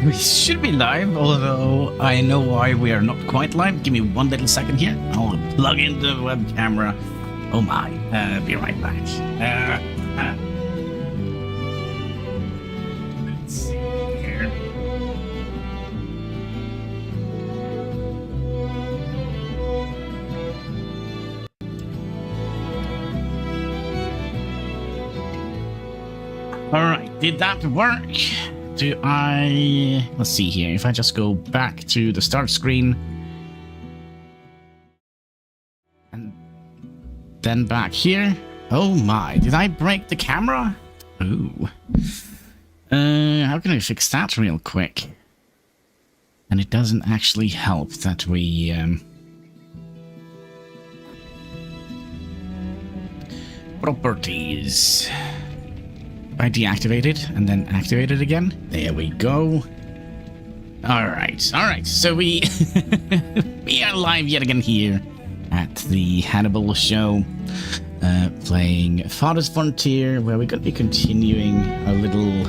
We should be live, although I know why we are not quite live. Give me one little second here. I'll plug in the web camera. Oh my, be right back. Let's see here. All right, did that work? Let's see here, if I just go back to the start screen and then back here. Oh my, did I break the camera? Ooh. How can I fix that real quick? And it doesn't actually help that we properties. I deactivate it and then activate it again. There we go. Alright. So we we are live yet again here at the Hanniballshow, playing Farthest Frontier, where we're going to be continuing our little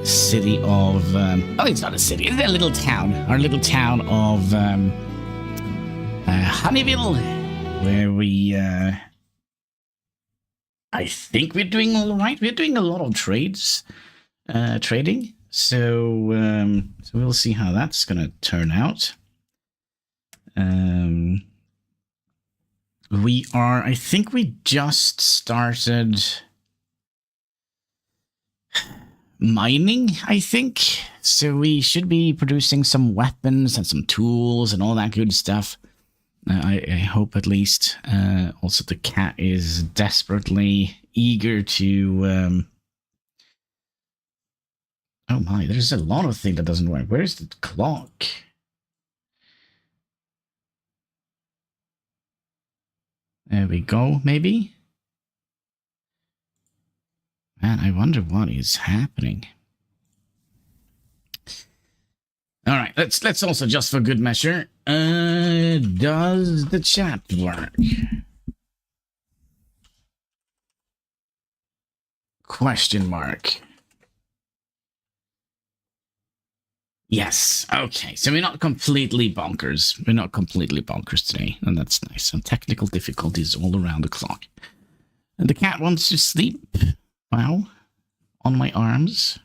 city of... oh, it's not a city, it's a little town. Our little town of Hannibal, where we... I think we're doing all right. We're doing a lot of trading. So we'll see how that's going to turn out. I think we just started mining, I think. So we should be producing some weapons and some tools and all that good stuff. I hope, at least. Also, the cat is desperately eager to... Oh my, there's a lot of things that doesn't work. Where's the clock? There we go, maybe? Man, I wonder what is happening. All right, let's also, just for good measure, does the chat work? Question mark. Yes, okay, so we're not completely bonkers. We're not completely bonkers today, and that's nice. Some technical difficulties all around the clock. And the cat wants to sleep. Wow, on my arms.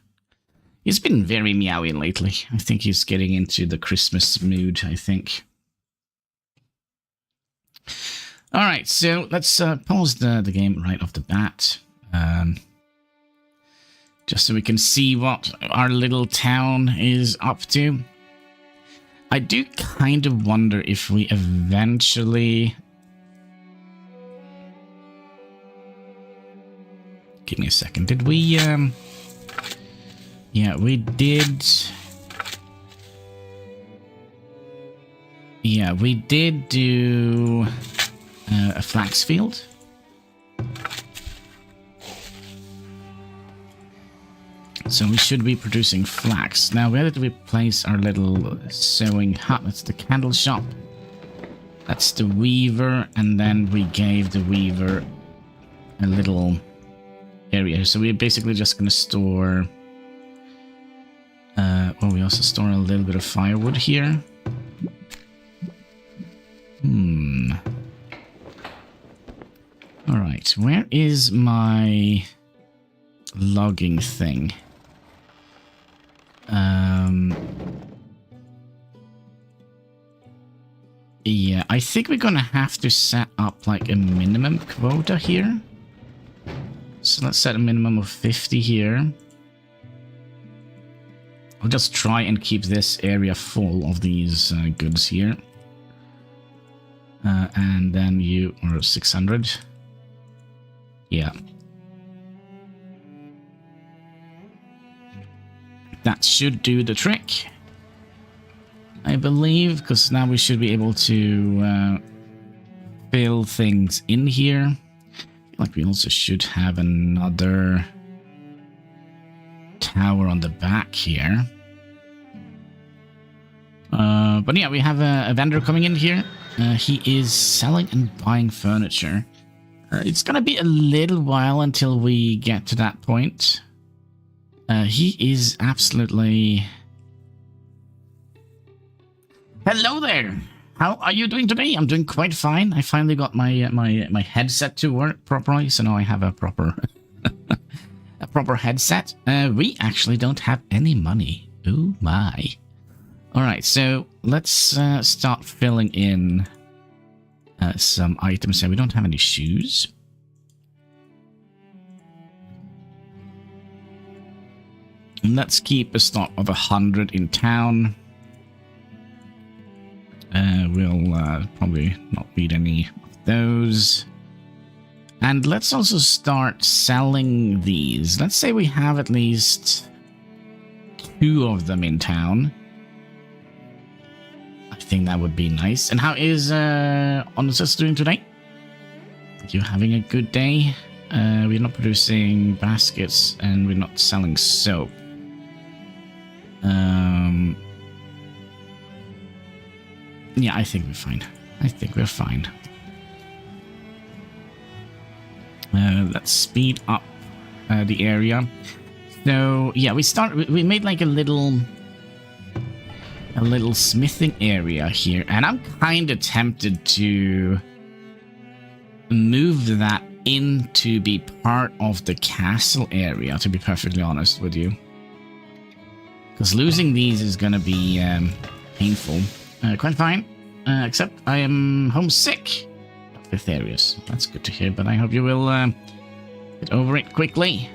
He's been very meowy lately. I think he's getting into the Christmas mood, I think. Alright, so let's pause the game right off the bat. Just so we can see what our little town is up to. I do kind of wonder if we eventually... Give me a second. Did we... Yeah, we did... Yeah, we did do a flax field. So we should be producing flax. Now, where did we place our little sewing hut? That's the candle shop. That's the weaver, and then we gave the weaver a little area. So we're basically just going to store... well, we also store a little bit of firewood here. Alright, where is my logging thing? Yeah, I think we're gonna have to set up like a minimum quota here. So let's set a minimum of 50 here. I'll just try and keep this area full of these goods here. And then you are 600. Yeah. That should do the trick, I believe, because now we should be able to fill things in here. I feel like we also should have another tower on the back here. But yeah, we have a vendor coming in here. He is selling and buying furniture. It's gonna be a little while until we get to that point. He is absolutely... Hello there! How are you doing today? I'm doing quite fine. I finally got my my headset to work properly, so now I have a proper a proper headset. We actually don't have any money. Oh my! All right, so let's start filling in some items. So we don't have any shoes. Let's keep a stock of 100 in town. We'll probably not need any of those. And let's also start selling these. Let's say we have at least 2 of them in town. I think that would be nice. And how is Honest doing today? You having a good day? We're not producing baskets and we're not selling soap. Yeah, I think we're fine. I think we're fine. Let's speed up the area. So yeah, we made like a little smithing area here, and I'm kind of tempted to move that in to be part of the castle area, to be perfectly honest with you. Because losing these is going to be painful. Quite fine. Except I am homesick. 5th areas. That's good to hear, but I hope you will get over it quickly.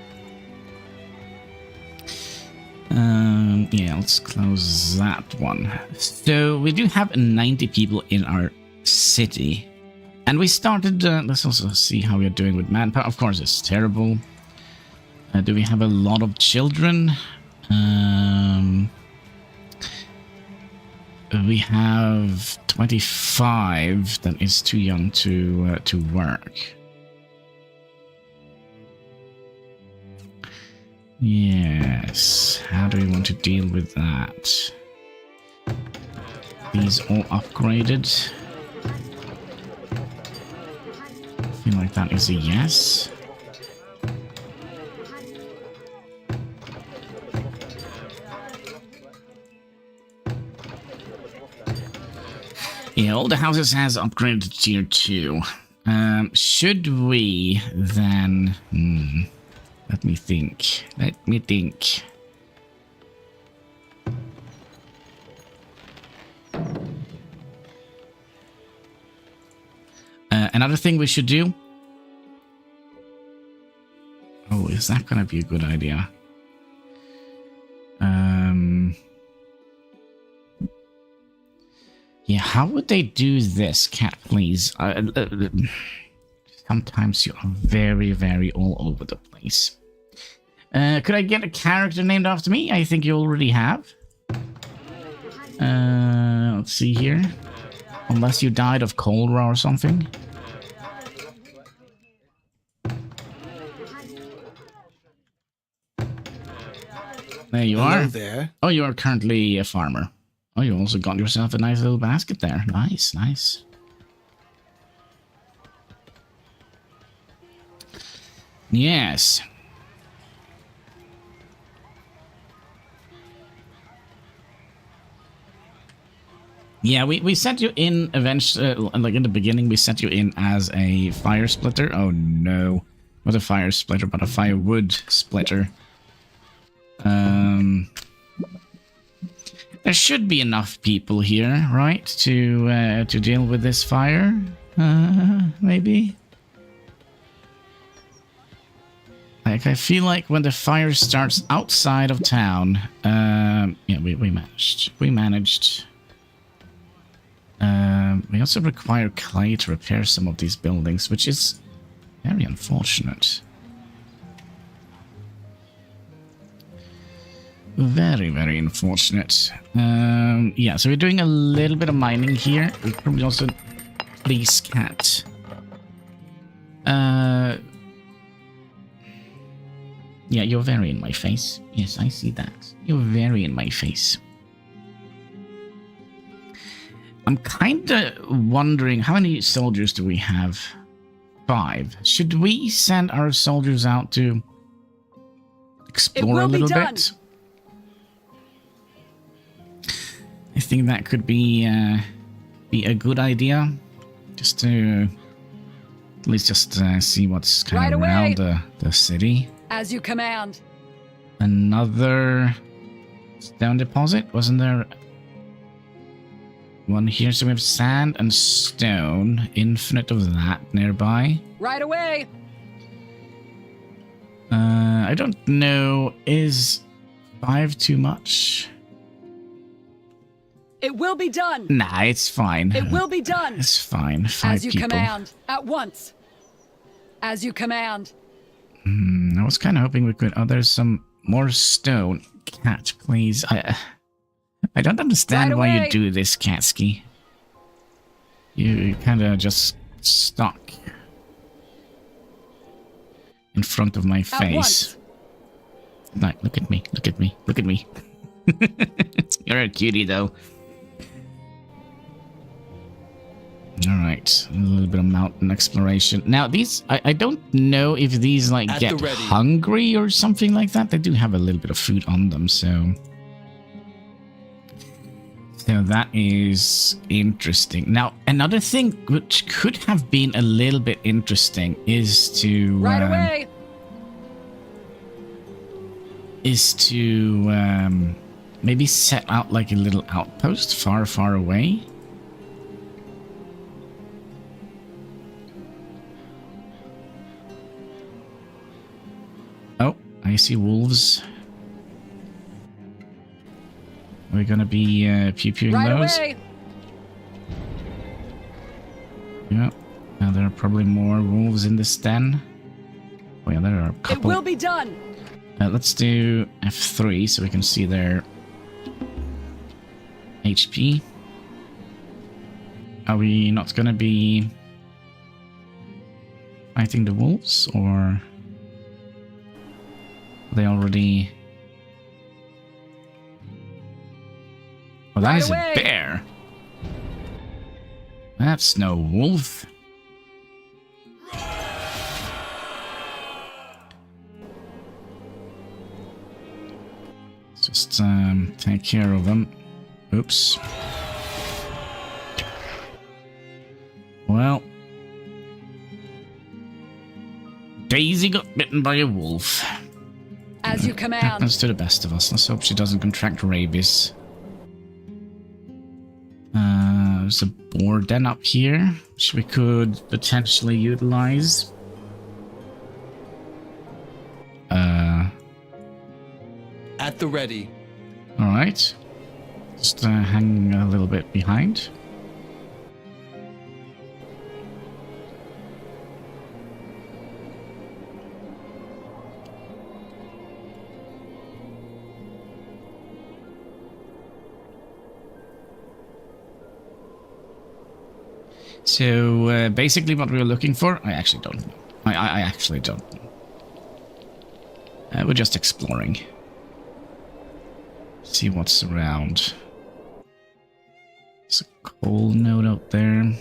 Yeah, let's close that one. So we do have 90 people in our city. And we started, let's also see how we are doing with manpower. Of course, it's terrible. Do we have a lot of children? We have 25 that is too young to work. Yes. How do we want to deal with that? These all upgraded. I feel like that is a yes. Yeah, all the houses has upgraded to tier 2. Should we then... let me think. Another thing we should do... Oh, is that going to be a good idea? Yeah, how would they do this, cat, please? Sometimes you are very, very all over the place. Could I get a character named after me? I think you already have. Let's see here. Unless you died of cholera or something. There you are. There. Oh, you are currently a farmer. Oh, you also got yourself a nice little basket there. Nice, nice. Yes. Yeah, we set you in eventually, like in the beginning, we set you in as a fire splitter. Oh no, not a fire splitter, but a firewood splitter. There should be enough people here, right, to deal with this fire. Maybe. Like, I feel like when the fire starts outside of town, yeah, we managed. We managed. We also require clay to repair some of these buildings, which is very unfortunate. Very, very unfortunate. Yeah, so we're doing a little bit of mining here. We'll probably also... Please, cat. Yeah, you're very in my face. Yes, I see that. You're very in my face. I'm kind of wondering, how many soldiers do we have? 5. Should we send our soldiers out to explore a little bit. I think that could be a good idea. Just to at least just see what's kind of around the city. As you command. Another stone deposit, wasn't there one here? So we have sand and stone, infinite of that nearby. Right away. I don't know, is 5 too much? It will be done. Nah, it's fine. It will be done. It's fine. 5 As you people. command. At once. As you command. I was kind of hoping we could. Oh, there's some more stone. Cat, please. I don't understand why you do this, Katsky. You kind of just stuck in front of my face. Like, look at me. Look at me. Look at me. You're a cutie, though. Alright, a little bit of mountain exploration. Now, these, I don't know if these, like, get hungry or something like that. They do have a little bit of food on them, so... So that is interesting. Now, another thing which could have been a little bit interesting is to... Right away! Is to, maybe set out, like, a little outpost far, far away. Oh, I see wolves. Are we gonna be pew-pewing those? Away. Yeah. Now there are probably more wolves in this den. Oh yeah, there are a couple. It will be done. Let's do F3 so we can see their HP. Are we not gonna be fighting the wolves, or are they already... Oh, that is a bear. That's no wolf. Just take care of them. Oops. Well, Daisy got bitten by a wolf. As you command. Happens to the best of us. Let's hope she doesn't contract rabies. There's a boar den up here, which we could potentially utilize. At the ready. Alright. Just hang a little bit behind. So, basically what we were looking for, I actually don't know. I actually don't know. We're just exploring. See what's around. There's a coal node out there.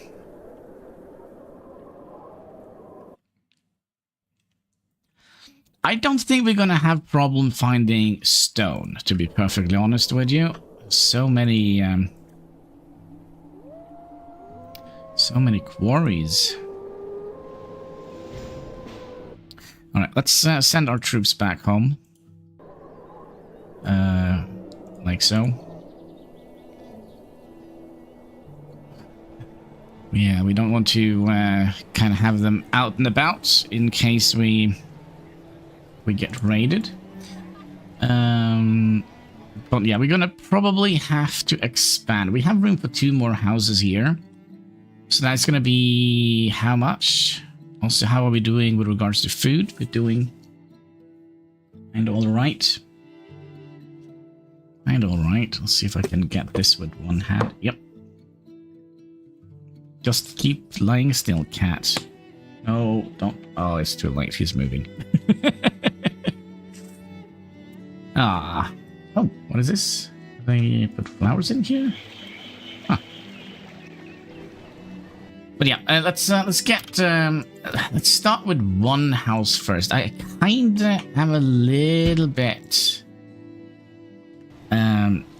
I don't think we're gonna have problem finding stone, to be perfectly honest with you. So many quarries. Alright, let's send our troops back home. Like so. Yeah, we don't want to kind of have them out and about in case we get raided. But yeah, we're gonna probably have to expand. We have room for 2 more houses here. So that's gonna be how much? Also, how are we doing with regards to food? We're doing kind of all right. Kind of all right. Let's see if I can get this with one hand. Yep. Just keep lying still, cat. No, don't. Oh, it's too late. He's moving. Ah. Oh, what is this? They put flowers in here? Huh. But yeah, let's start with one house first. I kinda am a little bit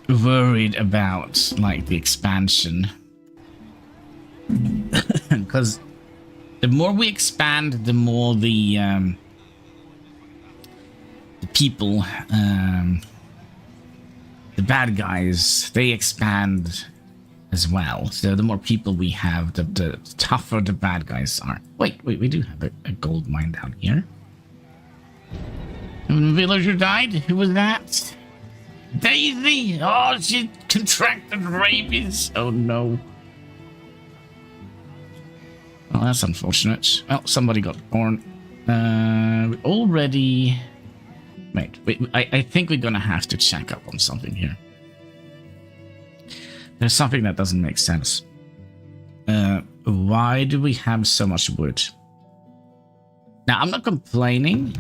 worried about like the expansion, because the more we expand, the more the people, the bad guys, they expand as well. So the more people we have, the tougher the bad guys are. Wait, we do have a gold mine down here. A villager died? Who was that? Daisy! Oh, she contracted rabies. Oh no. Well, that's unfortunate. Well, somebody got born. We already... Wait, I think we're gonna have to check up on something here. There's something that doesn't make sense. Why do we have so much wood? Now, I'm not complaining.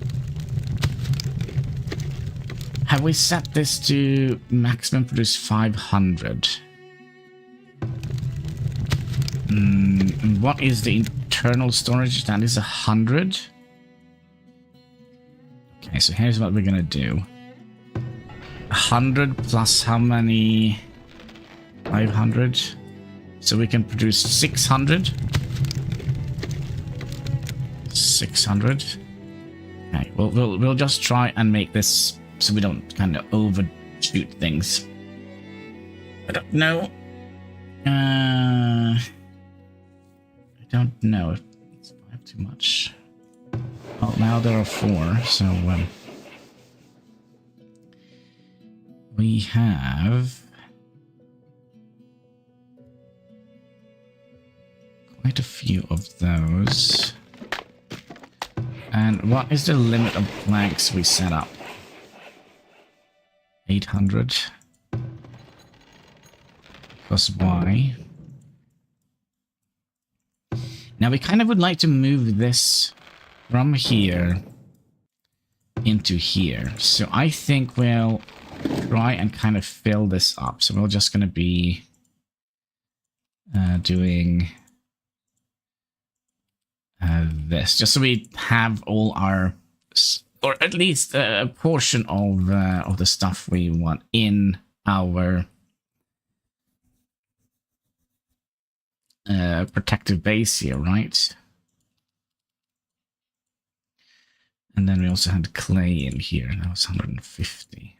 Have we set this to maximum produce 500? What is the internal storage? That is 100. Okay, so here's what we're gonna do. 100 plus how many? 500. So we can produce 600. 600. Okay, we'll just try and make this so we don't kind of overshoot things. I don't know. I don't know if it's 5 too much. Well, now there are 4, so we have quite a few of those. And what is the limit of planks we set up? 800 plus Y. Now we kind of would like to move this from here into here. So I think we'll try and kind of fill this up. So we're just going to be doing this, just so we have all our, or at least a portion of the stuff we want in our protective base here, right? And then we also had clay in here. That was 150.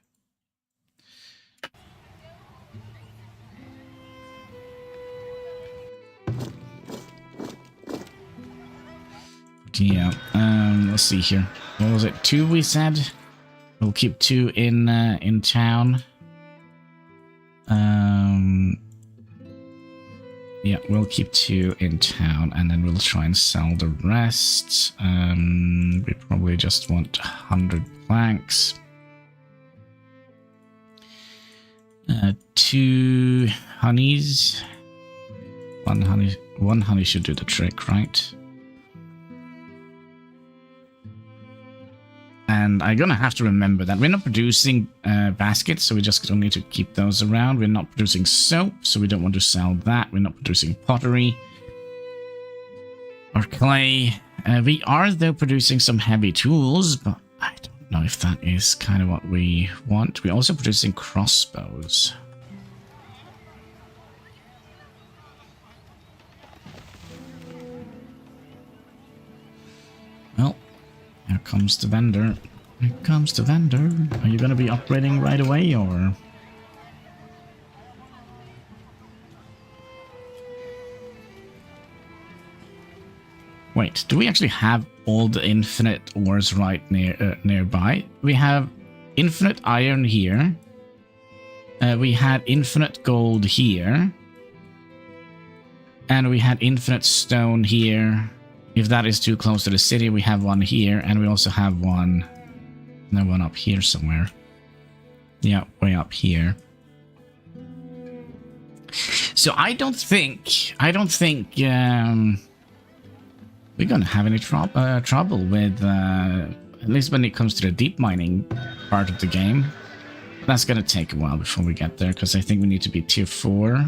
Yeah, let's see here. What was it? 2 we said? We'll keep 2 in town. Yeah, we'll keep 2 in town, and then we'll try and sell the rest. We probably just want 100 planks. 2 honeys. One honey should do the trick, right? And I'm gonna have to remember that we're not producing baskets, so we just don't need to keep those around. We're not producing soap, so we don't want to sell that. We're not producing pottery or clay. We are, though, producing some heavy tools, but I don't know if that is kind of what we want. We're also producing crossbows. Well, here comes the vendor. Here comes the vendor. Are you going to be operating right away, or...? Wait, do we actually have all the infinite ores right nearby? We have infinite iron here. We had infinite gold here. And we had infinite stone here. If that is too close to the city, we have one here, and we also have one... No, one up here somewhere. Yeah, way up here. So I don't think we're gonna have any trouble with, at least when it comes to the deep mining part of the game. That's gonna take a while before we get there, because I think we need to be tier 4.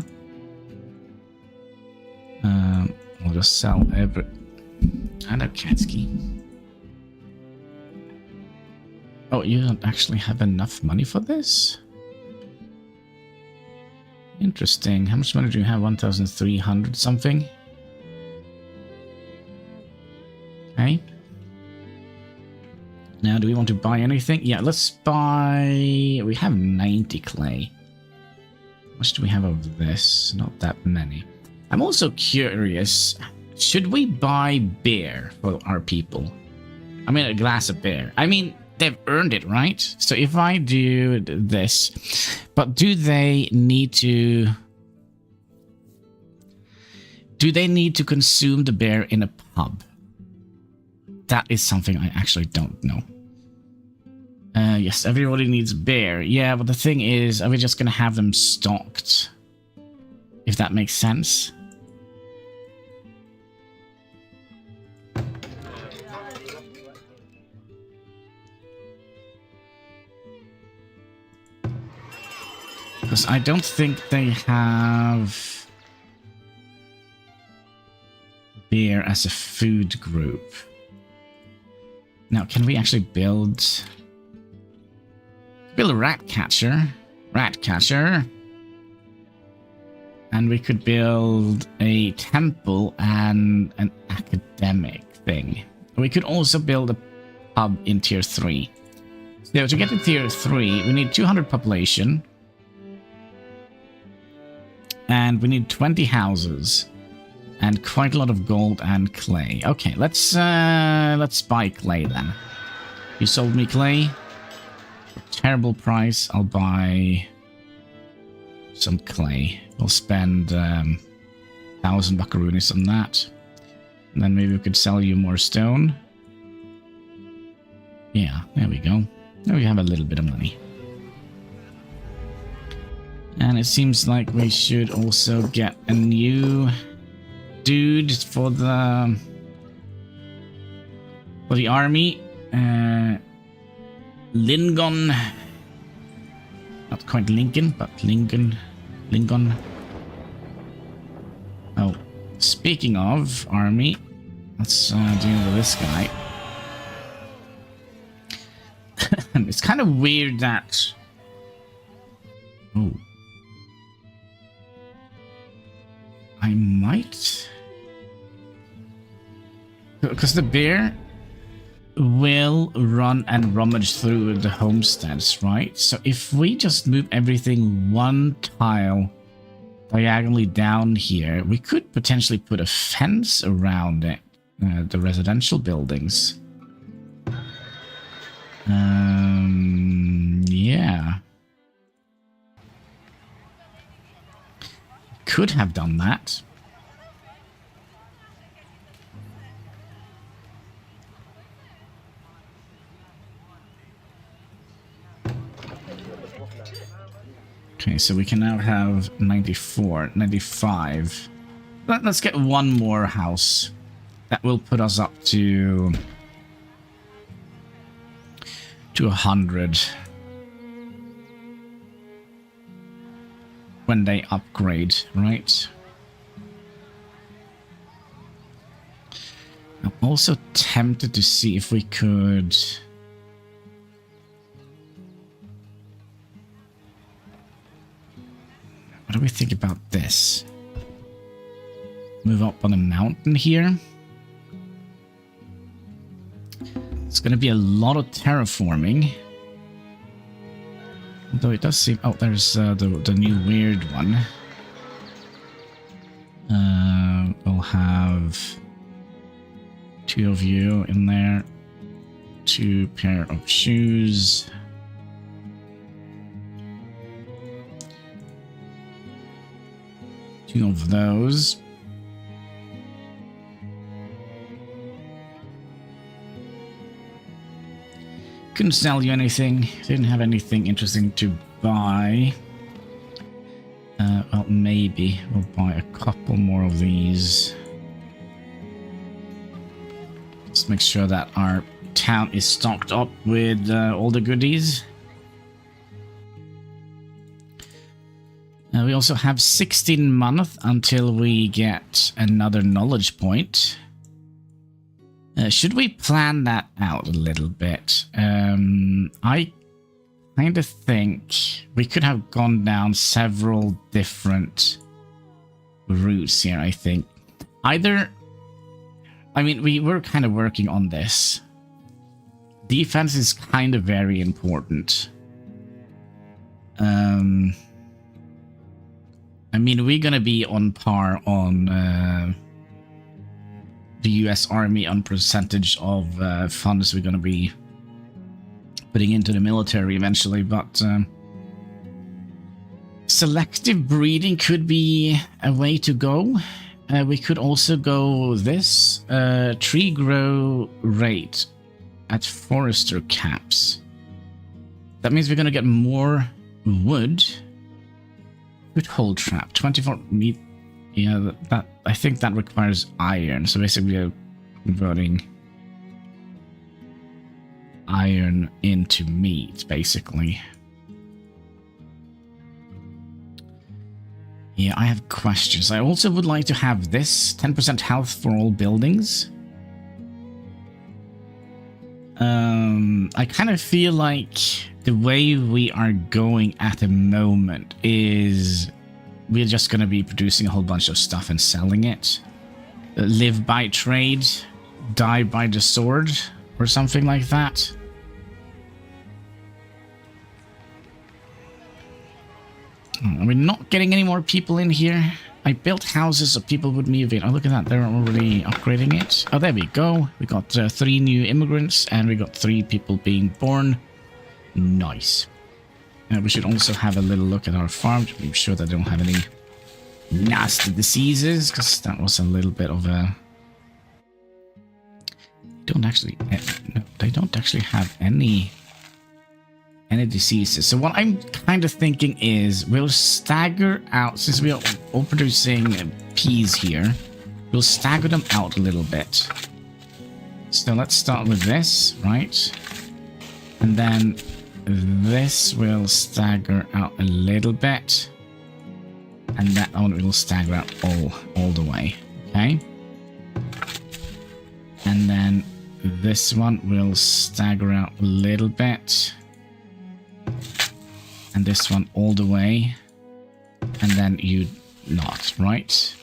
I'll just sell every... And a Katsky. Oh, you don't actually have enough money for this? Interesting. How much money do you have? 1,300 something? Okay. Now, do we want to buy anything? Yeah, let's buy... We have 90 clay. How much do we have of this? Not that many. I'm also curious. Should we buy beer for our people? I mean, a glass of beer. I mean, they've earned it, right? So if I do this... But do they need to... Do they need to consume the beer in a pub? That is something I actually don't know. Yes, everybody needs beer. Yeah, but the thing is, are we just gonna have them stocked? If that makes sense. Because I don't think they have beer as a food group. Now, can we actually build a rat catcher? Rat catcher. And we could build a temple and an academic thing. We could also build a pub in tier 3. So to get to tier 3, we need 200 population. And we need 20 houses. And quite a lot of gold and clay. Okay, let's buy clay then. You sold me clay. For a terrible price, I'll buy some clay. We'll spend 1,000 buckaroonies on that. And then maybe we could sell you more stone. Yeah, there we go. Now we have a little bit of money. And it seems like we should also get a new dude for the army. Lingon. Not quite Lincoln, but Lincoln. Oh, speaking of army, let's deal with this guy. It's kind of weird that... Oh. I might... Because the bear will run and rummage through the homesteads, right? So if we just move everything one tile diagonally down here, we could potentially put a fence around it, the residential buildings. Yeah. Could have done that. Okay, so we can now have 94, 95. Let's get one more house. That will put us up to 100. When they upgrade, right? I'm also tempted to see if we could... What do we think about this? Move up on a mountain here. It's going to be a lot of terraforming. Although it does seem... Oh, there's the new weird one. We'll have 2 of you in there. 2 pair of shoes. Two of those. Couldn't sell you anything. Didn't have anything interesting to buy. Well, maybe we'll buy a couple more of these. Let's make sure that our town is stocked up with all the goodies. We also have 16 months until we get another knowledge point. Should we plan that out a little bit? I kind of think we could have gone down several different routes here, I think. Either... I mean, we were kind of working on this. Defense is kind of very important. I mean, we're gonna be on par on the US Army on percentage of funds we're gonna be putting into the military eventually, but selective breeding could be a way to go. We could also go this tree grow rate at forester caps. That means we're gonna get more wood. Foothold trap 24 meat. Yeah, that I think that requires iron. So basically, we're converting iron into meat, basically. Yeah, I have questions. I also would like to have this 10% health for all buildings. I kind of feel like the way we are going at the moment is we're just going to be producing a whole bunch of stuff and selling it. Live by trade, die by the sword, or something like that. Are we not getting any more people in here? I built houses so people would move in. Oh, look at that. They're already upgrading it. Oh, there we go. We got 3 new immigrants and we got 3 people being born. Nice. We should also have a little look at our farm to make sure that they don't have any nasty diseases, because that was a little bit of a... Don't actually... No, they don't actually have any diseases. So what I'm kind of thinking is we'll stagger out, since we are all producing peas here, we'll stagger them out a little bit. So let's start with this, right? And then this will stagger out a little bit. And that one will stagger out all the way, okay? And then this one will stagger out a little bit. And this one all the way. And then you not, right?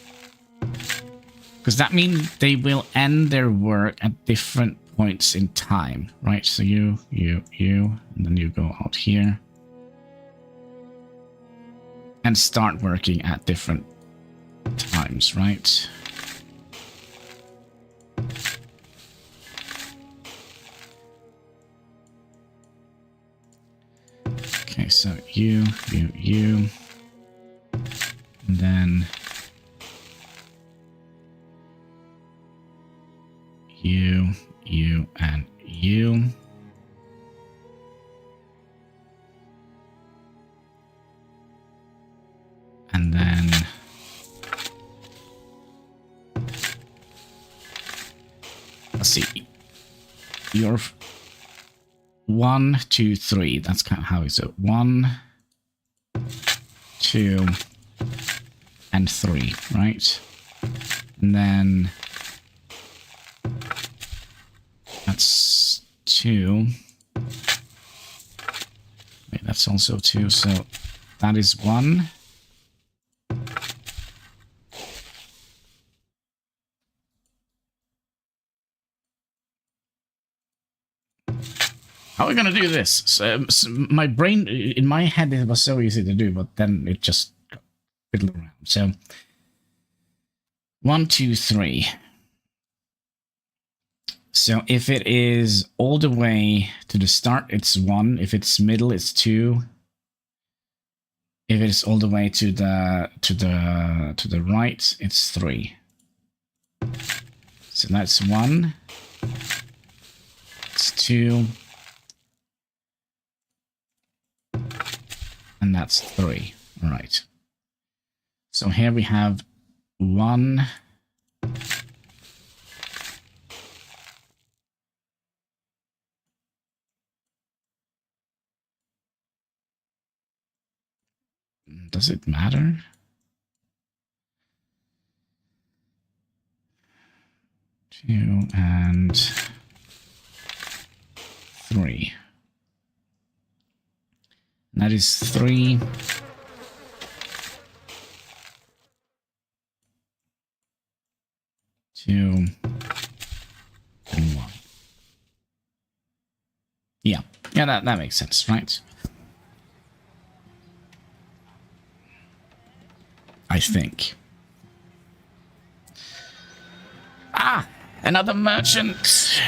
Because that means they will end their work at different points in time, right? So you, and then you go out here. And start working at different times, right? Okay, so you, and then you, and you. And then let's see. You're 1, 2, 3. That's kind of how is it. 1, 2, and 3, right? And then that's 2. Wait, that's also 2. So that is 1. How are we gonna do this? So my brain, in my head, it was so easy to do, but then it just fiddled around. So 1, 2, 3. So if it is all the way to the start, it's 1. If it's middle, it's 2. If it's all the way to the right, it's 3. So that's 1. It's 2. And that's 3. All right. So here we have 1. Does it matter? Two and 3. And that is 3. 2 and 1. Yeah, that makes sense, right? I think. Ah, another merchant.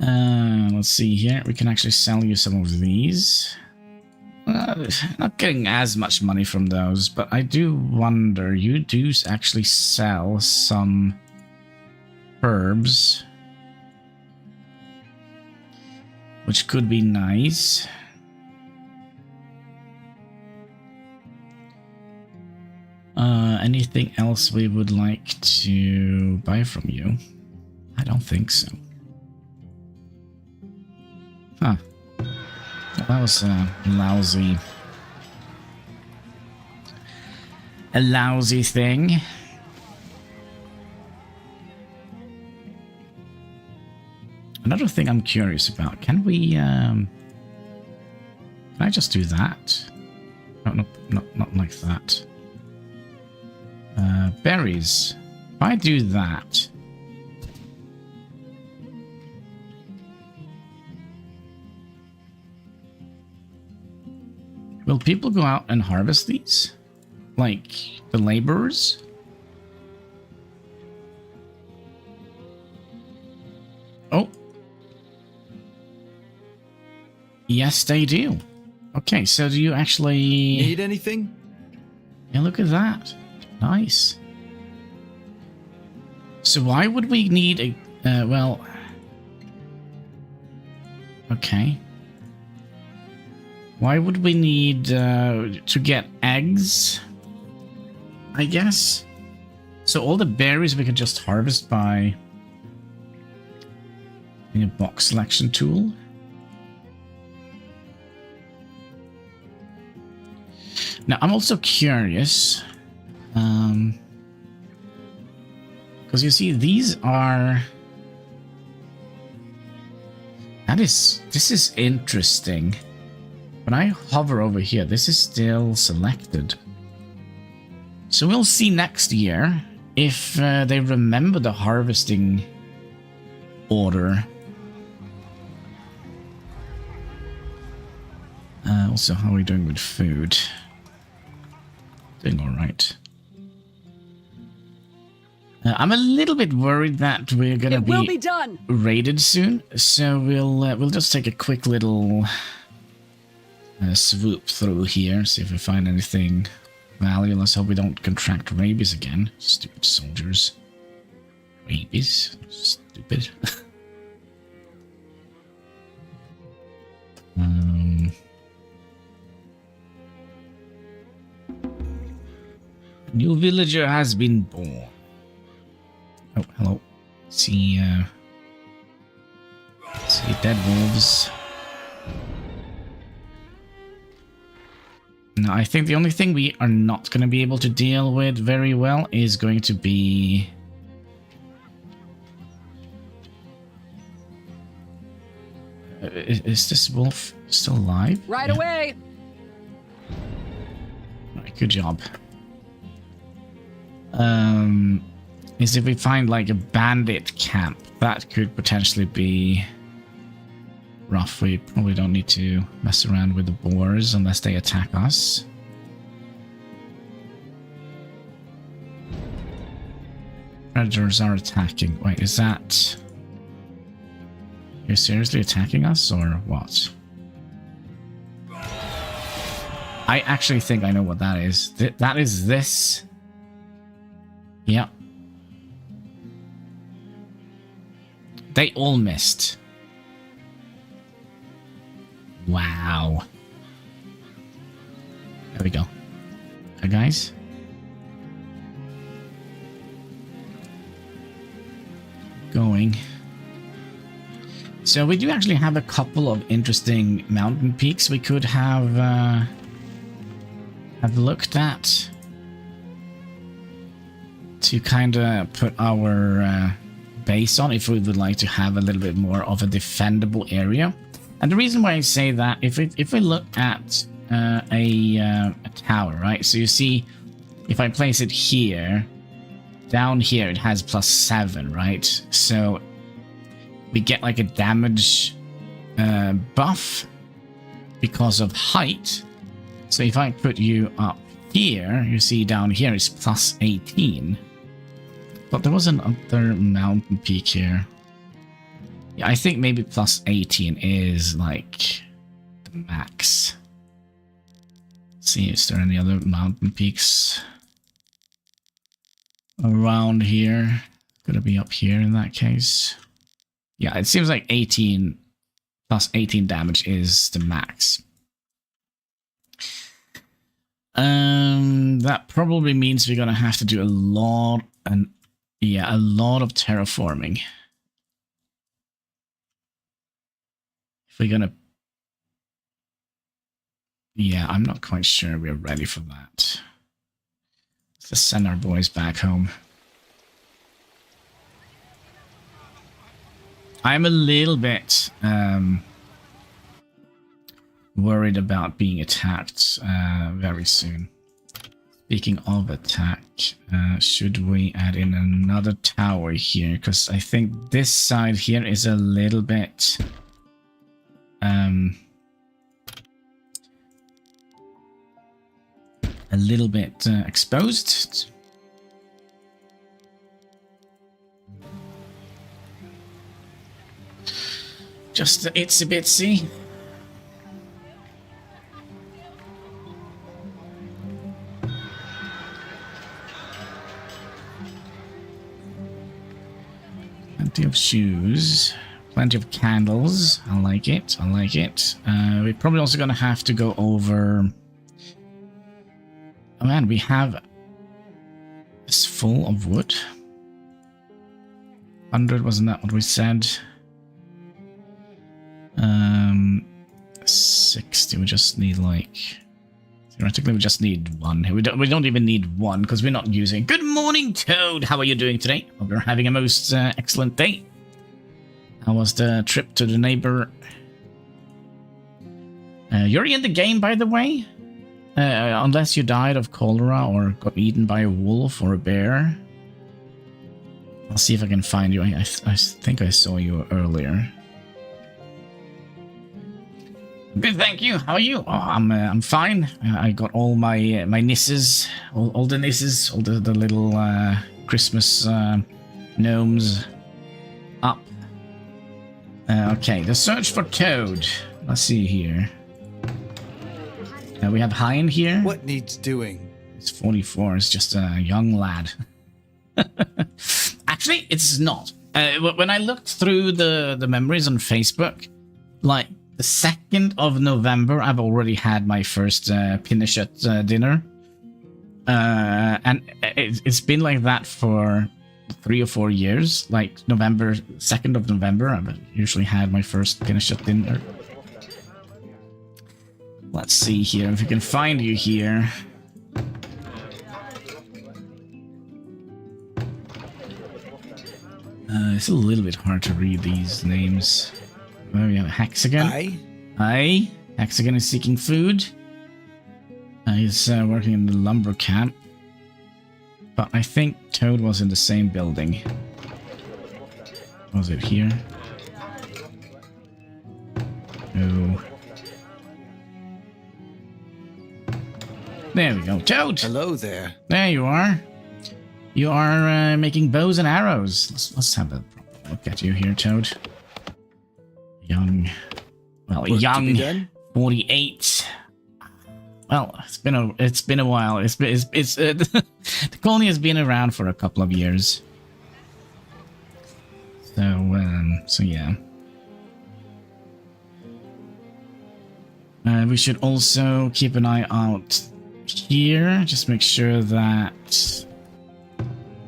Let's see here. We can actually sell you some of these. Not getting as much money from those, but I do wonder. You do actually sell some herbs, which could be nice. Anything else we would like to buy from you? I don't think so. Huh. Well, that was a lousy thing. Another thing I'm curious about. Can we, can I just do that? No, not like that. Berries. If I do that... will people go out and harvest these? Like, the laborers? Oh. Yes, they do. Okay, so do you actually... Need anything? Yeah, look at that. Nice. So why would we need a... well... Okay. Why would we need to get eggs? I guess. So all the berries we can just harvest by a box selection tool. Now I'm also curious, because you see these are. This is interesting. When I hover over here, this is still selected. So we'll see next year if they remember the harvesting order. Also, how are we doing with food? Doing all right. I'm a little bit worried that we're gonna be done. Raided soon, so we'll just take a quick little swoop through here, see if we find anything valuable. Let's hope we don't contract rabies again. Stupid soldiers. Rabies? Stupid. New villager has been born. Oh, hello. See dead wolves. Now, I think the only thing we are not going to be able to deal with very well is going to be... Is this wolf still alive? Right away. Right, good job. Is if we find like a bandit camp, that could potentially be rough. We probably don't need to mess around with the boars unless they attack us. Predators are attacking. Wait, is that... You're seriously attacking us or what? I actually think I know what that is. That is this. Yep. They all missed. Wow. There we go. Hi, guys. Going. So we do actually have a couple of interesting mountain peaks we could have looked at to kind of put our base on if we would like to have a little bit more of a defendable area. And the reason why I say that, if we look at a tower, right? So you see, if I place it here, down here it has +7, right? So we get like a damage buff because of height. So if I put you up here, you see down here is +18. But there was another mountain peak here. Yeah, I think maybe +18 is like the max. Let's see, is there any other mountain peaks around here? Gonna be up here in that case. Yeah, it seems like 18 +18 damage is the max. That probably means we're gonna have to do a lot of terraforming. If we're gonna, yeah, I'm not quite sure we're ready for that. Let's just send our boys back home. I'm a little bit worried about being attacked very soon. Speaking of attack, should we add in another tower here? Because I think this side here is a little bit exposed. Just a itsy bitsy. Plenty of shoes. Plenty of candles. I like it. I like it. We're probably also going to have to go over... Oh man, we have... It's full of wood. 100, wasn't that what we said? 60, we just need like... Theoretically, we just need one. We don't even need one because we're not using... Good morning, Toad! How are you doing today? Hope you're having a most excellent day. How was the trip to the neighbor? You're in the game, by the way? Unless you died of cholera or got eaten by a wolf or a bear. I'll see if I can find you. I think I saw you earlier. Good, thank you. How are you? Oh, I'm fine. I got all my nisses, all the nisses, all the little Christmas gnomes up. Okay, the search for Toad. Let's see here. We have Hein here. What needs doing? He's 44. He's just a young lad. Actually, it's not. When I looked through the memories on Facebook, like the 2nd of November, I've already had my first Pinochet dinner. And it's been like that for 3 or 4 years. Like November, 2nd of November, I've usually had my first Pinochet dinner. Let's see here if we can find you here. It's a little bit hard to read these names. Oh, we have Hexagon. Aye. Hexagon is seeking food. He's working in the lumber camp. But I think Toad was in the same building. Was it here? No. There we go. Toad! Hello there. There you are. You are making bows and arrows. Let's have a look at you here, Toad. Young. Well, Work young. 48. Well, it's been a while. The colony has been around for a couple of years. So yeah. We should also keep an eye out here. Just make sure that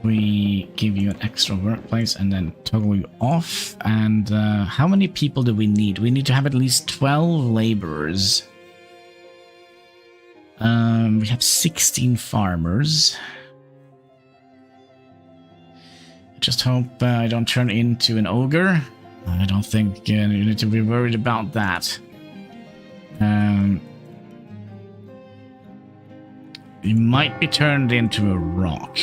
we give you an extra workplace and then toggle you off. And how many people do we need? We need to have at least 12 laborers. We have 16 farmers. Just hope I don't turn into an ogre. I don't think you need to be worried about that. You might be turned into a rock.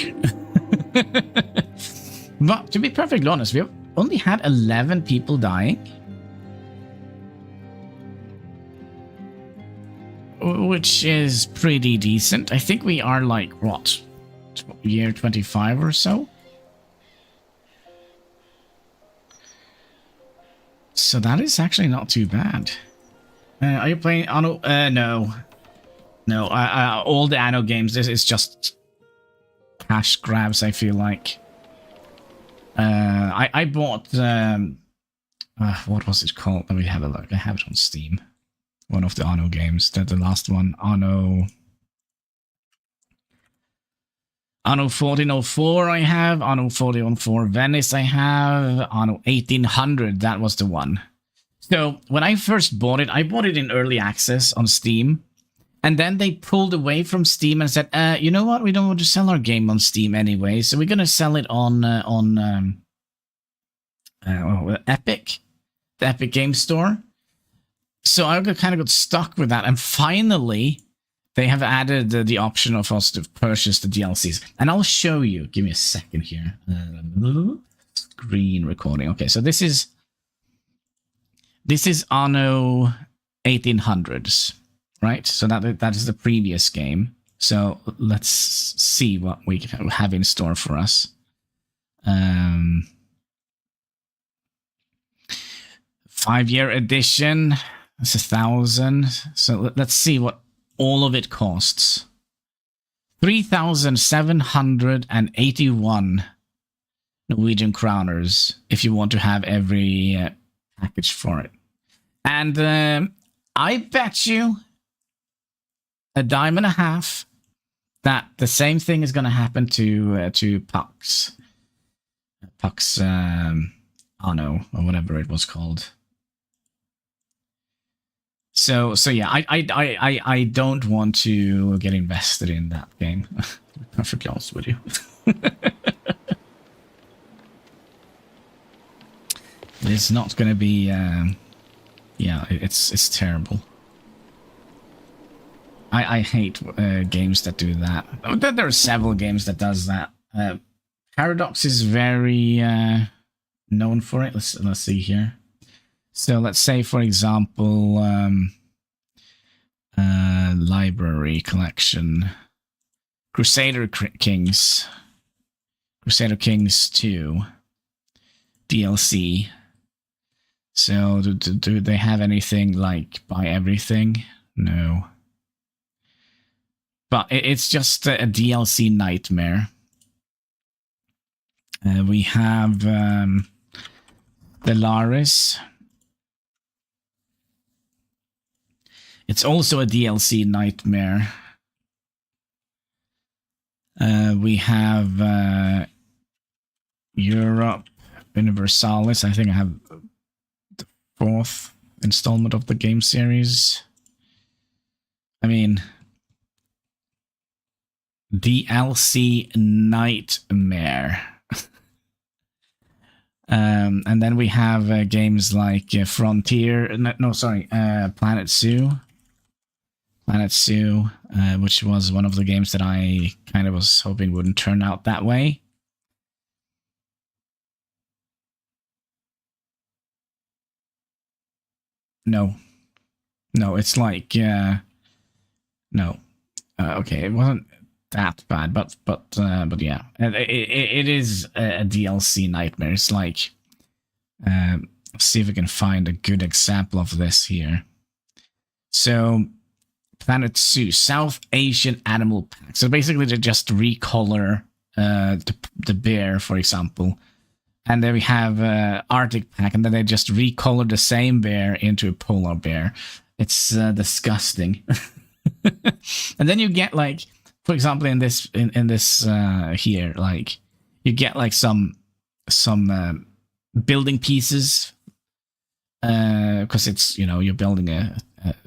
But to be perfectly honest, we have only had 11 people dying. Which is pretty decent. I think we are like, what? Year 25 or so? So that is actually not too bad. Are you playing Anno? No. No, all the Anno games, this is just cash grabs, I feel like. I bought, what was it called? Let me have a look. I have it on Steam. One of the Anno games, the last one, Anno 1404 I have, Anno 1404 Venice I have, Anno 1800, that was the one. So when I first bought it, I bought it in early access on Steam. And then they pulled away from Steam and said, you know what? We don't want to sell our game on Steam anyway, so we're going to sell it on Epic, the Epic Game Store. So I kind of got stuck with that. And finally, they have added the option of us to purchase the DLCs. And I'll show you. Give me a second here. Screen recording. Okay, so this is Anno 1800s. Right, so that is the previous game. So let's see what we have in store for us. 5-year edition. That's 1,000. So let's see what all of it costs. 3,781 Norwegian kroners if you want to have every package for it. And I bet you $1.50 that the same thing is going to happen to Puck's Anno or whatever it was called. So yeah, I don't want to get invested in that game. To be perfectly honest with you. It's not going to be. Yeah, it's terrible. I hate games that do that. There are several games that does that. Paradox is very known for it. Let's see here. So let's say, for example, library collection, Crusader Kings 2 DLC. So do they have anything like buy everything? No. But it's just a DLC nightmare. We have Stellaris. It's also a DLC nightmare. We have Europe Universalis. I think I have the 4th installment of the game series. I mean, DLC nightmare. And then we have games like Frontier. No, sorry, Planet Zoo. Planet Zoo, which was one of the games that I kind of was hoping wouldn't turn out that way. No, it's like no. Okay, it wasn't that bad, but yeah, it is a DLC nightmare. It's like, see if we can find a good example of this here. So, Planet Zoo, South Asian Animal Pack. So basically, they just recolor the bear, for example, and then we have Arctic Pack, and then they just recolor the same bear into a polar bear. It's disgusting. And then you get like, for example, in this here, like you get like some building pieces, because it's, you know, you're building a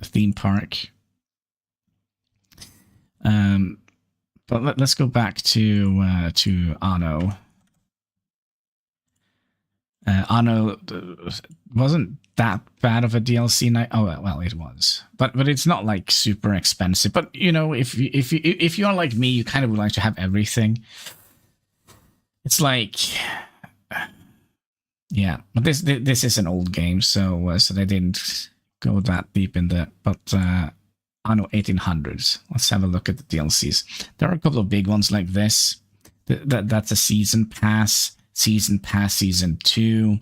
theme park. But let's go back to Anno. Anno wasn't that bad of a DLC night. Oh well, it was, but it's not like super expensive. But you know, if you're like me, you kind of would like to have everything. It's like, yeah, but this is an old game, so they didn't go that deep in there. But Anno 1800s. Let's have a look at the DLCs. There are a couple of big ones like this. That's a season pass. Season Pass Season 2.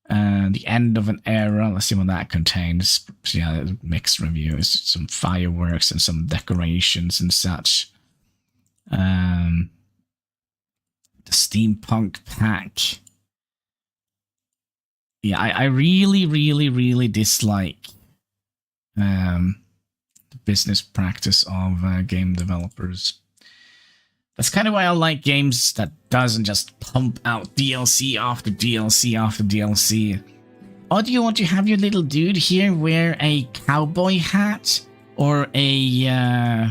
The End of an Era. Let's see what that contains. Yeah, mixed reviews. Some fireworks and some decorations and such. The Steampunk Pack. Yeah, I really dislike the business practice of game developers. That's kind of why I like games that doesn't just pump out DLC after DLC after DLC. Or do you want to have your little dude here wear a cowboy hat? Or a...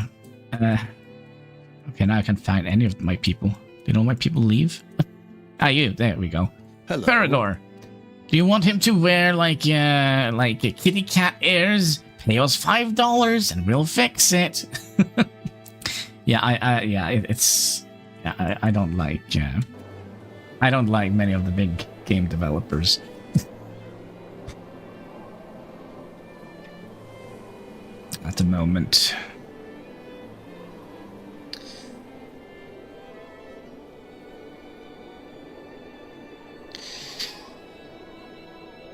Okay, now I can't find any of my people. Did all my people leave? You, there we go. Hello. Parador. Do you want him to wear like a kitty cat ears? Pay us $5 and we'll fix it. Yeah, I don't like many of the big game developers. At the moment.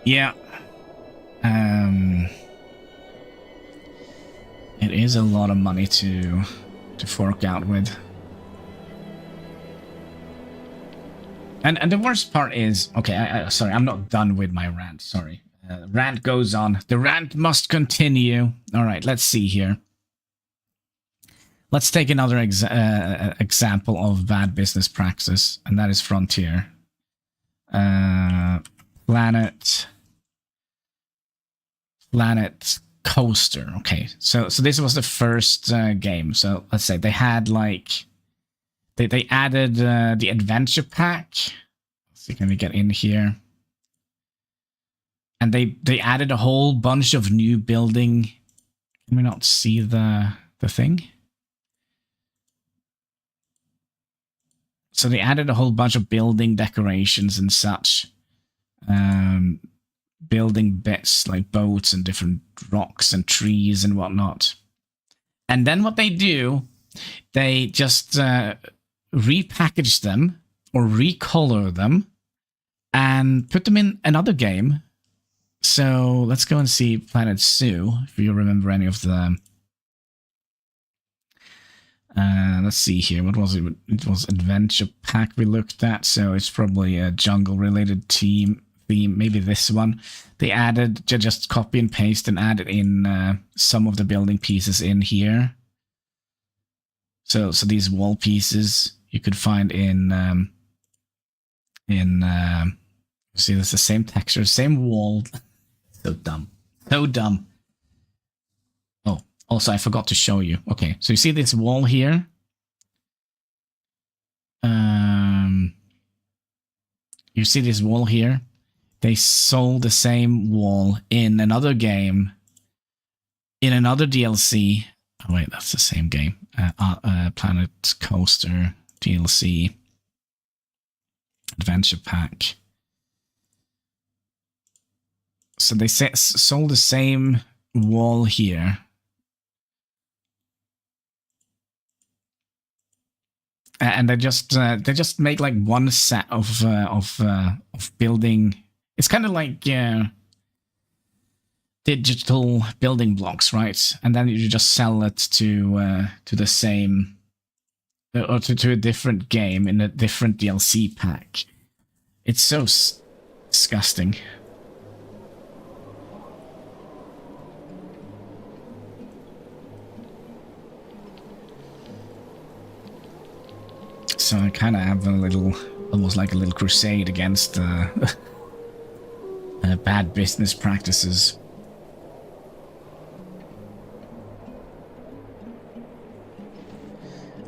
Yeah. It is a lot of money to fork out with. And the worst part is, okay, sorry, I'm not done with my rant, sorry. Rant goes on. The rant must continue. All right, let's see here. Let's take another example of bad business practice, and that is Frontier. Planet Coaster. Okay, so this was the first game. So let's say they had like they added the adventure pack. Let's see, can we get in here? And they added a whole bunch of new building. Can we not see the thing? So they added a whole bunch of building decorations and such. Building bits like boats and different rocks and trees and whatnot. And then what they do, they just repackage them or recolor them and put them in another game. So let's go and see Planet Zoo, if you remember any of the... let's see here, what was it? It was Adventure Pack we looked at, so it's probably a jungle-related theme, maybe this one. They added, just copy and paste and added in some of the building pieces in here. So these wall pieces you could find in see, it's the same texture, same wall. So dumb. So dumb. Oh, also I forgot to show you. Okay, so you see this wall here? You see this wall here? They sold the same wall in another game, in another DLC. Oh wait, that's the same game. Planet Coaster DLC Adventure Pack. So they sold the same wall here. And they just make like one set of building. It's kind of like digital building blocks, right? And then you just sell it to the same or to a different game in a different DLC pack. It's so disgusting. So I kind of have a little, almost like a little crusade against bad business practices.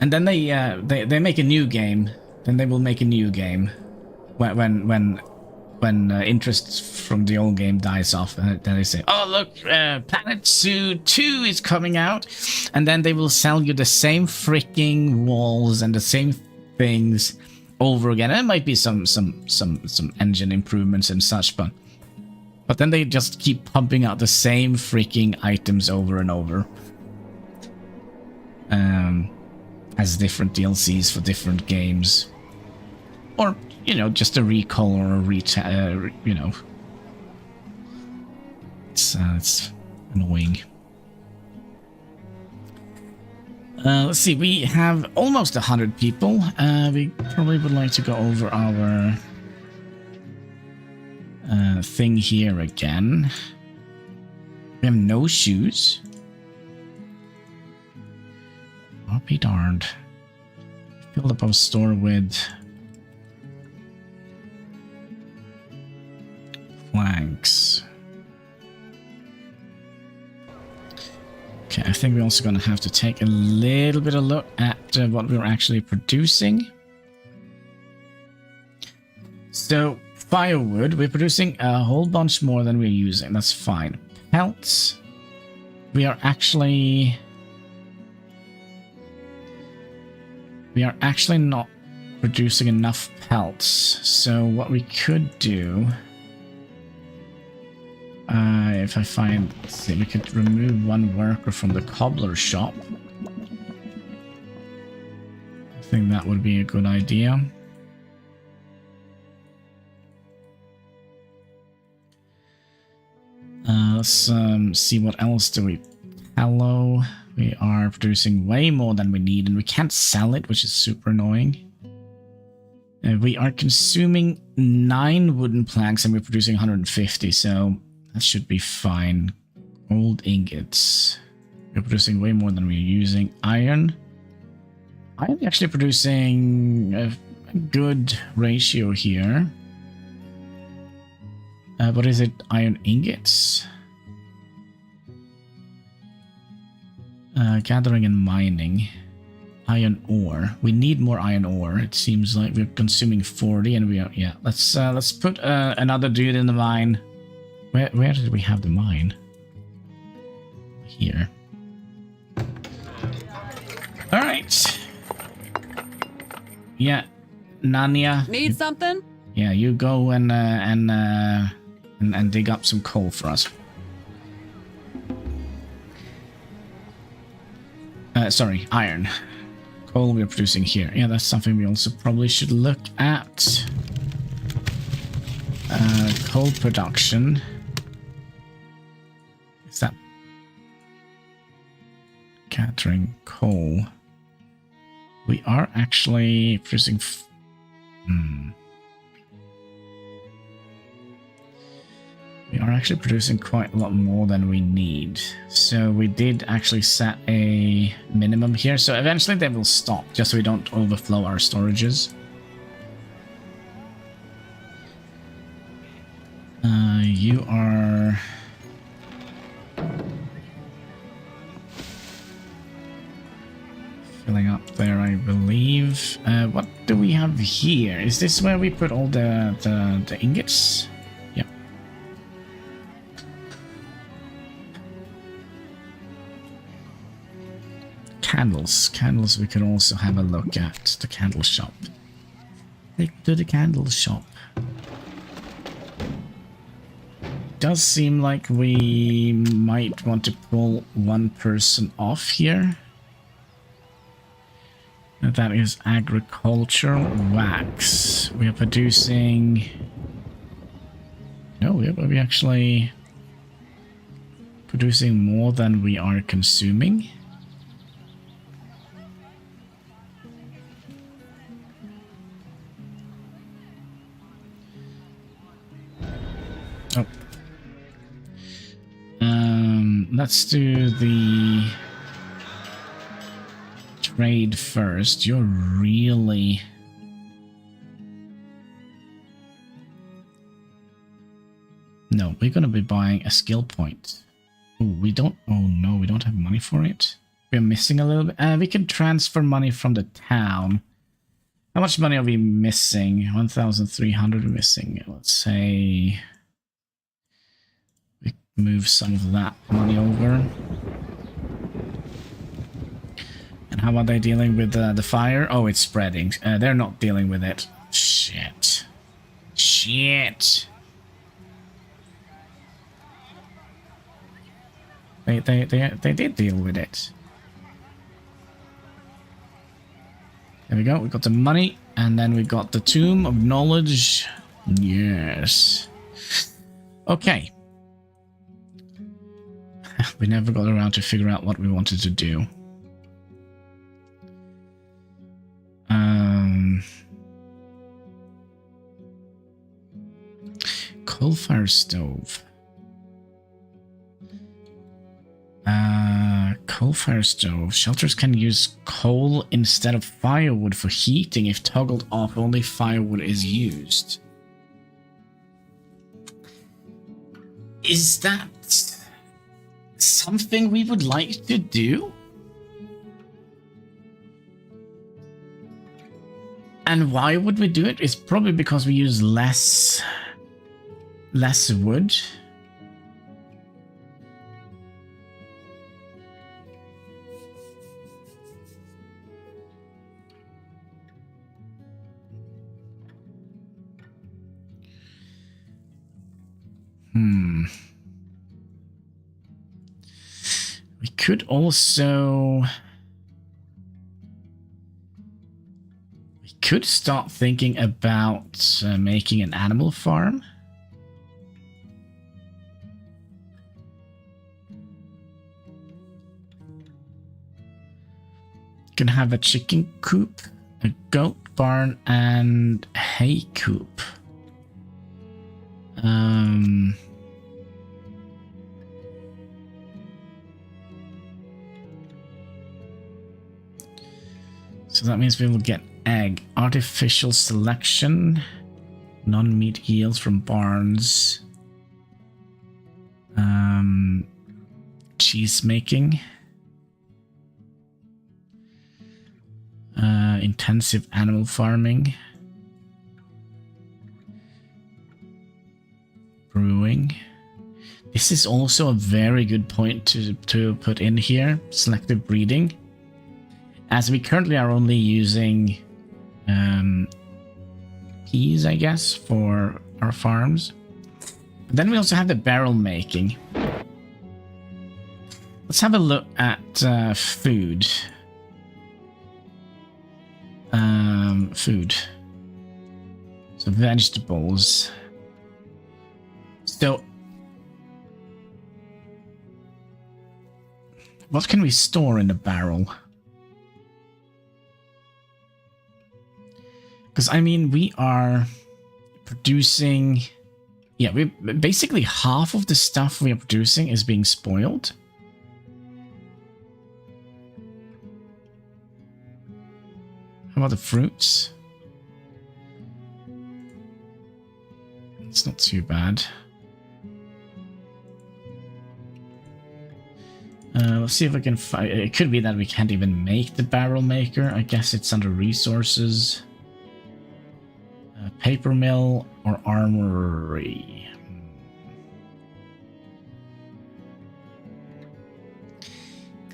And then they make a new game. Then they will make a new game when interest from the old game dies off. Then they say, "Oh look, Planet Zoo 2 is coming out," and then they will sell you the same freaking walls and the same things over again. And it might be some engine improvements and such, but then they just keep pumping out the same freaking items over and over. As different DLCs for different games. Or, you know, just a recall or a you know. It's annoying. Let's see, we have almost 100 people. We probably would like to go over our thing here again. We have no shoes. I'll be darned. Filled up our store with flags. Okay, I think we're also going to have to take a little bit of look at what we're actually producing. So, firewood, we're producing a whole bunch more than we're using. That's fine. Pelts, we are actually not producing enough pelts. So what we could do, if I find, let's see, we could remove one worker from the cobbler shop. I think that would be a good idea. Let's see what else do we. Hello. We are producing way more than we need, and we can't sell it, which is super annoying. We are consuming 9 wooden planks, and we're producing 150, so that should be fine. Gold ingots. We're producing way more than we're using. Iron. I'm actually producing a good ratio here. What is it? Iron ingots? Gathering and mining. Iron ore. We need more iron ore. It seems like we're consuming 40, and we are. Yeah, let's put another dude in the mine. Where did we have the mine? Here. All right. Yeah, Nanya. Need something? Yeah, you go and dig up some coal for us. Sorry, iron. Coal we're producing here. Yeah, that's something we also probably should look at. Coal production. Is that gathering coal? We are actually producing. We are actually producing quite a lot more than we need. So we did actually set a minimum here. So eventually they will stop, just so we don't overflow our storages. You are... filling up there, I believe. What do we have here? Is this where we put all the ingots? Yep. Candles. Candles we could also have a look at. The candle shop. Take to the candle shop. Does seem like we might want to pull one person off here. That is agricultural wax. We are producing... No, we're actually producing more than we are consuming. Oh. Let's do the trade first. You're really... No, we're gonna be buying a skill point. Oh, we don't... Oh no, we don't have money for it. We're missing a little bit. We can transfer money from the town. How much money are we missing? 1,300 missing. Let's say... we move some of that money over. And how about they dealing with the fire? Oh, it's spreading. They're not dealing with it. Shit. Shit. They did deal with it. There we go. We got the money, and then we got the Tomb of Knowledge. Yes. Okay. We never got around to figure out what we wanted to do. Coal fire stove. Coal fire stove. Shelters can use coal instead of firewood for heating. If toggled off, only firewood is used. Is that something we would like to do? And why would we do it? It's probably because we use less wood. We could also... we could start thinking about making an animal farm. You can have a chicken coop, a goat barn, and hay coop. So that means we will get egg, artificial selection, non-meat yields from barns, cheese making, intensive animal farming, brewing. This is also a very good point to put in here, selective breeding. As we currently are only using peas, I guess, for our farms. But then we also have the barrel making. Let's have a look at food. Food. So vegetables. So what can we store in the barrel? Because, I mean, we are producing... yeah, we basically half of the stuff we are producing is being spoiled. How about the fruits? It's not too bad. Let's see if we can find... it could be that we can't even make the barrel maker. I guess it's under resources. Paper mill or armory.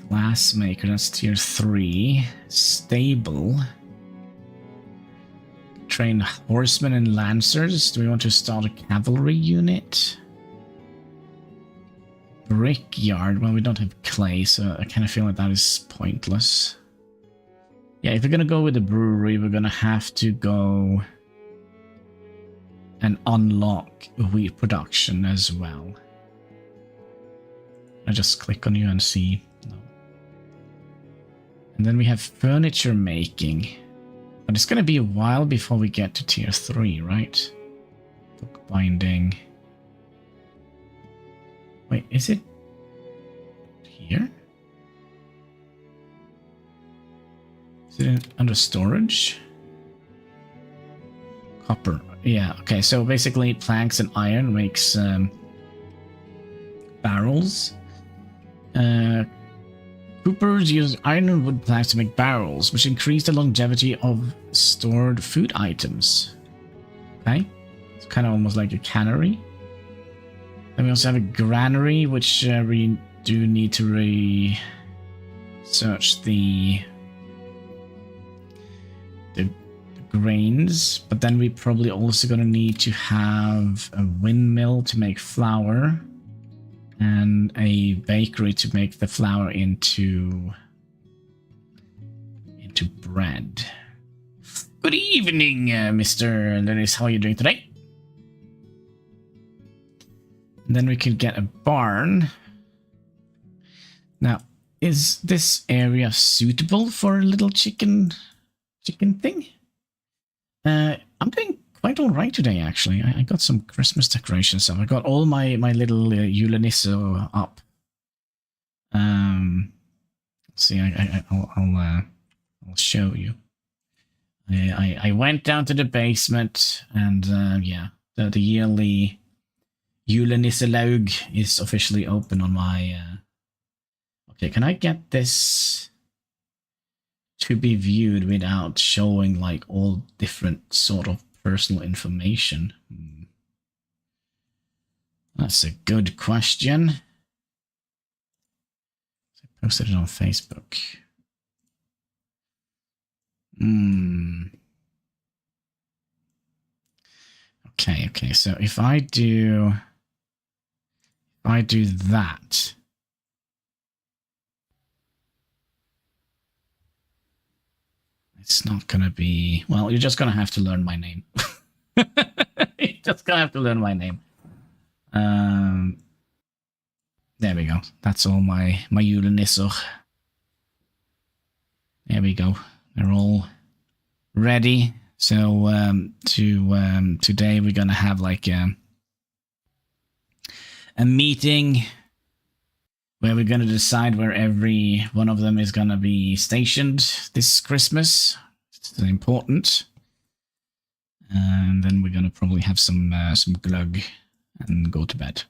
Glass maker, that's tier 3. Stable. Train horsemen and lancers. Do we want to start a cavalry unit? Brickyard. Well, we don't have clay, so I kind of feel like that is pointless. Yeah, if we're gonna go with the brewery, we're gonna have to go and unlock wheat production as well. I just click on you and see. No. And then we have furniture making. But it's going to be a while before we get to tier 3, right? Book binding. Wait, is it here? Is it under storage? Copper. Yeah, okay, so basically planks and iron makes barrels. Coopers use iron and wood planks to make barrels, which increase the longevity of stored food items. Okay, it's kind of almost like a cannery. Then we also have a granary, which we do need to research the grains, but then we probably also gonna need to have a windmill to make flour and a bakery to make the flour into bread. Good evening, Mr. Lennis. How are you doing today? And then we could get a barn. Now, is this area suitable for a little chicken thing? I'm doing quite all right today, actually. I got some Christmas decorations stuff. I got all my little Julenisso up. Let's see, I'll show you. I went down to the basement, and yeah, the yearly Julenisselog is officially open on my. Okay, can I get this to be viewed without showing like all different sort of personal information? That's a good question. I posted it on Facebook. Okay, so if I do that, it's not gonna be, well, you're just gonna have to learn my name. You're just gonna have to learn my name. There we go. That's all my Julenisser. There we go. They're all ready. So today we're gonna have like a meeting where we're gonna decide where every one of them is gonna be stationed this Christmas. It's important. And then we're gonna probably have some glug and go to bed.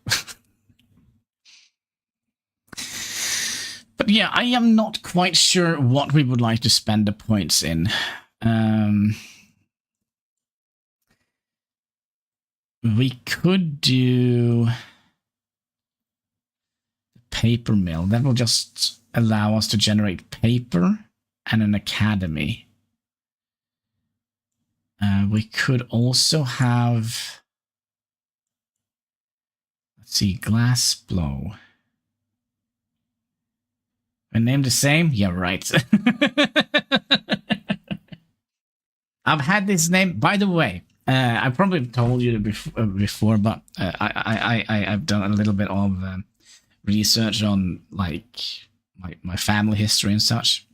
But yeah, I am not quite sure what we would like to spend the points in. We could do the paper mill. That will just allow us to generate paper and an academy. We could also have, let's see, glass blow. My name the same? Yeah, right. I've had this name, by the way. I probably told you before, but I've done a little bit of research on like my family history and such.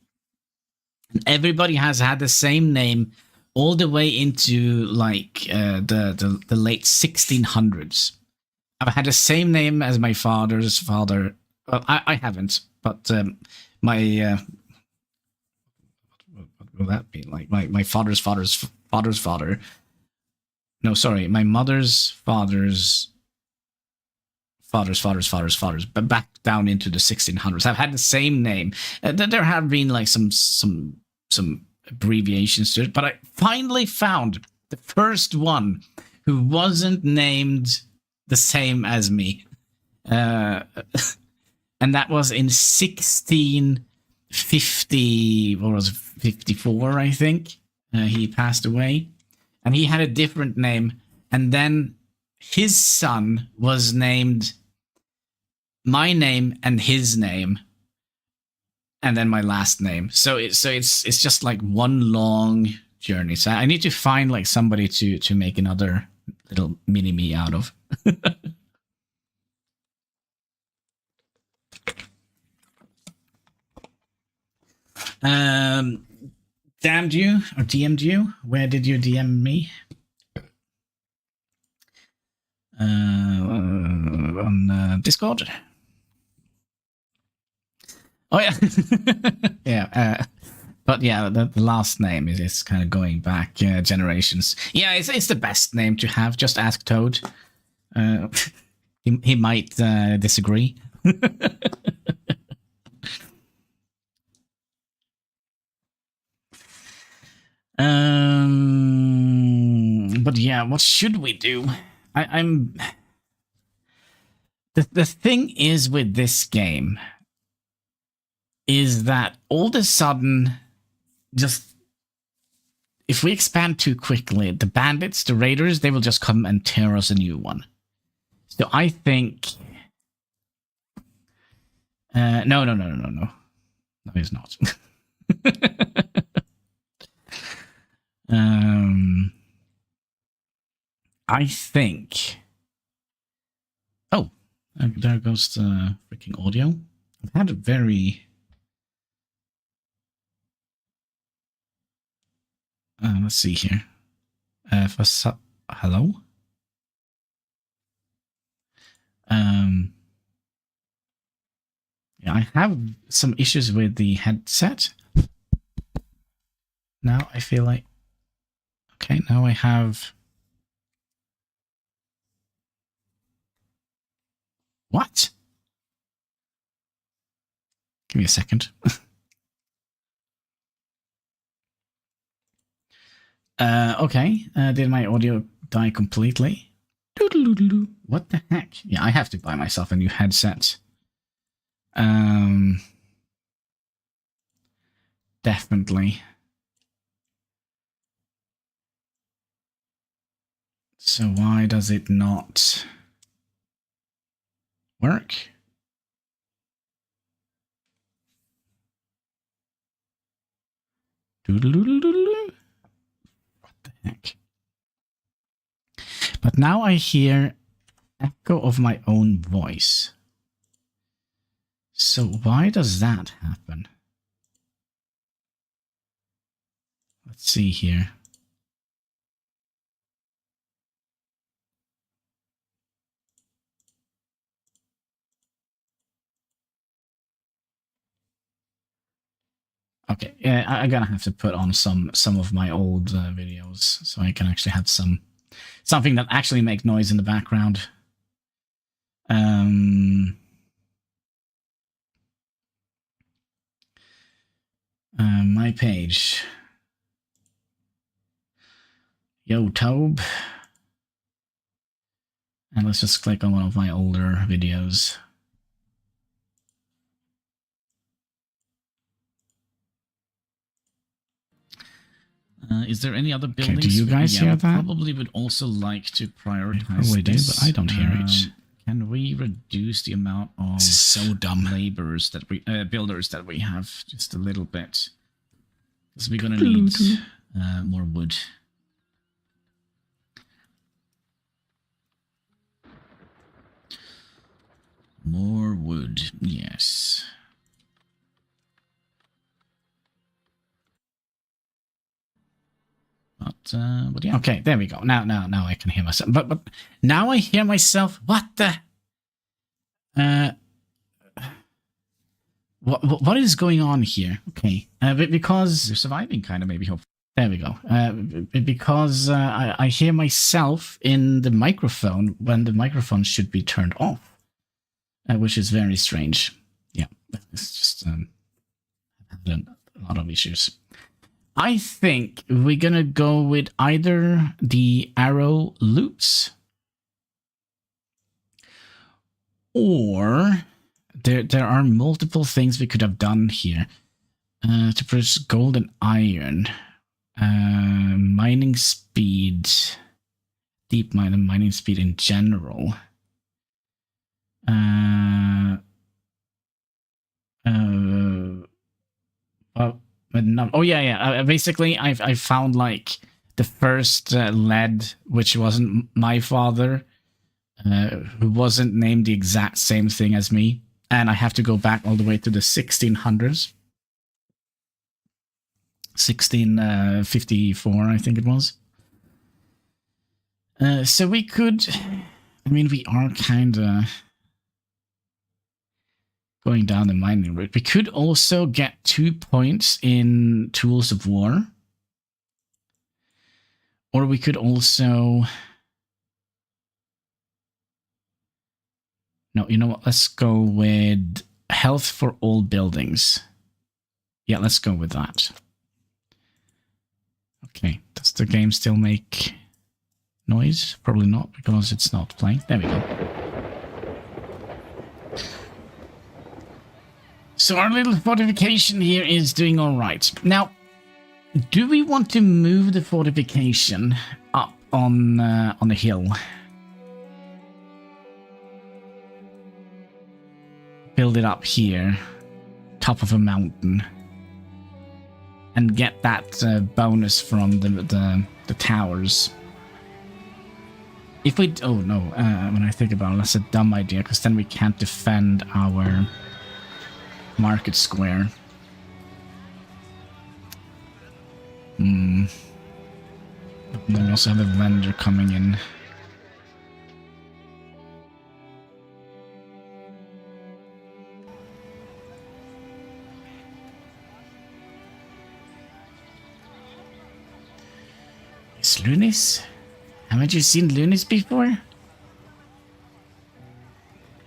And everybody has had the same name all the way into like the late 1600s. I've had the same name as my father's father. Well, I haven't, but my what will that be? Like my father's father's father. No, sorry, my mother's father's fathers, but back down into the 1600s. I've had the same name. There have been like some abbreviations to it, but I finally found the first one who wasn't named the same as me. And that was in 1650, what was it, 54, I think. He passed away. And he had a different name. And then his son was named my name and his name. And then my last name. So it's just like one long journey. So I need to find like somebody to make another little mini me out of. Damned you or DM'd you? Where did you DM me? On Discord. Oh yeah, yeah. But yeah, the last name is kind of going back generations. Yeah, it's the best name to have. Just ask Toad. He might disagree. But yeah, what should we do? I'm. The thing is with this game is that all of a sudden, just if we expand too quickly, the bandits, the raiders, they will just come and tear us a new one. So I think. No, he's not. I think. Oh, there goes the freaking audio. I've had a very. Let's see here. Hello. Yeah, I have some issues with the headset. Now I feel like. Okay, now I have. What? Give me a second. Okay. Did my audio die completely? What the heck? Yeah, I have to buy myself a new headset. Definitely. So why does it not work? What the heck? But now I hear echo of my own voice. So why does that happen? Let's see here. Okay, yeah, I'm gonna have to put on some of my old videos so I can actually have something that actually make noise in the background. My page. Yo, Tobe. And let's just click on one of my older videos. Is there any other buildings? Okay, do you guys hear that? Probably would also like to prioritize. I probably do, but I don't hear it. Can we reduce the amount of This is so dumb. laborers that we builders that we have just a little bit? Because we're gonna need more wood. More wood, yes. But yeah. Okay, there we go. Now I can hear myself. But now I hear myself. What the? What is going on here? Okay, because You're surviving, kind of, maybe. Hope. there we go. Because I hear myself in the microphone when the microphone should be turned off, which is very strange. Yeah, it's just I've had a lot of issues. I think we're gonna go with either the arrow loops or there are multiple things we could have done here to produce gold and iron, mining speed, deep mine and mining speed in general. But no, oh yeah. Basically, I found like the first lead, which wasn't my father, who wasn't named the exact same thing as me, and I have to go back all the way to the 1600s, 1654, I think it was. So we could, I mean, we are kind of. going down the mining route. We could also get 2 points in Tools of War. Or we could also... No, you know what? Let's go with health for all buildings. Yeah, let's go with that. Okay, does the game still make noise? Probably not, because it's not playing. There we go. So our little fortification here is doing all right. Now, do we want to move the fortification up on the hill? Build it up here, top of a mountain, and get that bonus from the towers. If we... Oh, no. When I think about it, that's a dumb idea, because then we can't defend our market square. And then we also have a vendor coming in. Is Lunis? Haven't you seen Lunis before?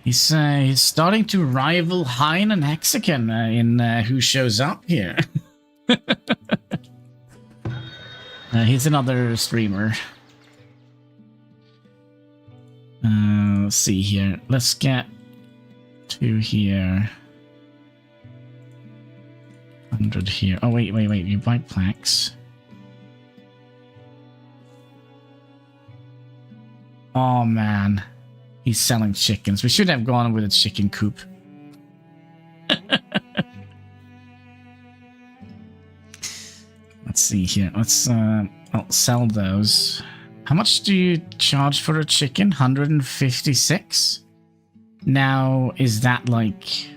He's starting to rival Hein and Hexagon in who shows up here. He's another streamer. Let's see here. Let's get to here. 100 here. Oh, wait. You buy plaques. Oh, man. He's selling chickens. We should have gone with a chicken coop. Let's see here. Let's I'll sell those. How much do you charge for a chicken? 156? Now, is that like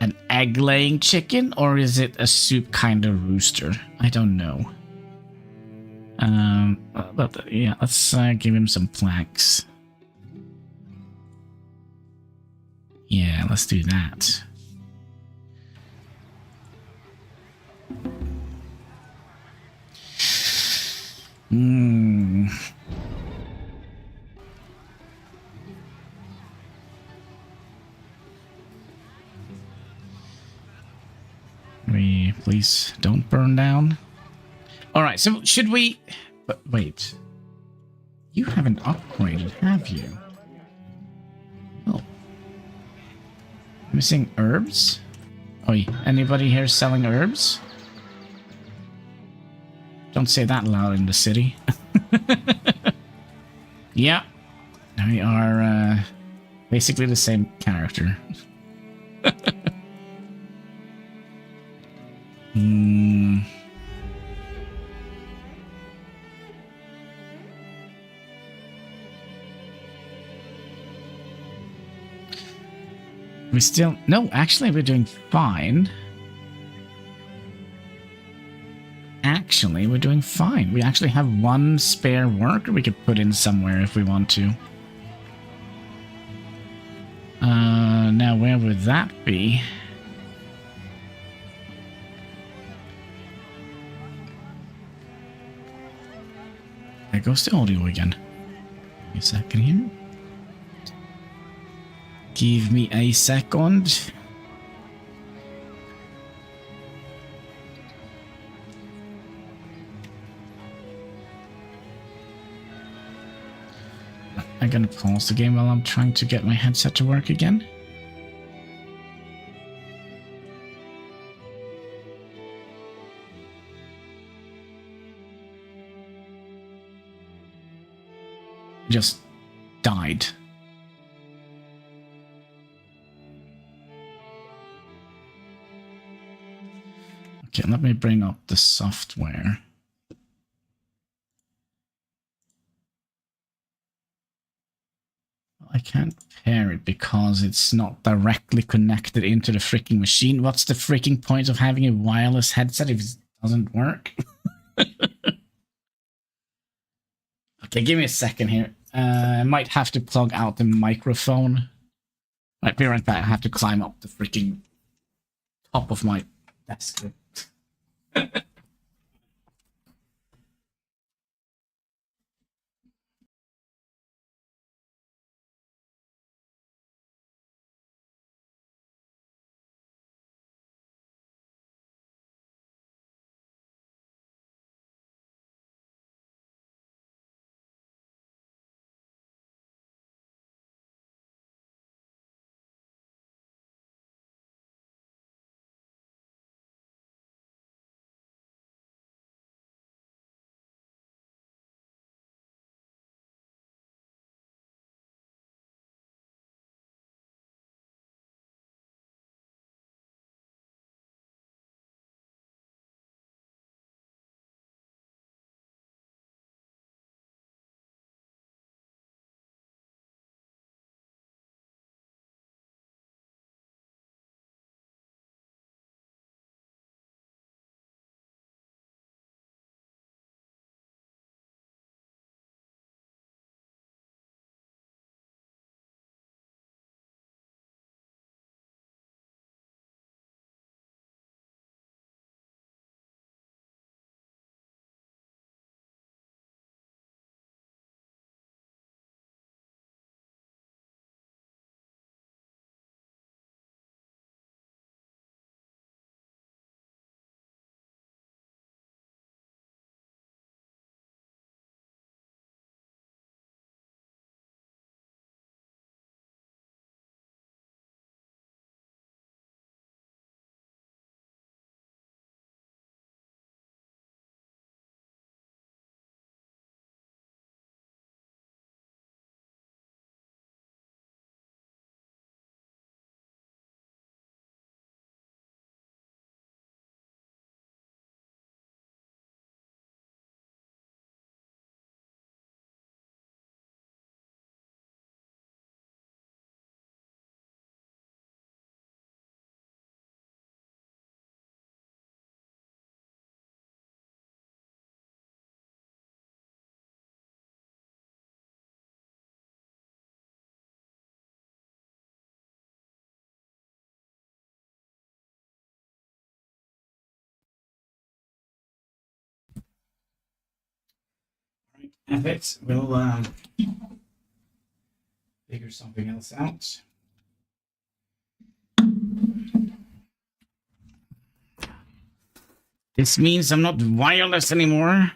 an egg-laying chicken, or is it a soup kind of rooster? I don't know. But yeah, let's give him some planks. Yeah, let's do that. Please don't burn down. All right, so should we... But wait. You haven't upgraded, have you? Oh. Missing herbs? Oi, anybody here selling herbs? Don't say that loud in the city. Yeah. We are basically the same character. We still... No, actually, we're doing fine. Actually, we're doing fine. We actually have one spare worker we could put in somewhere if we want to. Now, where would that be? There goes the audio again. Give me a second here. Give me a second. I'm gonna pause the game while I'm trying to get my headset to work again. Just died. Okay, let me bring up the software. I can't pair it because it's not directly connected into the freaking machine. What's the freaking point of having a wireless headset if it doesn't work? Okay, give me a second here. I might have to plug out the microphone Right, be right back. I have to climb up the freaking top of my desk. Have it. We'll figure something else out. This means I'm not wireless anymore.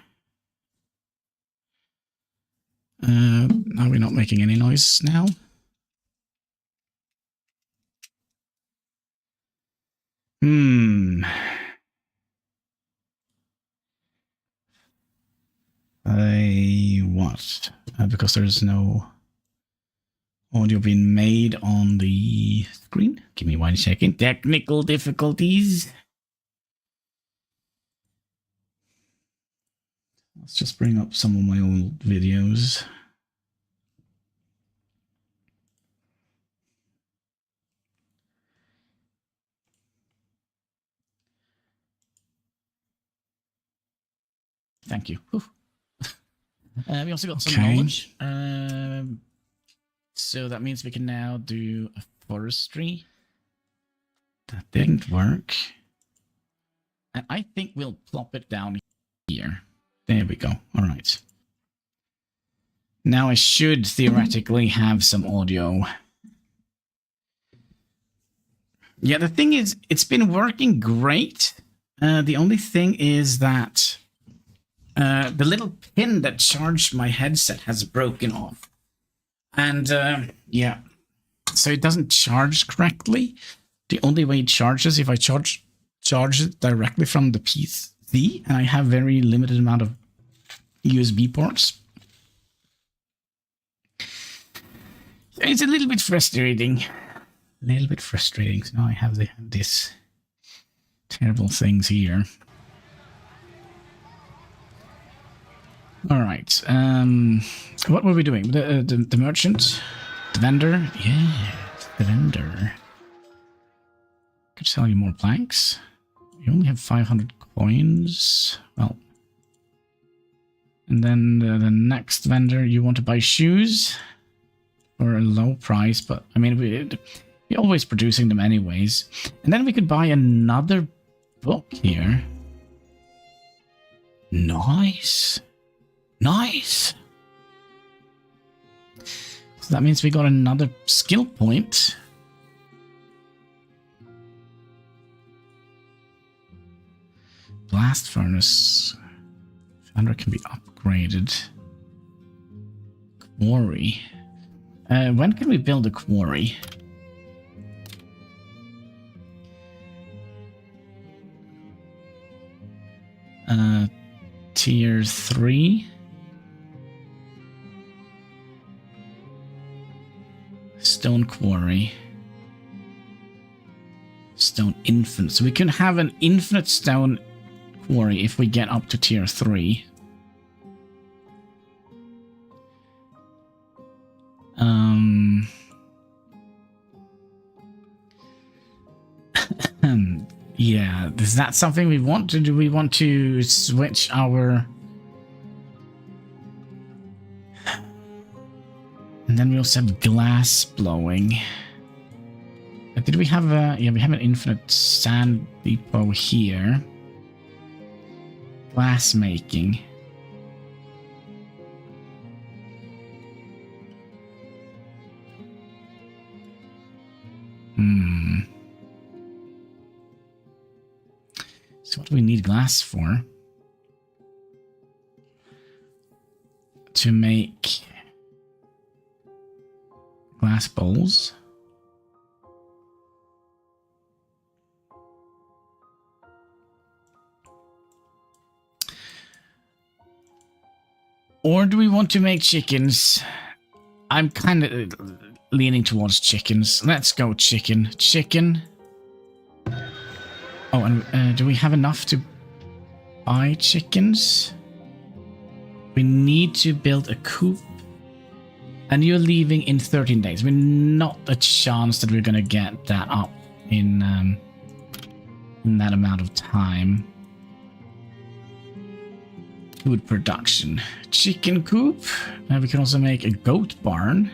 Are we not making any noise now? What? Because there's no audio being made on the screen. Give me 1 second. Technical difficulties. Let's just bring up some of my old videos. Thank you. We also got some knowledge. So that means we can now do a forestry. That didn't work. And I think we'll plop it down here. There we go. All right. Now I should theoretically have some audio. Yeah, the thing is, it's been working great. The only thing is that the little pin that charged my headset has broken off. And yeah, so it doesn't charge correctly. The only way it charges if I charge it directly from the PC, and I have very limited amount of USB ports. It's a little bit frustrating. So now I have this terrible things here. All right. What were we doing? The merchant, the vendor. Yeah, the vendor. Could sell you more planks. You only have 500 coins. Well, and then the next vendor, you want to buy shoes for a low price, but I mean, We're always producing them anyways. And then we could buy another book here. Nice. Nice. So that means we got another skill point. Blast furnace. Foundry can be upgraded. Quarry. When can we build a quarry? Tier 3. Stone quarry. Stone infinite. So we can have an infinite stone quarry if we get up to tier 3. Yeah, is that something we want to do? We want to switch our... And then we also have glass blowing. Did we have a... Yeah, we have an infinite sand depot here. Glass making. So what do we need glass for? To make glass bowls. Or do we want to make chickens? I'm kind of leaning towards chickens. Let's go chicken. Chicken. Oh, and do we have enough to buy chickens? We need to build a coop. And you're leaving in 13 days. We're not a chance that we're going to get that up in that amount of time. Food production. Chicken coop. We can also make a goat barn.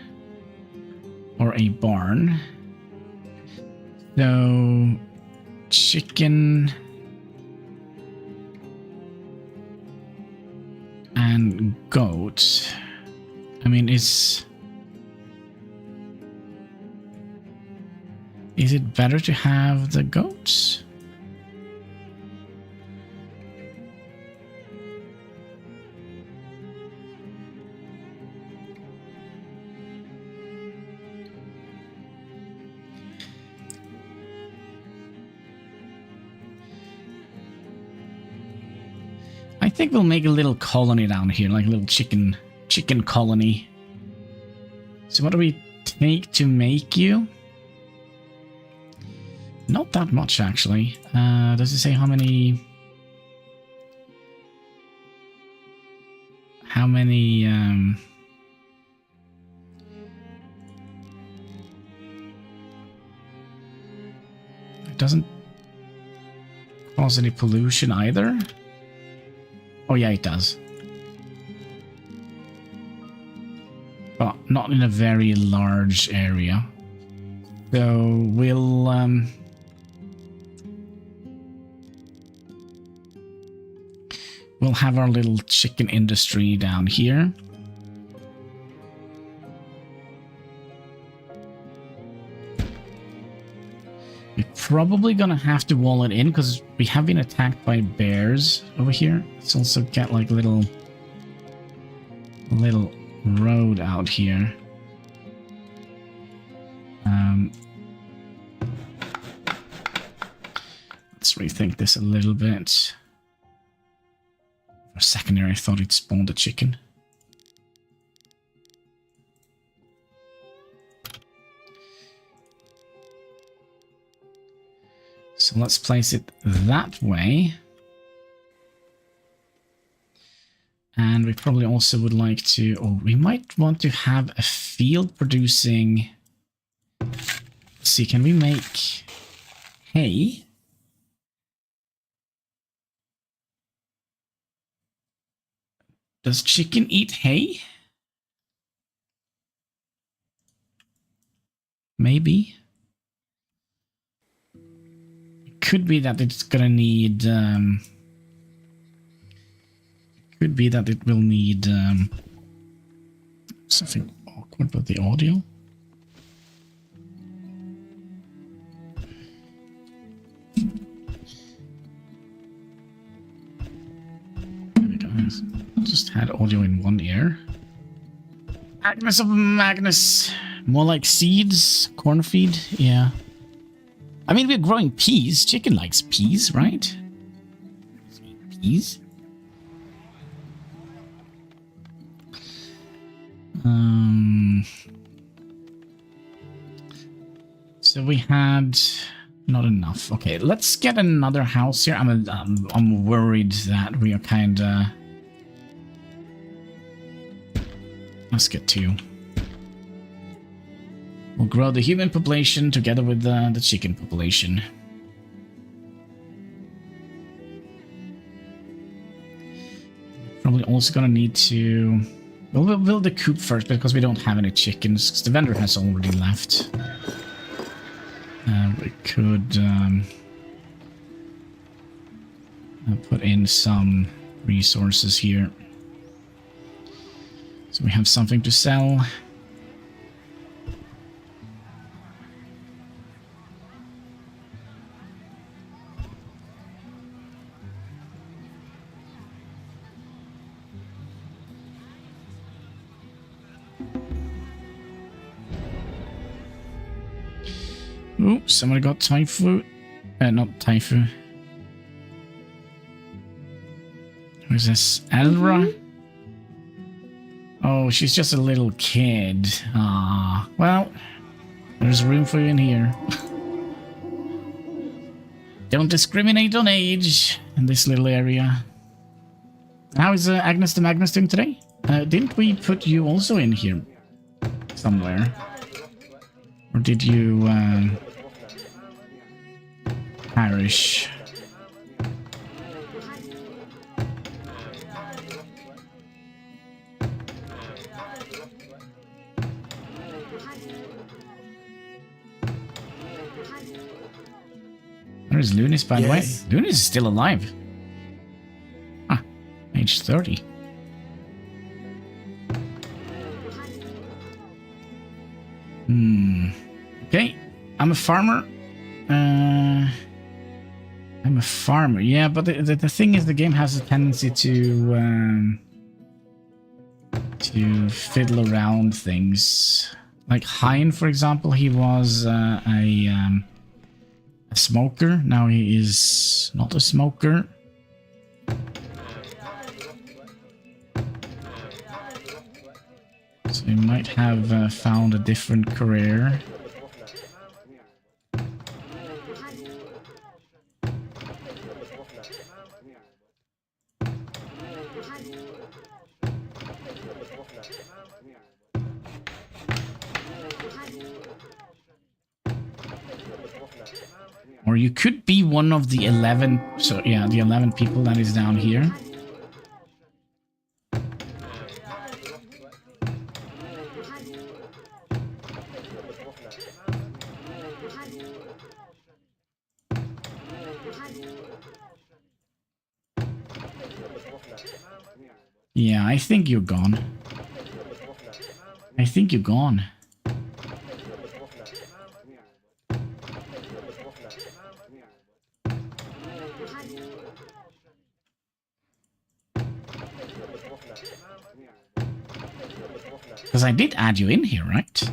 Or a barn. So... chicken and goat. I mean, is it better to have the goats? I think we'll make a little colony down here, like a little chicken colony. So what do we take to make you? Not that much, actually. Does it say how many... It doesn't cause any pollution either. Oh yeah, it does. But not in a very large area. So we'll have our little chicken industry down here. We're probably gonna have to wall it in because we have been attacked by bears over here. Let's also get like a little road out here. Let's rethink this a little bit. For a second there, I thought it spawned a chicken. So let's place it that way. And we probably also would like to, or we might want to have a field producing. Let's see, can we make hay? Does chicken eat hay? Maybe. could be that it's gonna need. Could be that it will need something awkward with the audio. There we go. Just had audio in one ear. Agnes of Magnus. More like seeds, corn feed, yeah. I mean, we're growing peas. Chicken likes peas, right? Peas? So we had not enough. Okay, let's get another house here. I'm worried that we are kind of. Let's get two. We'll grow the human population together with the chicken population. Probably also gonna need to. We'll build the coop first because we don't have any chickens. Because the vendor has already left. We could put in some resources here. So we have something to sell. Oh, somebody got typhoon. Not typhoon. Who is this? Elra? Oh, she's just a little kid. Ah, well, there's room for you in here. Don't discriminate on age in this little area. How is Agnes the Magnus doing today? Didn't we put you also in here somewhere? Or did you perish? Where is Lunis, by the way? Lunis is still alive. Ah, age 30. Okay, I'm a farmer. I'm a farmer, yeah, but the thing is the game has a tendency to fiddle around things. Like Hein, for example, he was a smoker. Now he is not a smoker. So he might have found a different career. Or you could be one of the 11, so yeah, the 11 people that is down here. Yeah, I think you're gone. I think you're gone. Because I did add you in here, right?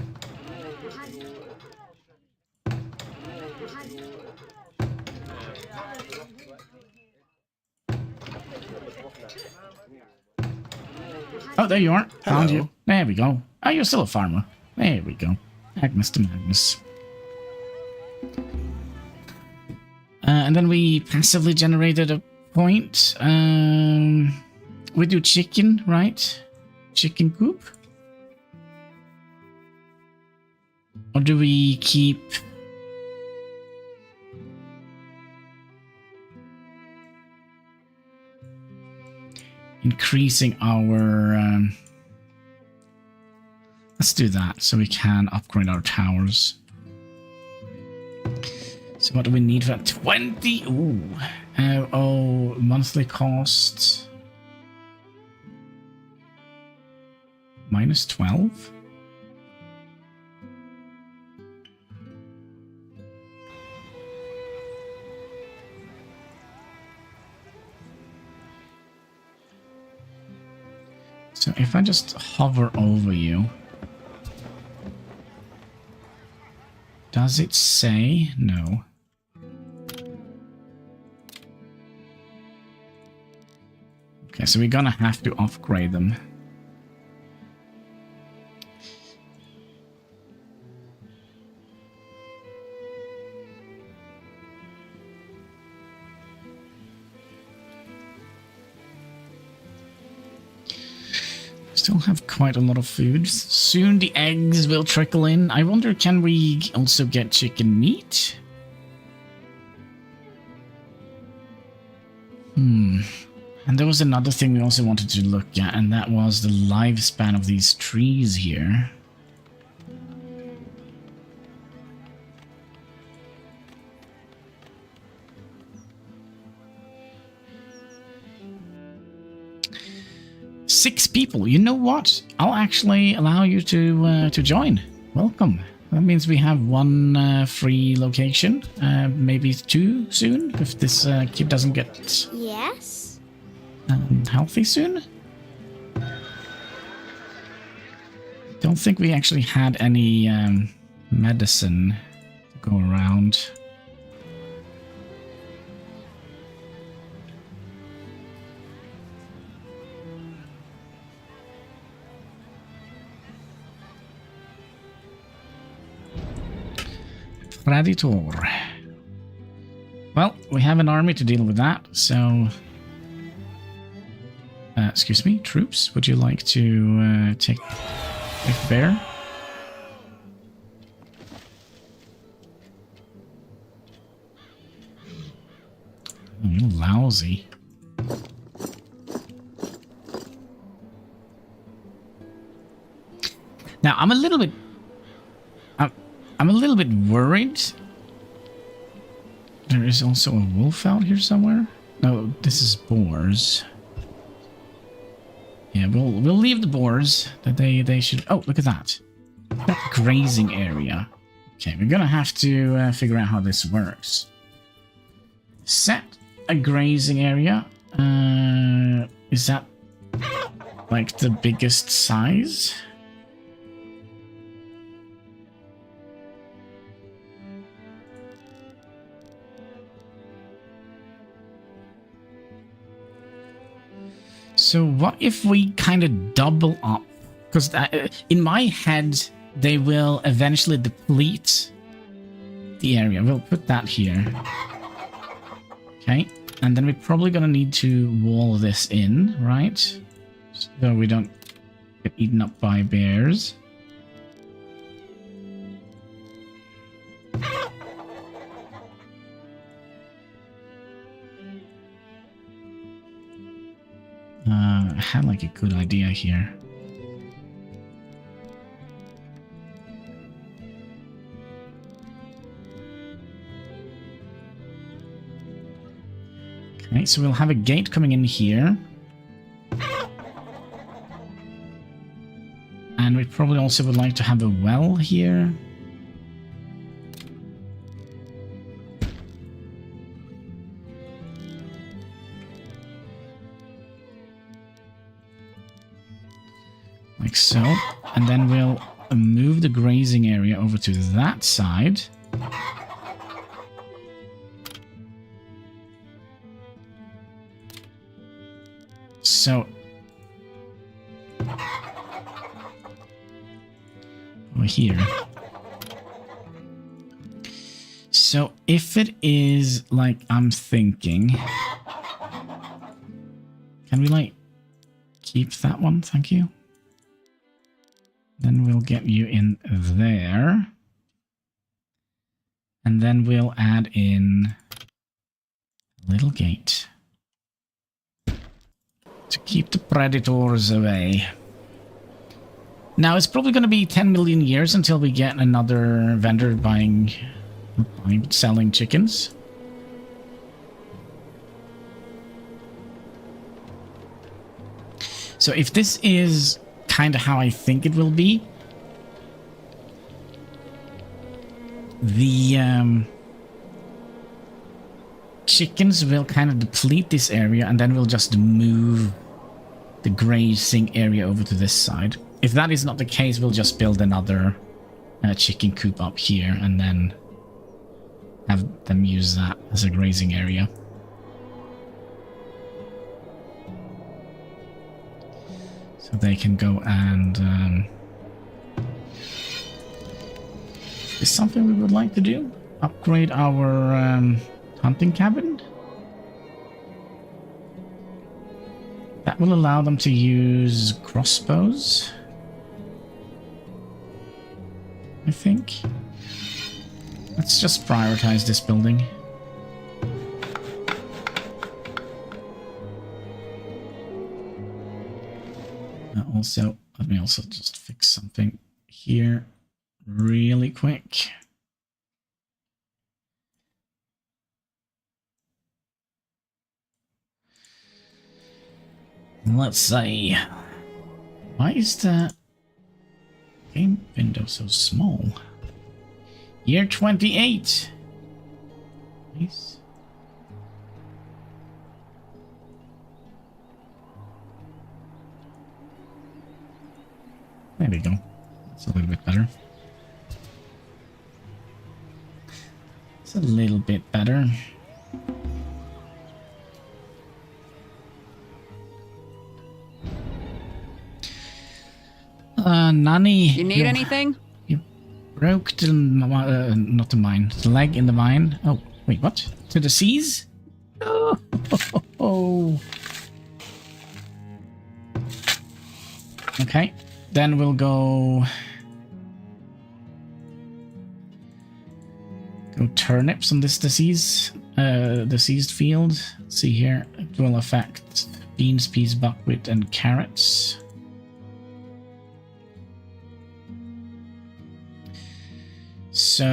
Oh, there you are. Found you. There we go. Oh, you're still a farmer. There we go. Agnes to Magnus. And then we passively generated a point. We do chicken, right? Chicken coop? Or do we keep... increasing our... Let's do that so we can upgrade our towers. So what do we need for that? 20? Ooh. Oh, monthly cost. Minus 12? So if I just hover over you, does it say no? Okay, so we're gonna have to upgrade them. Still have quite a lot of food. Soon the eggs will trickle in. I wonder, can we also get chicken meat? And there was another thing we also wanted to look at, and that was the lifespan of these trees here. Six people. You know what? I'll actually allow you to join. Welcome. That means we have one free location, maybe two soon, if this kid doesn't get healthy soon. Don't think we actually had any medicine to go around. Predator. Well, we have an army to deal with that, so... excuse me, troops, would you like to take the bear? Oh, you're lousy. Now, I'm a little bit worried. There is also a wolf out here somewhere. No, this is boars. Yeah, we'll leave the boars. That they should. Oh, look at that. That grazing area. Okay, we're gonna have to figure out how this works. Set a grazing area. Is that like the biggest size? So what if we kind of double up? Because in my head, they will eventually deplete the area. We'll put that here. Okay. And then we're probably going to need to wall this in, right? So we don't get eaten up by bears. I had like a good idea here. Okay, so we'll have a gate coming in here. And we probably also would like to have a well here. Like so. And then we'll move the grazing area over to that side. So over here. So if it is like I'm thinking, can we like keep that one? Thank you. Then we'll get you in there. And then we'll add in a little gate to keep the predators away. Now, it's probably going to be 10 million years until we get another vendor buying I'm selling chickens. So if this is kind of how I think it will be, the chickens will kind of deplete this area, and then we'll just move the grazing area over to this side. If that is not the case, we'll just build another chicken coop up here and then have them use that as a grazing area. So they can go and... is something we would like to do? Upgrade our hunting cabin? That will allow them to use crossbows, I think. Let's just prioritize this building. Also, let me also just fix something here really quick. Let's see. Why is the game window so small? Year 28. Nice. There we go. It's a little bit better. It's a little bit better. Nani. You need anything? You broke the not the mine. The leg in the mine. Oh, wait, what? To the seas? Oh. Okay, then we'll go turnips on this diseased field. Let's see here, it will affect beans, peas, buckwheat, and carrots. So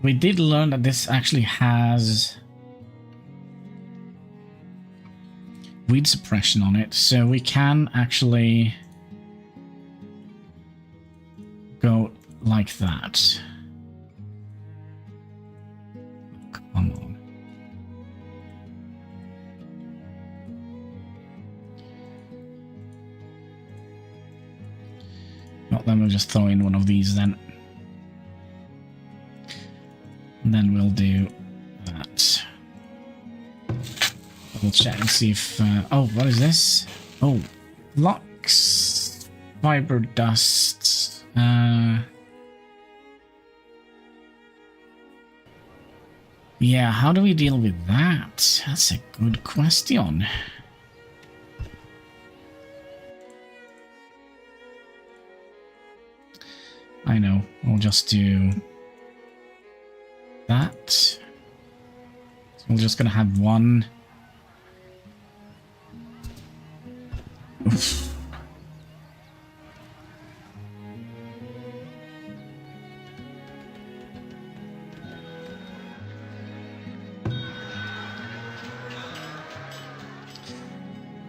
we did learn that this actually has weed suppression on it, so we can actually go like that. Come on. Well, then we'll just throw in one of these then. And then we'll do that. We'll check and see if... oh, what is this? Oh, flux, fiber dust. Yeah, how do we deal with that? That's a good question. I know, we'll just do that. So we're just gonna have one. Oof.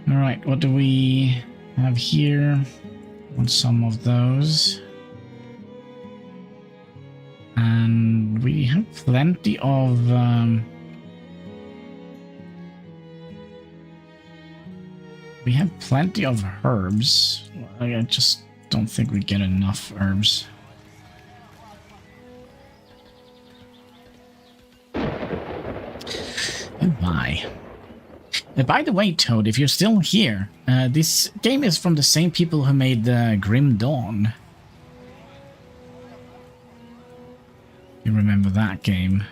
All right, what do we have here? Want some of those. And we have plenty of herbs. I just don't think we get enough herbs. Oh my. By the way, Toad, if you're still here, this game is from the same people who made Grim Dawn. You remember that game?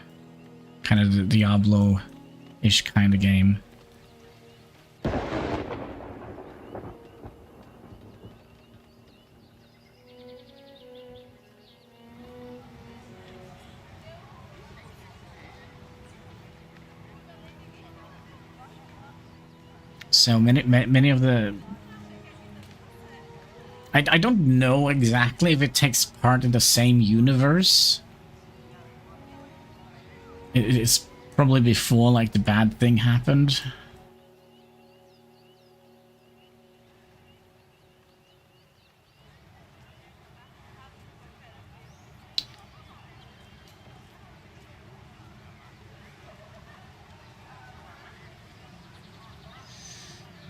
Kind of the Diablo-ish kind of game. So many of the I don't know exactly if it takes part in the same universe. It's probably before, like, the bad thing happened.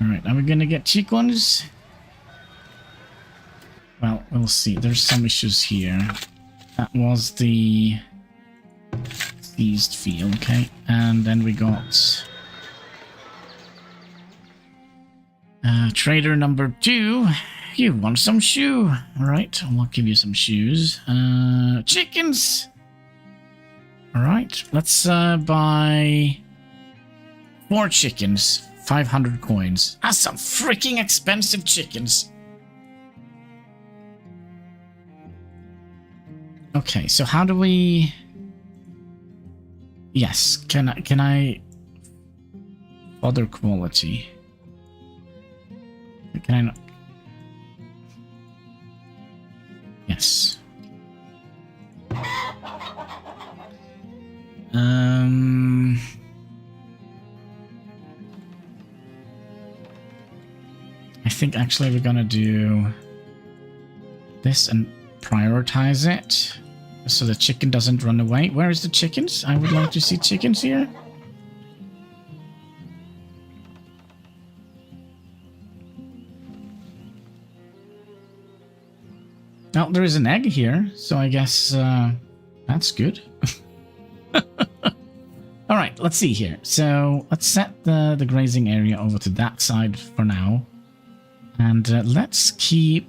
Alright, are we gonna get chickens? Well, we'll see. There's some issues here. That was the seized field, okay? And then we got trader number 2. You want some shoe? Alright, I'll give you some shoes. Chickens! Alright, let's buy 4 chickens. 500 coins. That's some freaking expensive chickens. Okay, so how do we... Yes, can I... Other quality. Can I not... Yes. I think actually we're gonna do this and prioritize it so the chicken doesn't run away. Where is the chickens? I would like to see chickens here. Oh, there is an egg here, so I guess that's good. Alright, let's see here. So let's set the grazing area over to that side for now. And let's keep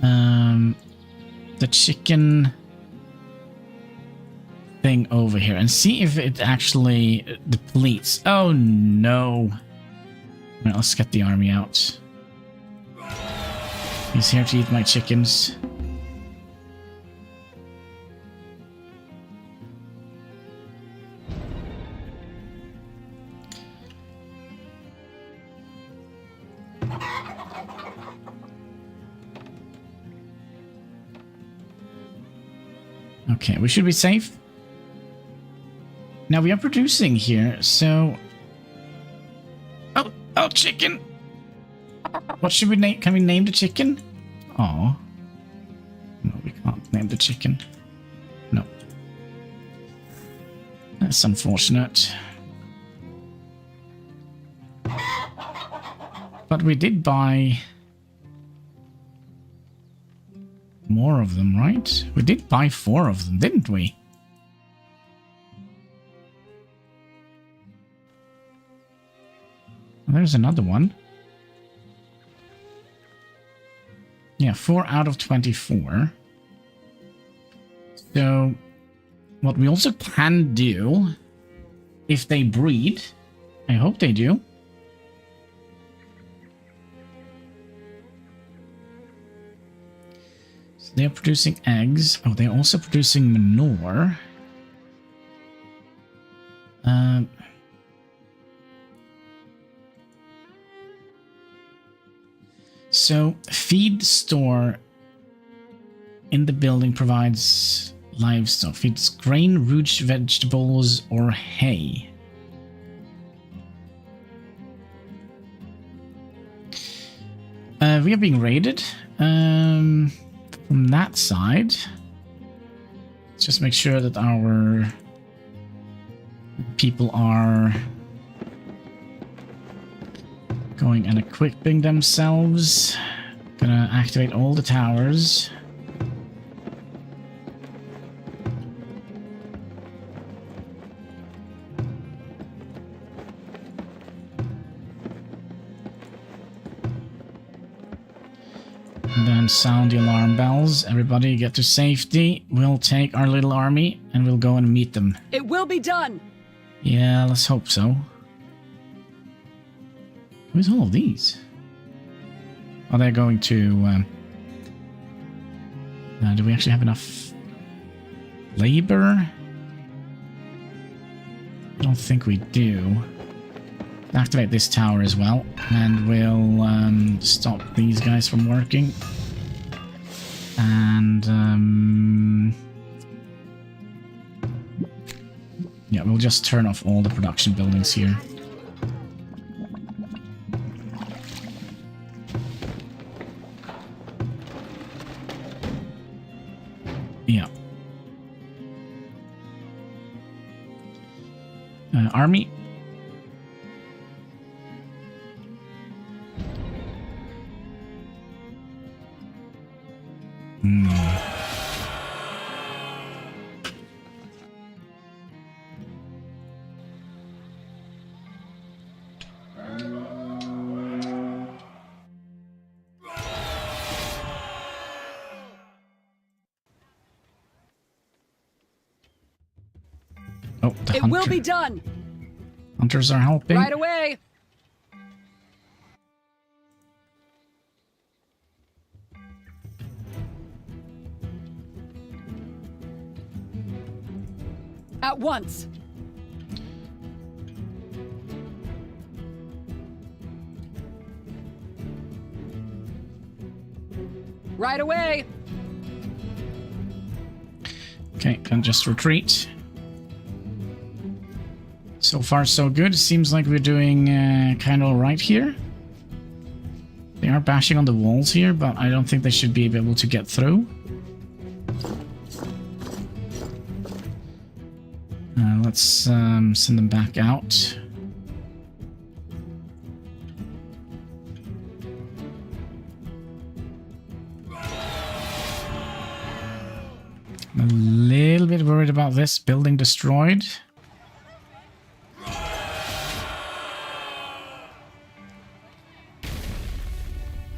the chicken thing over here and see if it actually depletes. Oh no. Right, let's get the army out. He's here to eat my chickens. Okay, we should be safe. Now we are producing here, so... Oh, chicken! What should we name? Can we name the chicken? Oh. No, we can't name the chicken. No. That's unfortunate. But we did buy... more of them, right? We did buy 4 of them, didn't we? There's another one. Yeah, 4 out of 24. So, what we also can do, if they breed, I hope they do. So they're producing eggs. Oh, they're also producing manure. So, feed store in the building provides livestock. Feeds grain, root vegetables, or hay. We are being raided from that side. Let's just make sure that our people are going and equipping themselves. Gonna activate all the towers. And then sound the alarm bells. Everybody get to safety. We'll take our little army and we'll go and meet them. It will be done. Yeah, let's hope so. Where's all of these? Oh, they're going to... do we actually have enough labor? I don't think we do. Activate this tower as well, and we'll stop these guys from working. And yeah, we'll just turn off all the production buildings here. Yeah. Army. Oh, the It hunter. will be done. Hunters are helping. Right away. At once. Right away. Okay, can just retreat. So far, so good. Seems like we're doing kind of alright here. They are bashing on the walls here, but I don't think they should be able to get through. Let's send them back out. I'm a little bit worried about this building destroyed.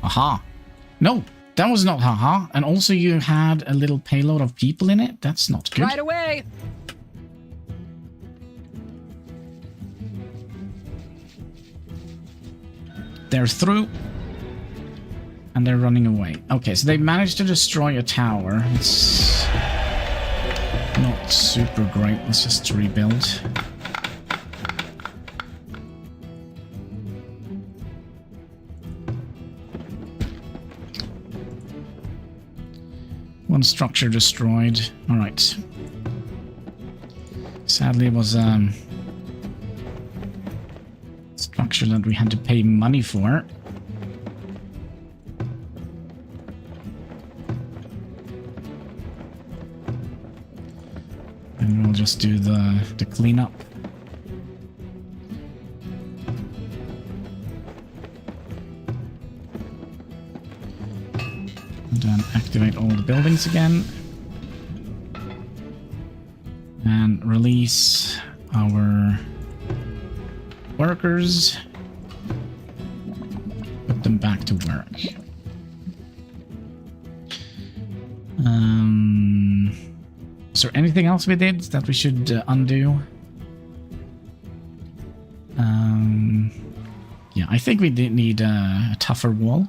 Aha. No, that was not haha. And also you had a little payload of people in it. That's not good. Right away. They're through. And they're running away. Okay, so they managed to destroy a tower. It's not super great. Let's just rebuild. One structure destroyed. Alright. Sadly, it was structure that we had to pay money for. And we'll just do the cleanup. And then activate all the buildings again. And release our workers. Put them back to work. Is there anything else we did that we should undo? Yeah, I think we did need a tougher wall.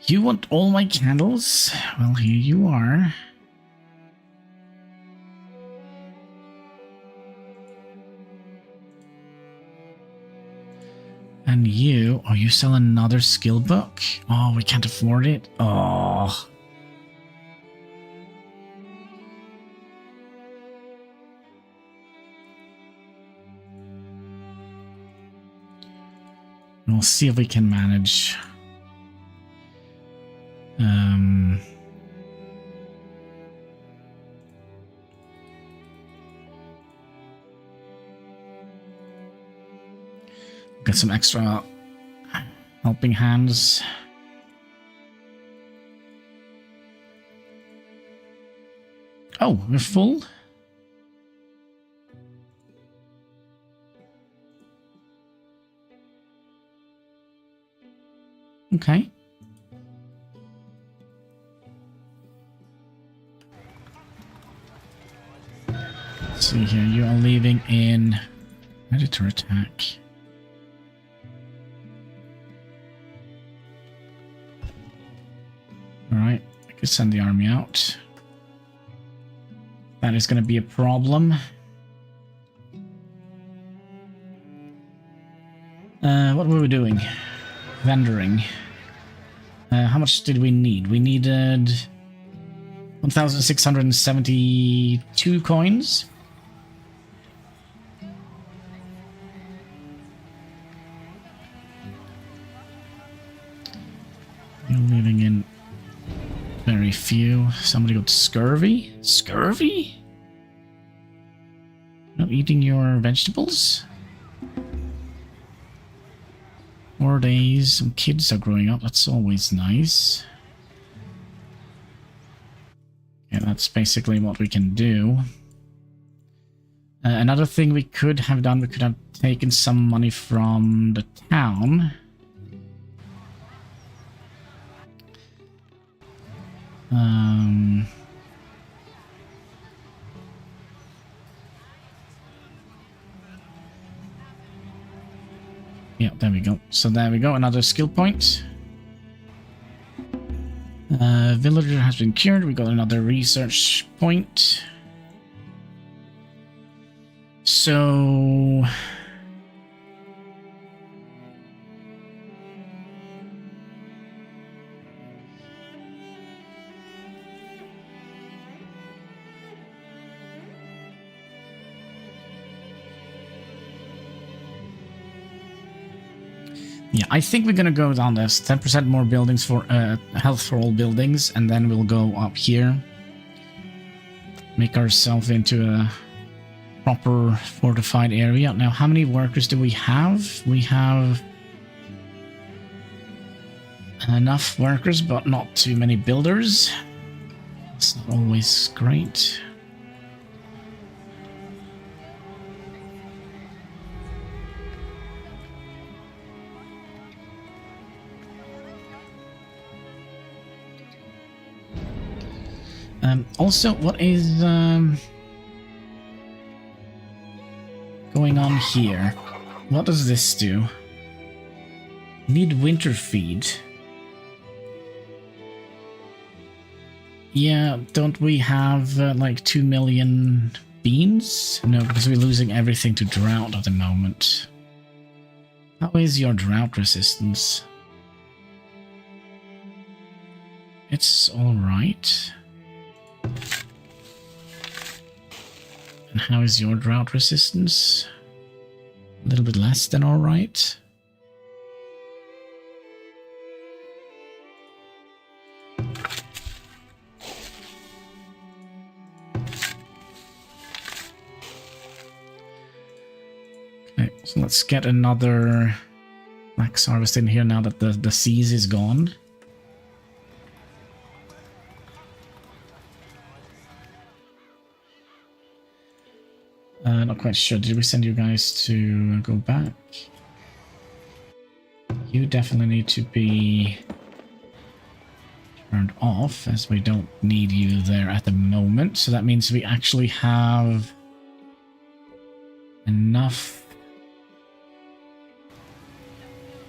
You want all my candles? Well, here you are. And you... Oh, you sell another skill book? Oh, we can't afford it? Oh. We'll see if we can manage. Get some extra helping hands. Oh, we're full? Okay. Let's see here, you are leaving in ready to attack. Alright, I could send the army out. That is going to be a problem. What were we doing? Vendoring. How much did we need? We needed 1,672 coins. You're leaving in very few. Somebody got scurvy? Scurvy? Not eating your vegetables? 4 days. Some kids are growing up. That's always nice. Yeah, that's basically what we can do. Another thing we could have done, we could have taken some money from the town. Yeah, there we go. So there we go, another skill point. Villager has been cured. We got another research point. So... yeah, I think we're gonna go down this. 10% more buildings for health for all buildings, and then we'll go up here. Make ourselves into a proper fortified area. Now, how many workers do we have? We have enough workers, but not too many builders. It's not always great. Also, what is going on here? What does this do? Need winter feed. Yeah, don't we have like 2 million beans? No, because we're losing everything to drought at the moment. How is your drought resistance? It's alright. And how is your drought resistance? A little bit less than alright. Okay, so let's get another max harvest in here now that the seas is gone. Not quite sure. Did we send you guys to go back? You definitely need to be turned off, as we don't need you there at the moment. So that means we actually have enough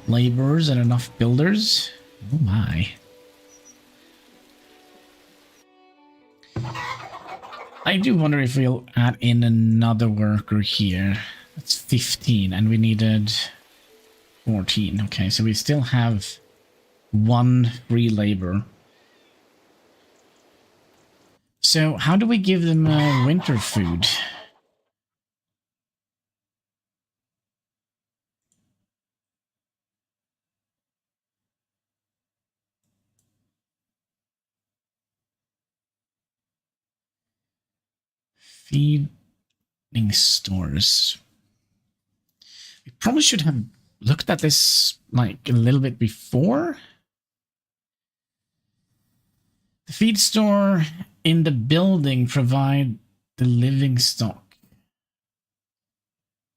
laborers and enough builders. Oh my. I do wonder if we'll add in another worker here. That's 15, and we needed 14. Okay, so we still have 1 free labor. So how do we give them winter food? Feeding stores. We probably should have looked at this like a little bit before. The feed store in the building provide the living stock.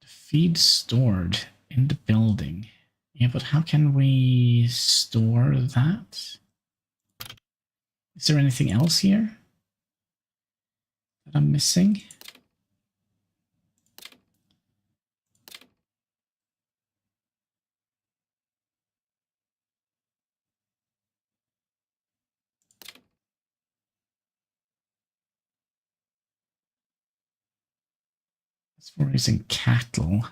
The feed stored in the building. Yeah, but how can we store that? Is there anything else here that I'm missing? It's for raising cattle.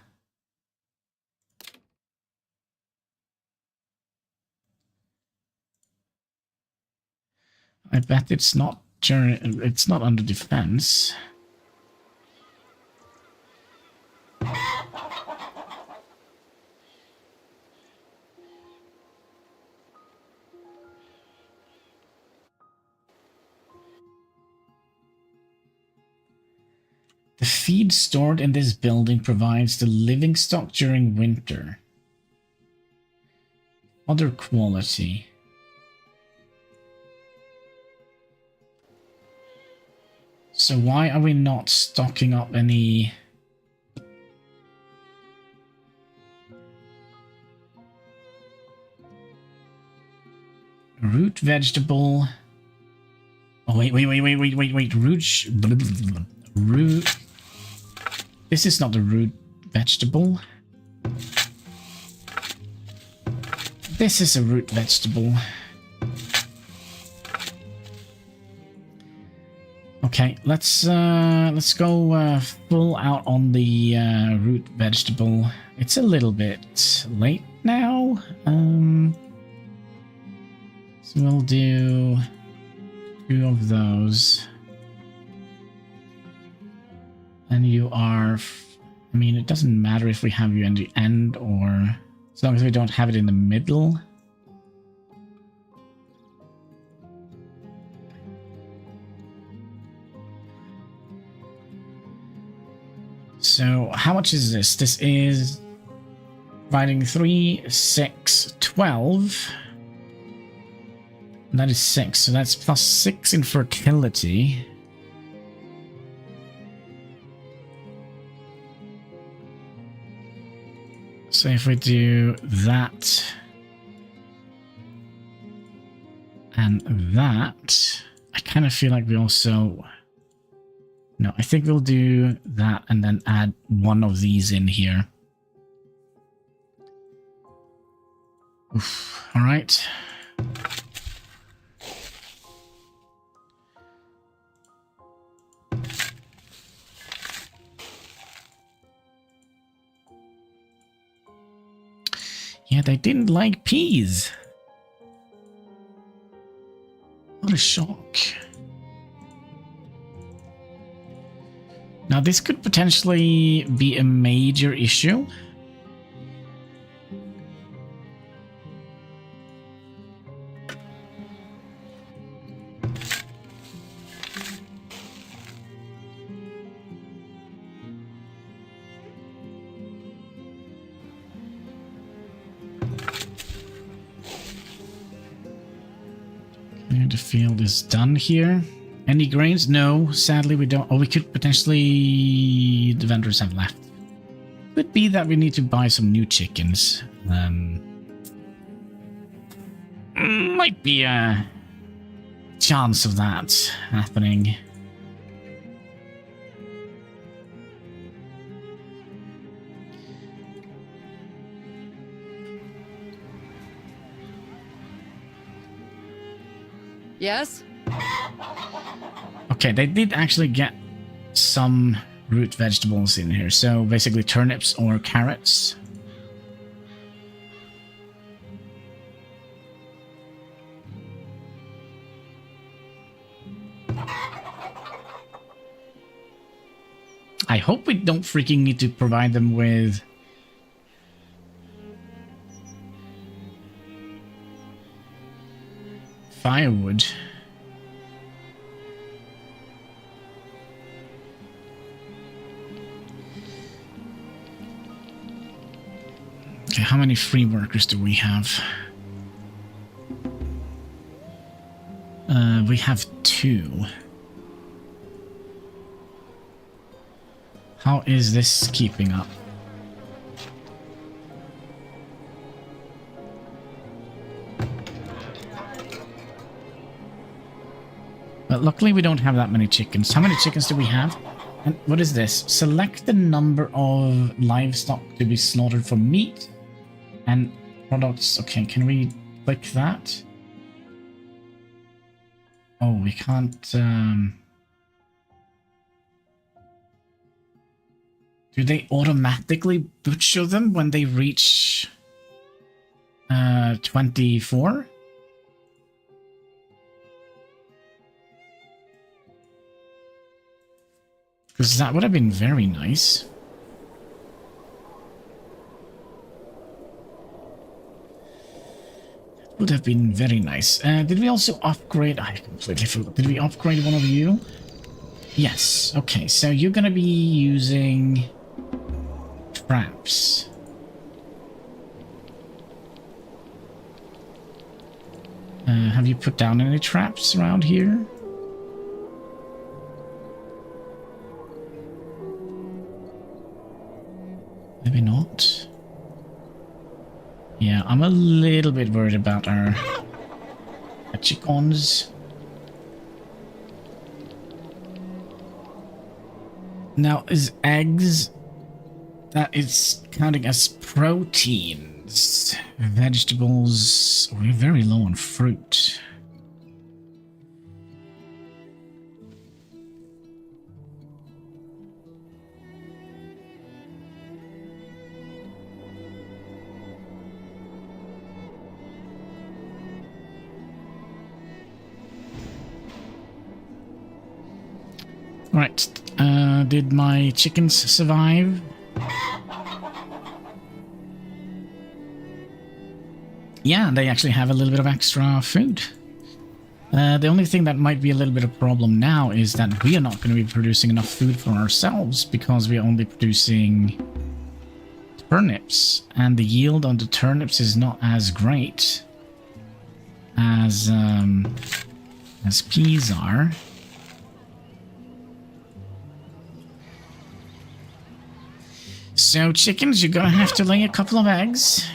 I bet it's not under defense. The feed stored in this building provides the living stock during winter. Other quality. So why are we not stocking up any... root vegetable? Oh, wait. Root. This is not the root vegetable. This is a root vegetable. Okay, let's go full out on the root vegetable. It's a little bit late now. So we'll do 2 of those. And you are... I mean, it doesn't matter if we have you in the end or... as long as we don't have it in the middle. So, how much is this? This is providing 3, 6, 12. And that is 6, so that's plus 6 in fertility. So if we do that and that, I kind of feel like we also... no, I think we'll do that and then add 1 of these in here. Oof. All right. Yeah, they didn't like peas. What a shock. Now, this could potentially be a major issue. The field is done here. Any grains? No, sadly we don't. Oh, we could potentially... the vendors have left. Could be that we need to buy some new chickens. Might be a chance of that happening. Yes? Okay, they did actually get some root vegetables in here. So basically turnips or carrots. I hope we don't freaking need to provide them with... firewood. Okay, how many free workers do we have? We have 2. How is this keeping up? But luckily we don't have that many chickens. How many chickens do we have? And what is this? Select the number of livestock to be slaughtered for meat and products. Okay, can we click that? Oh, we can't... do Do they automatically butcher them when they reach 24? Because that would have been very nice. That would have been very nice. Did we also upgrade? I completely forgot. Did we upgrade one of you? Yes. Okay, so you're gonna be using traps. Have you put down any traps around here? Maybe not. Yeah, I'm a little bit worried about our chickens. Now, is eggs that is counting as proteins? Vegetables, we're very low on fruit. Right, did my chickens survive? Yeah, they actually have a little bit of extra food. The only thing that might be a little bit of a problem now is that we are not going to be producing enough food for ourselves because we are only producing turnips, and the yield on the turnips is not as great as peas are. So chickens, you're gonna have to lay a couple of eggs.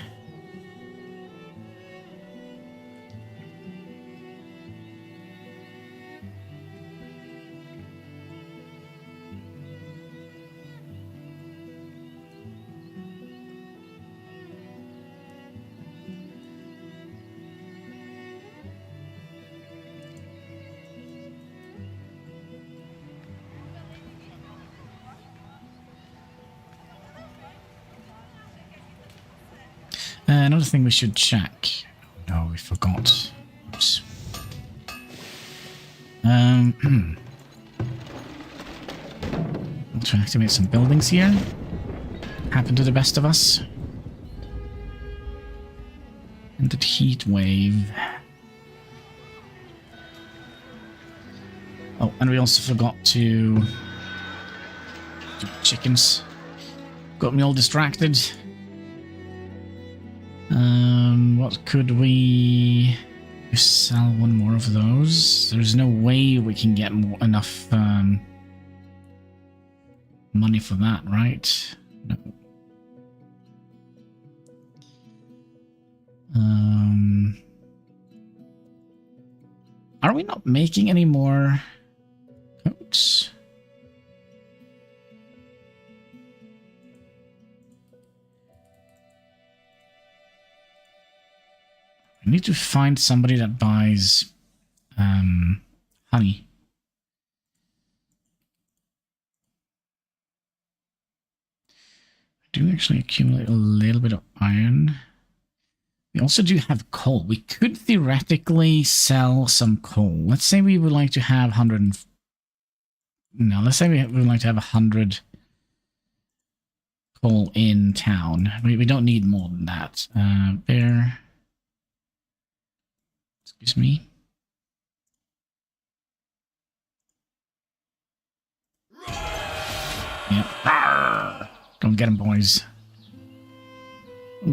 Another thing we should check. Oh, we forgot. Oops. To activate some buildings here. Happened to the best of us. And the heat wave. Oh, and we also forgot to do chickens. Got me all distracted. What could we sell? One more of those. There's no way we can get enough money for that, right? No. Are we not making any more coats? I need to find somebody that buys honey. I do actually accumulate a little bit of iron. We also do have coal. We could theoretically sell some coal. Let's say we would like to have 100... No, let's say we would like to have 100 coal in town. We don't need more than that. Bear... Excuse me. Yep. Arrgh. Don't get him, boys.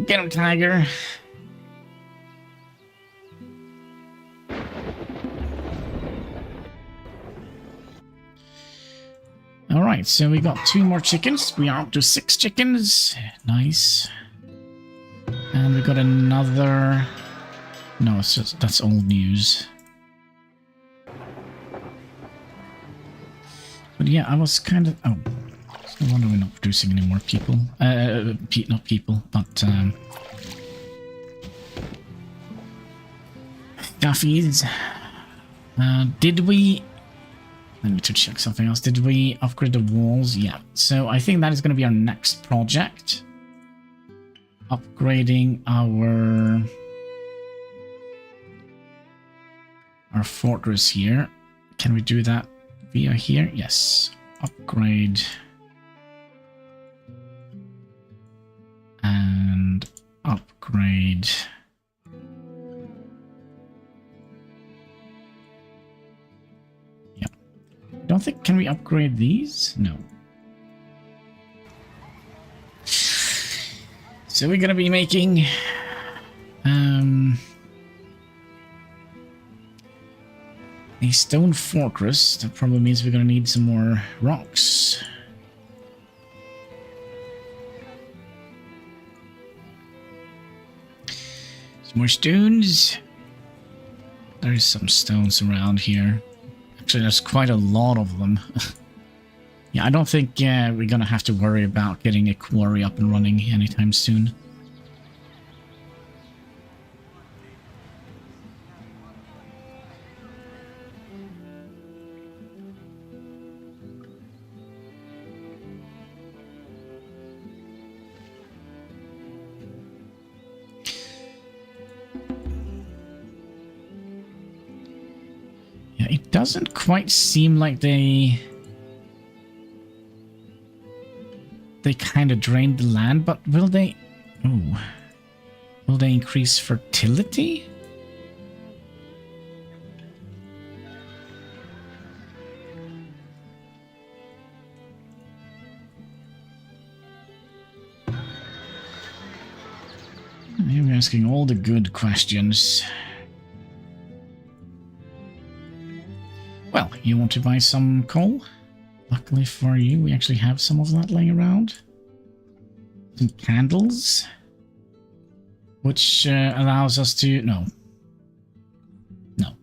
Get him, tiger. Alright, so we got 2 more chickens. We are up to 6 chickens. Nice. And we got another... No, it's just, that's old news. But yeah, I was kind of... Oh, no wonder we're not producing any more people. Not people, but... Guffies. Did we I need to check something else. Did we upgrade the walls? Yeah. So I think that is going to be our next project. Upgrading our fortress here. Can we do that via here? Yes. Upgrade. And upgrade. I don't think, can we upgrade these? No. So we're gonna be making a stone fortress. That probably means we're gonna need some more rocks. Some more stones. There's some stones around here. Actually, there's quite a lot of them. Yeah, I don't think we're gonna have to worry about getting a quarry up and running anytime soon. Yeah, it doesn't quite seem like they kind of drained the land, but will they... Oh. Will they increase fertility? You're asking all the good questions. Well, you want to buy some coal? Luckily for you, we actually have some of that laying around. Some candles. Which allows us to... No. No.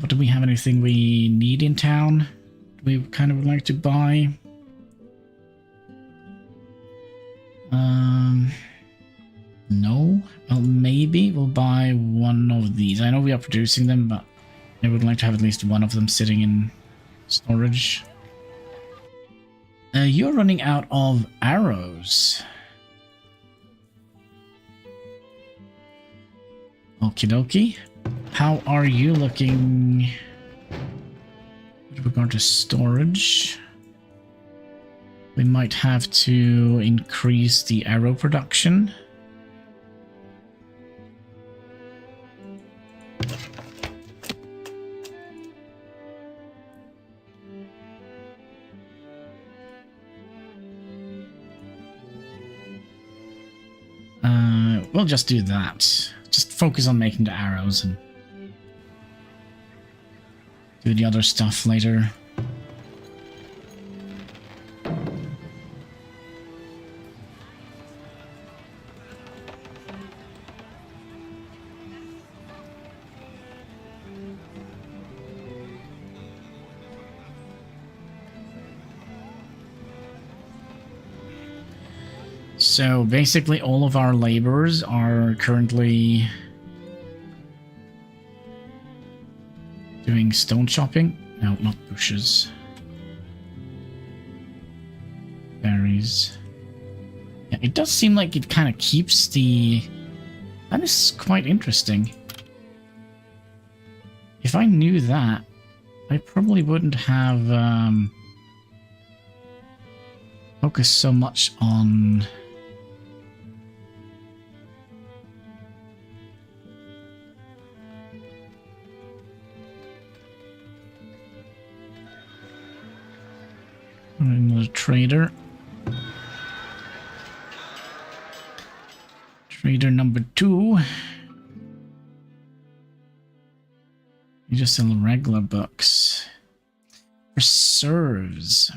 But do we have anything we need in town? We kind of would like to buy? No. Well, maybe we'll buy one of these. I know we are producing them, but I would like to have at least one of them sitting in storage. You're running out of arrows. Okie dokie. How are you looking with regard to storage? We might have to increase the arrow production. We'll just do that. Just focus on making the arrows and do the other stuff later. So basically all of our laborers are currently doing stone chopping. No, not bushes. Berries. Yeah, it does seem like it kind of keeps the... That is quite interesting. If I knew that, I probably wouldn't have focused so much on... Another trader. Trader number 2. You just sell regular books. Preserves.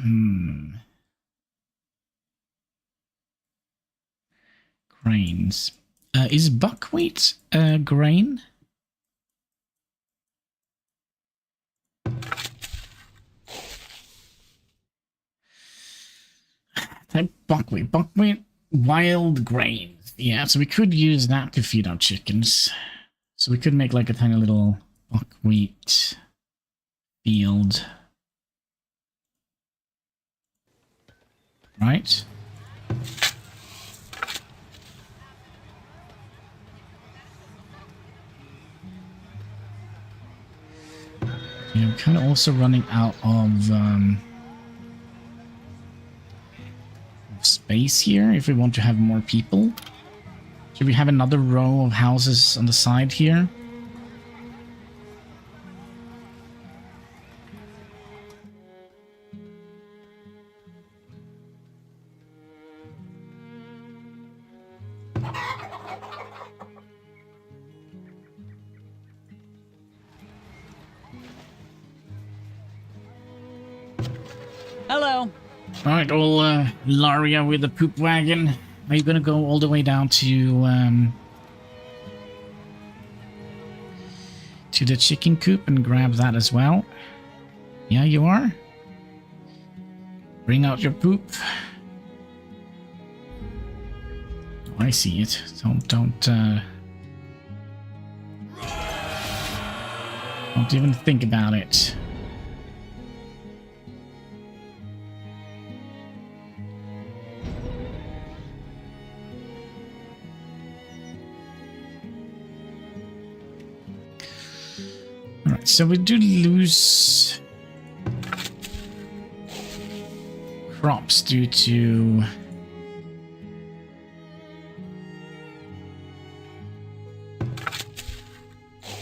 Grains. Is buckwheat a grain? Type buckwheat. Buckwheat, wild grains. Yeah, so we could use that to feed our chickens. So we could make like a tiny little buckwheat field. Right? Yeah, I'm kind of also running out of space here if we want to have more people. Should we have another row of houses on the side here? Hello. Alright, old Laria with the poop wagon. Are you gonna go all the way down to the chicken coop and grab that as well? Yeah, you are? Bring out your poop. Oh, I see it. Don't even think about it. Alright, so we do lose crops due to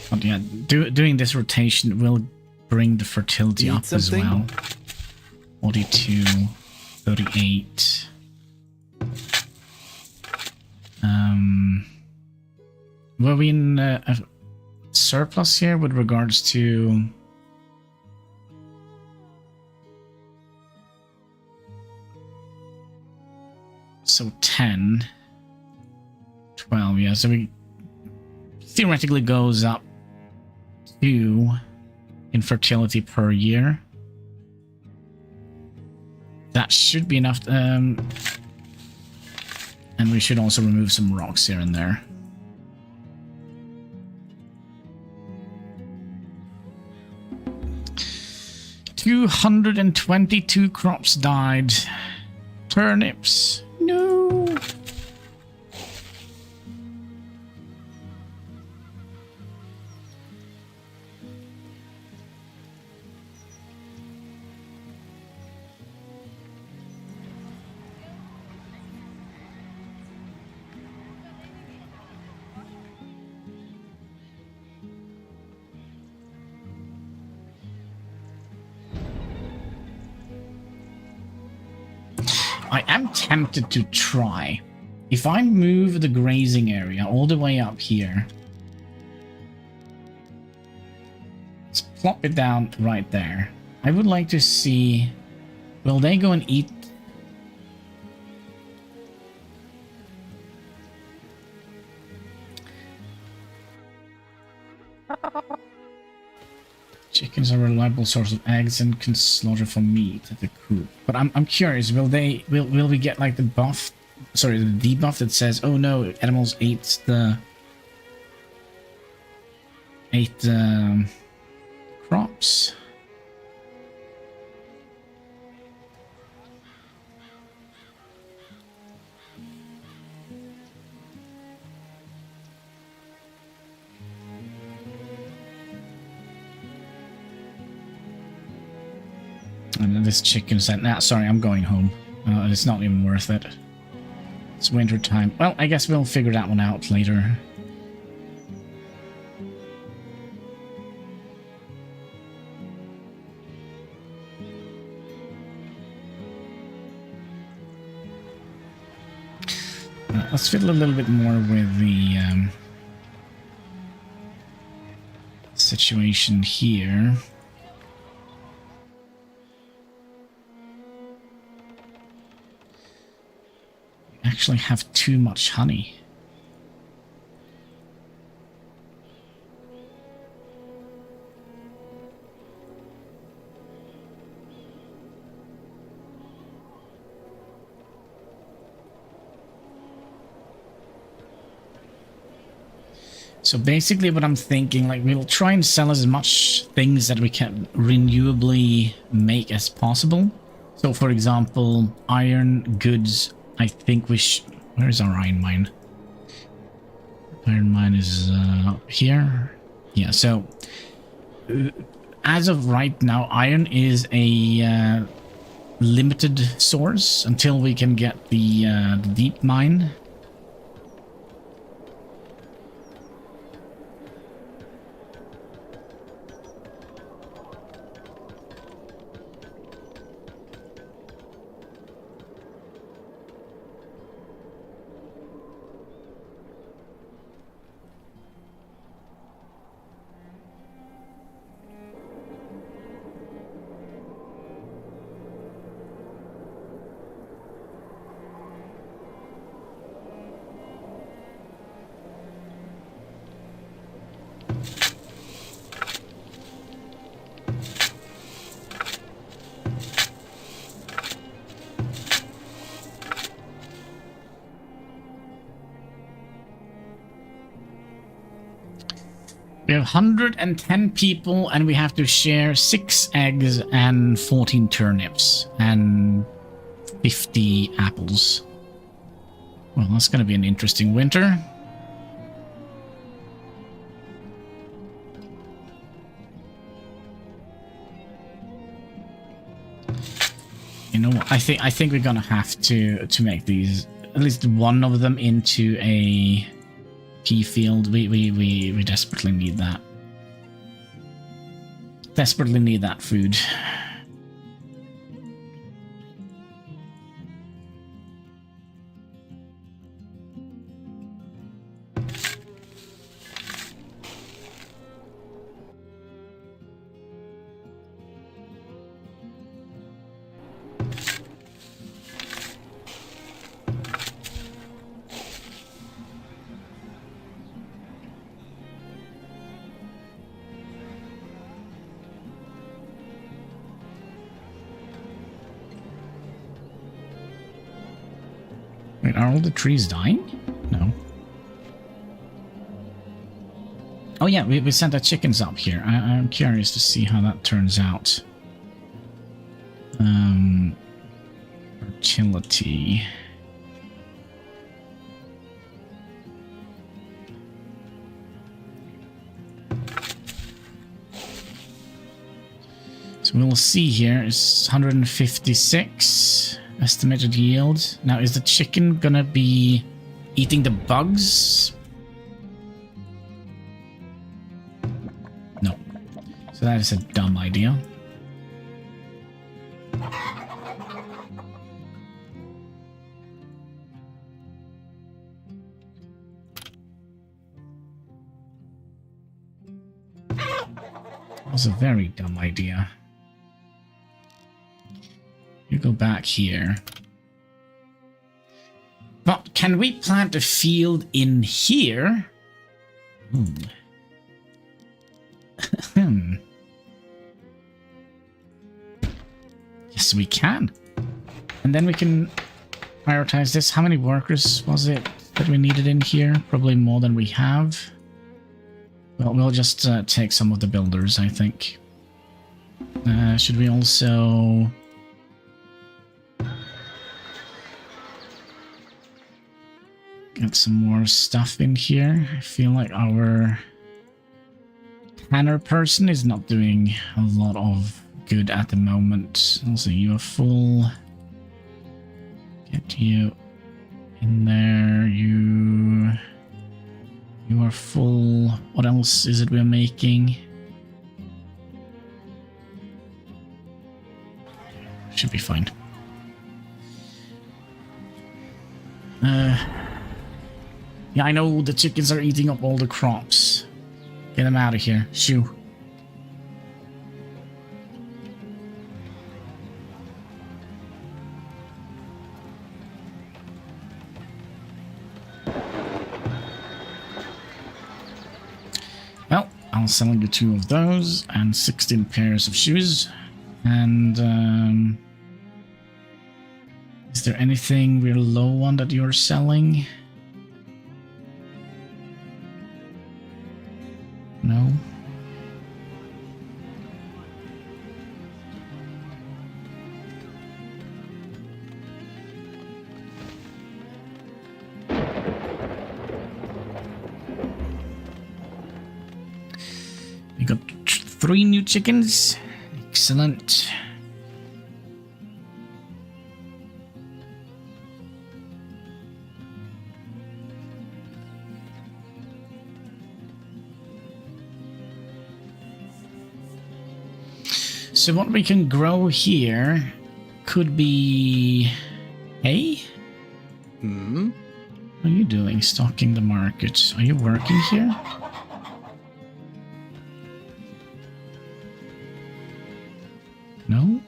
but yeah, doing this rotation will bring the fertility up as well. 42, 38. Were we in a surplus here with regards to so 10, 12, yeah, so we theoretically goes up 2 in fertility per year. That should be enough, and we should also remove some rocks here and there. $222 crops died. Turnips. No. I am tempted to try. If I move the grazing area all the way up here, let's plop it down right there. I would like to see, will they go and eat? Chickens are a reliable source of eggs and can slaughter for meat at the coop. But I'm curious, will we get like the buff, sorry, the debuff that says, oh no, animals ate the crops? And then this chicken said, nah, sorry, I'm going home. It's not even worth it. It's winter time. Well, I guess we'll figure that one out later. Let's fiddle a little bit more with the situation here. Actually have too much honey. So basically what I'm thinking, like we'll try and sell as much things that we can renewably make as possible. So for example, iron goods, I think we should... Where's our iron mine? Iron mine is up here. Yeah, so as of right now, iron is a limited source until we can get the deep mine. We have 110 people and we have to share 6 eggs and 14 turnips and 50 apples. Well, that's going to be an interesting winter. You know what? I think we're going to have to make these, at least one of them, into a pea field. We desperately need that. Desperately need that food. Wait, are all the trees dying? No. Oh yeah, we sent our chickens up here. I'm curious to see how that turns out. Fertility. So we'll see here, it's 156 estimated yield. Now, is the chicken gonna be eating the bugs? No. So that is a dumb idea. That was a very dumb idea. You go back here. But can we plant a field in here? Yes, we can. And then we can prioritize this. How many workers was it that we needed in here? Probably more than we have. Well, we'll just take some of the builders, I think. Should we also... get some more stuff in here? I feel like our tanner person is not doing a lot of good at the moment. Also, you are full. Get you in there. You are full. What else is it we're making? Should be fine. Yeah, I know the chickens are eating up all the crops. Get them out of here. Shoo. Well, I'll sell you 2 of those and 16 pairs of shoes. And is there anything we're low on that you're selling? No. We got 3 new chickens. Excellent. So what we can grow here could be hay? Hmm? What are you doing? Stocking the market. Are you working here? No?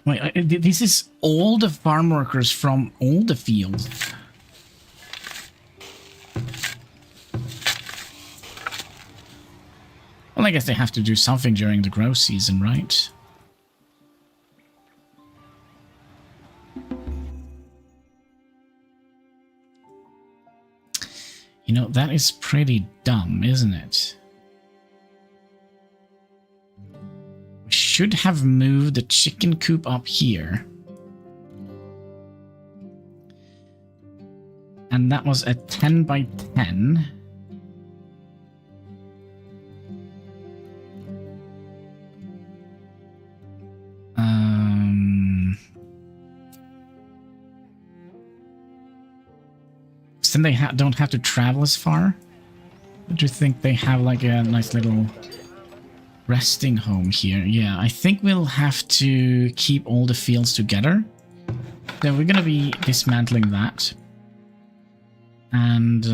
Wait, this is all the farm workers from all the fields. Well, I guess they have to do something during the grow season, right? You know, that is pretty dumb, isn't it? We should have moved the chicken coop up here. And that was a 10 by 10. Then they don't have to travel as far. Don't you think they have like a nice little resting home here? Yeah, I think we'll have to keep all the fields together. So we're gonna be dismantling that. And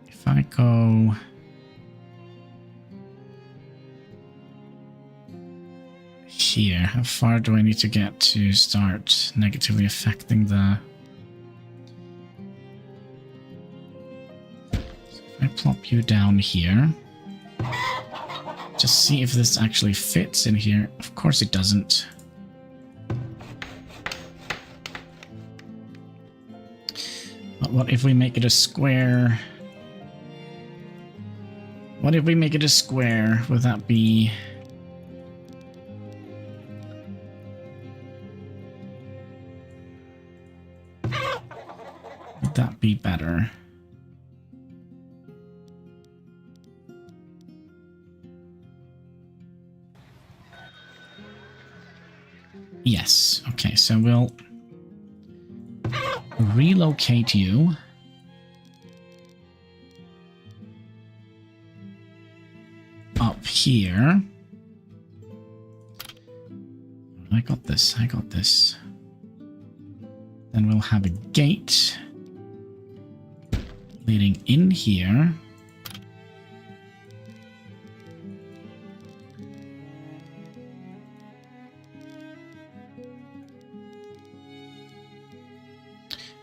if I go here, how far do I need to get to start negatively affecting the... So if I plop you down here, just see if this actually fits in here. Of course it doesn't. But what if we make it a square? What if we make it a square? Would that be... that be better? Yes. Okay, so we'll relocate you. Up here. I got this. I got this. Then we'll have a gate leading in here.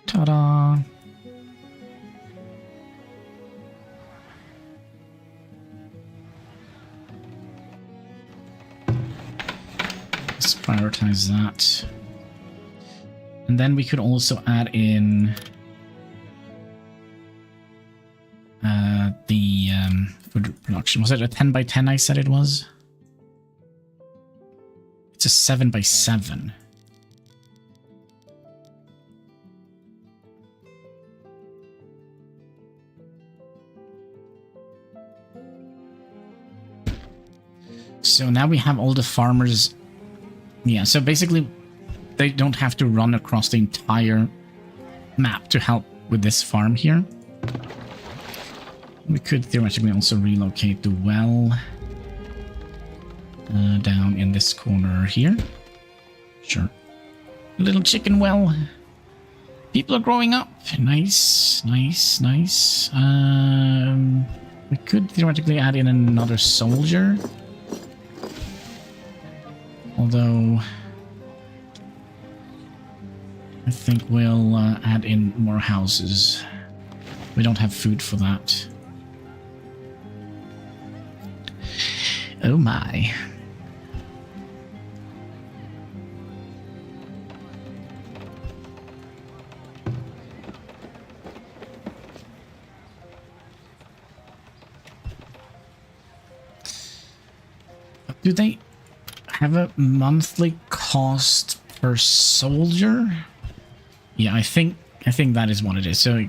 Ta-da! Let's prioritize that. And then we could also add in the food production. Was it a 10 by 10 I said it was? It's a 7 by 7. So now we have all the farmers. Yeah, so basically they don't have to run across the entire map to help with this farm here. We could theoretically also relocate the well down in this corner here. Sure. A little chicken well. People are growing up. Nice, nice, nice. We could theoretically add in another soldier. I think we'll add in more houses. We don't have food for that. Oh my. Do they have a monthly cost per soldier? Yeah, I think that is what it is. So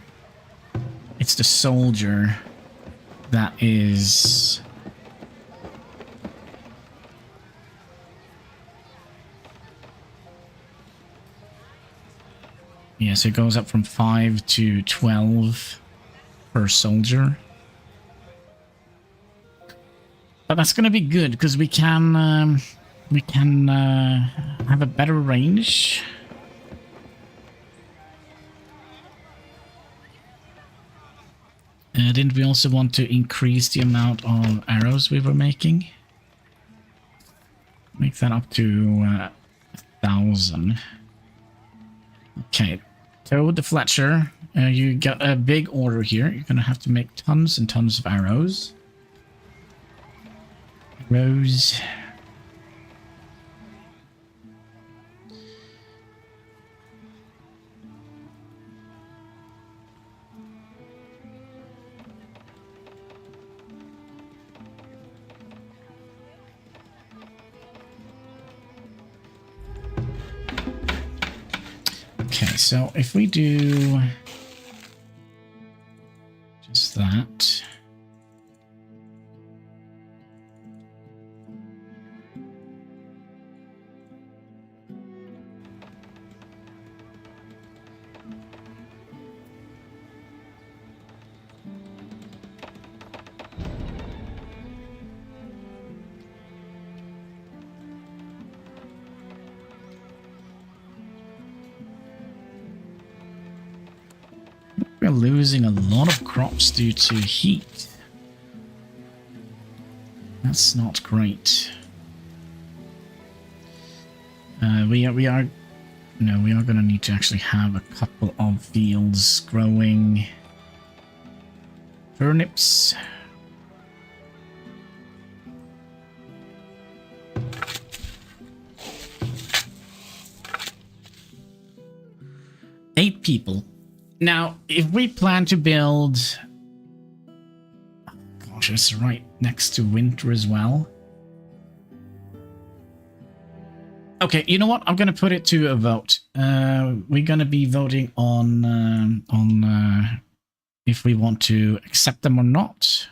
it's the soldier that is yeah, so it goes up from 5 to 12 per soldier. But that's gonna be good because we can have a better range. Didn't we also want to increase the amount of arrows we were making? Make that up to 1,000. Okay, Toad the Fletcher, you got a big order here. You're gonna have to make tons and tons of arrows. Arrows. Okay, so if we do just that. We're losing a lot of crops due to heat. That's not great. We are going to need to actually have a couple of fields growing turnips. Eight people. Now, if we plan to build... Gosh, it's right next to winter as well. Okay, you know what? I'm going to put it to a vote. We're going to be voting on if we want to accept them or not.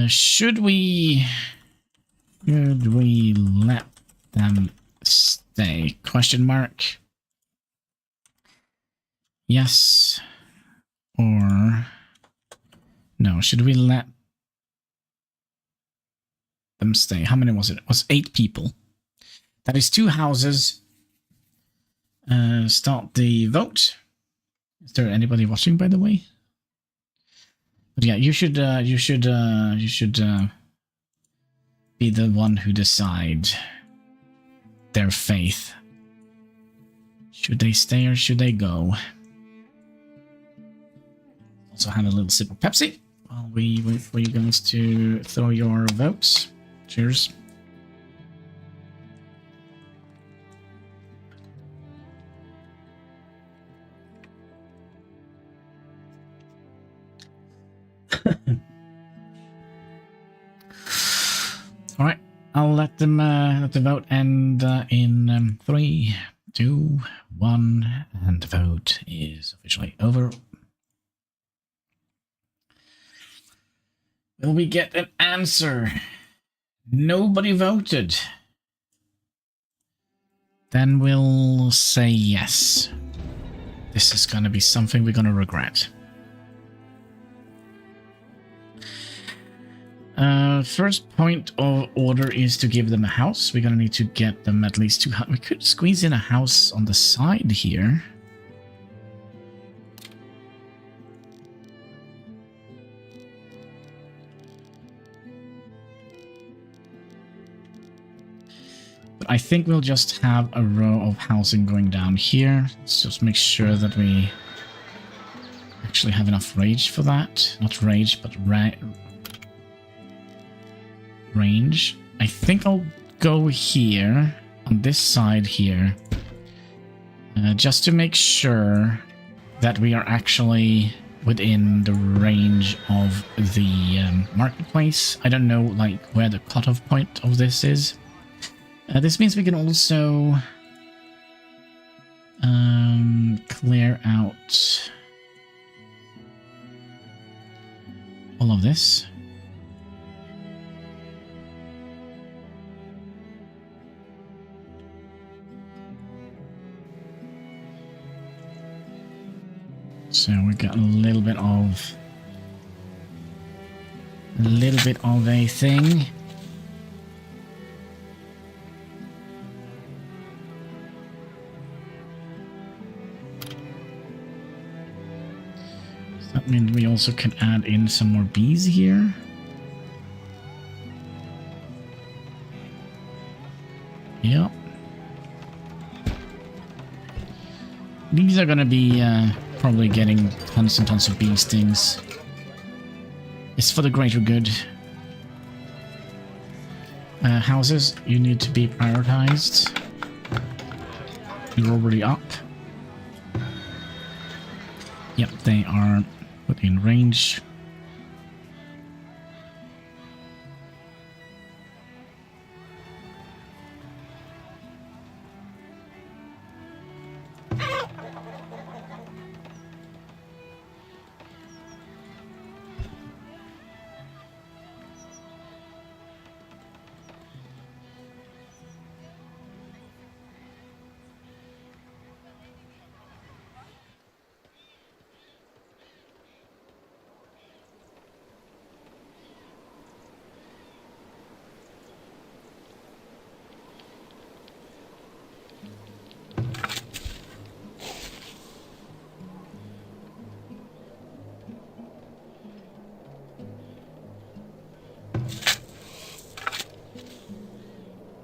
Should we let them stay? Question mark. Yes or no? Should we let them stay? How many was it? It was 8 people. That is 2 houses. Start the vote. Is there anybody watching, by the way? But yeah, you should be the one who decide their faith. Should they stay or should they go? Also have a little sip of Pepsi while we wait for you guys to throw your votes. Cheers. All right, I'll let them let the vote end in 3, 2, 1, and the vote is officially over. Will we get an answer? Nobody voted. Then we'll say yes. This is going to be something we're going to regret. First point of order is to give them a house. We're going to need to get them at least 2. We could squeeze in a house on the side here. I think we'll just have a row of housing going down here. Let's just make sure that we actually have enough rage for that. Not rage, but range. I think I'll go here, on this side here, just to make sure that we are actually within the range of the marketplace. I don't know like where the cutoff point of this is. This means we can also clear out all of this. So we got a little bit of a thing. Does that mean we also can add in some more bees here? Yep. These are gonna be probably getting tons and tons of bee stings. It's for the greater good. Houses, you need to be prioritized. You're already up. Yep, they are within range.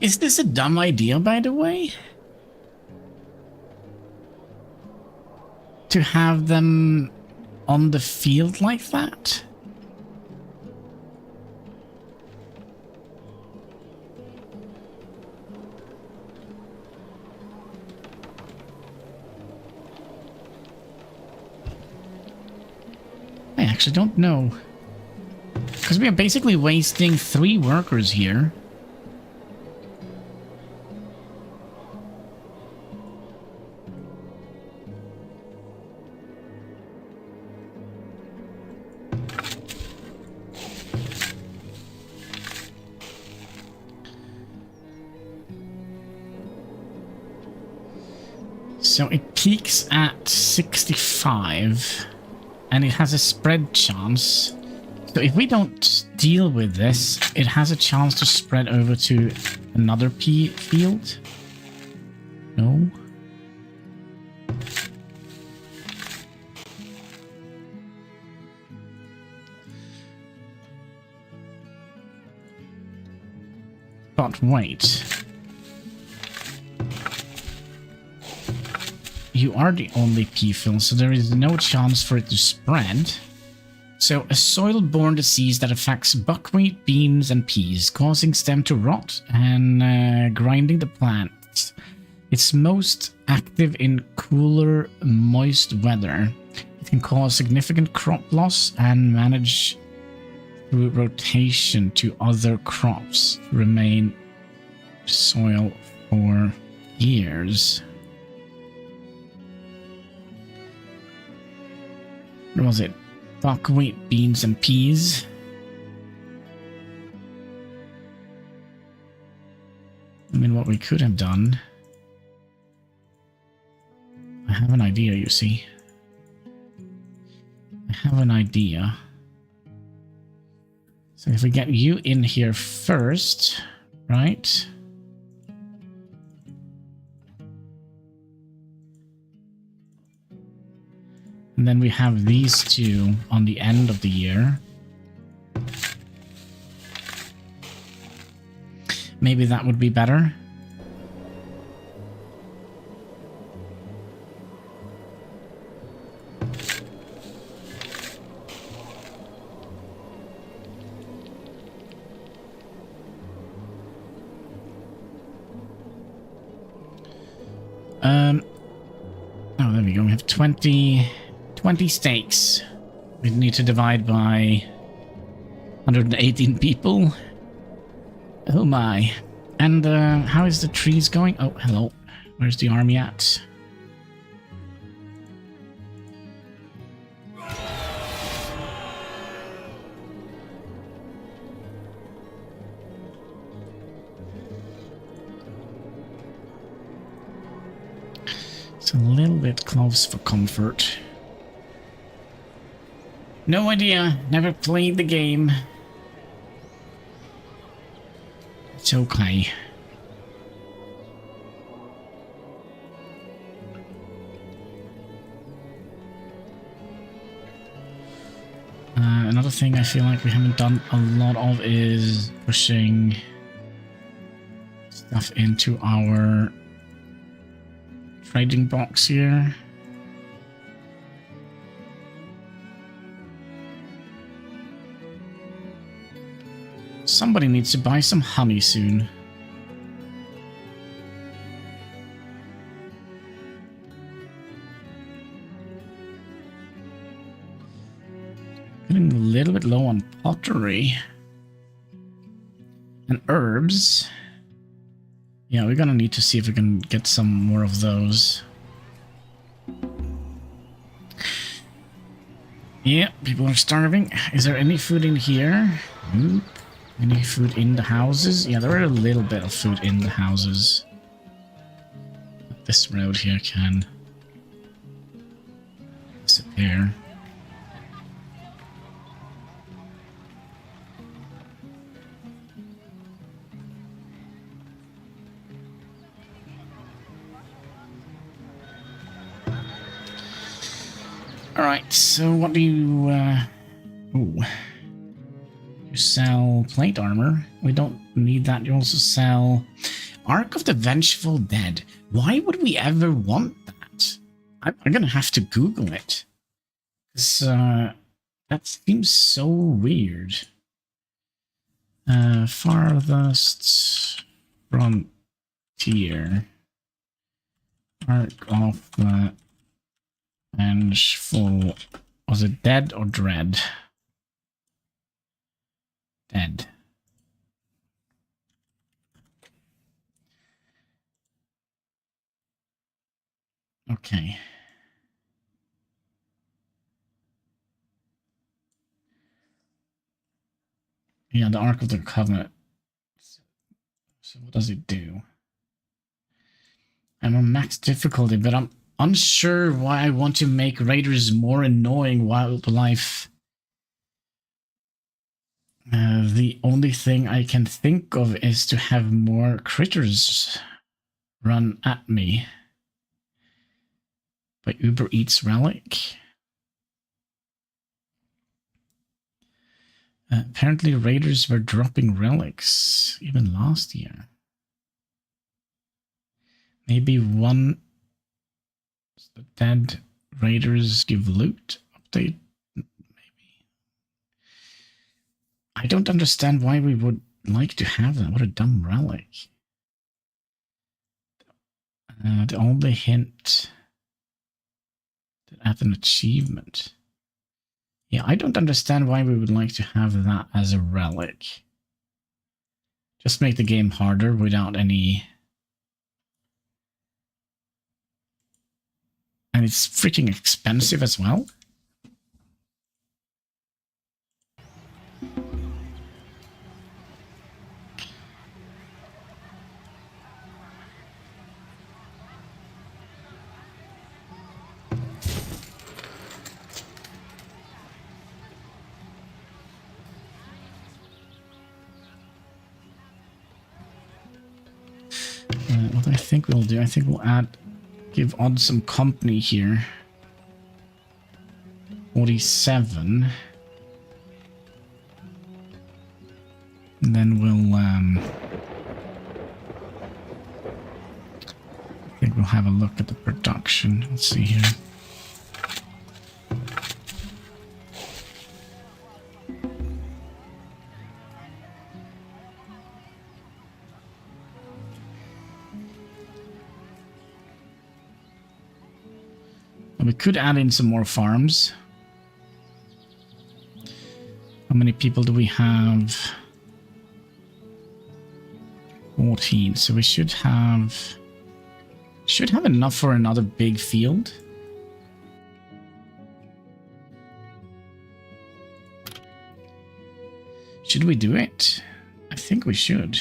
Is this a dumb idea, by the way? To have them on the field like that? I actually don't know. Because we are basically wasting 3 workers here. So it peaks at 65, and it has a spread chance. So if we don't deal with this, it has a chance to spread over to another field. No. But wait. You are the only pea field, so there is no chance for it to spread. So, a soil-borne disease that affects buckwheat, beans, and peas, causing stem to rot and grinding the plants. It's most active in cooler, moist weather. It can cause significant crop loss and manage through rotation to other crops to remain soil for years. What was it? Buckwheat, beans, and peas. I mean, what we could have done. I have an idea, you see. I have an idea. So if we get you in here first, right? And then we have these two on the end of the year. Maybe that would be better. Oh, there we go. We have 20 steaks. We need to divide by 118 people. Oh my. And how is the trees going? Oh, hello. Where's the army at? It's a little bit close for comfort. No idea. Never played the game. It's okay. Another thing I feel like we haven't done a lot of is pushing stuff into our trading box here. Somebody needs to buy some honey soon. Getting a little bit low on pottery. And herbs. Yeah, we're gonna need to see if we can get some more of those. Yeah, people are starving. Is there any food in here? Nope. Any food in the houses? Yeah, there are a little bit of food in the houses. This road here can disappear. Alright, so what do you... Ooh. You sell plate armor. We don't need that. You also sell Ark of the Vengeful Dead. Why would we ever want that? I'm gonna have to Google it. Because that seems so weird. Farthest frontier. Ark of the Vengeful. Was it Dead or Dread? Dead. Okay. Yeah, the Ark of the Covenant. So what does it do? I'm on max difficulty, but I'm unsure why I want to make raiders more annoying wildlife. The only thing I can think of is to have more critters run at me. By Uber Eats Relic. Apparently raiders were dropping relics even last year. Maybe one dead raiders give loot update. I don't understand why we would like to have that. What a dumb relic. The only hint that at an achievement. Yeah, I don't understand why we would like to have that as a relic. Just make the game harder without any... And it's freaking expensive as well. What I think we'll do, I think we'll give Odd some company here. 47. And then we'll, I think we'll have a look at the production. Let's see here. And we could add in some more farms. How many people do we have? 14. So we should have enough for another big field. Should we do it? I think we should.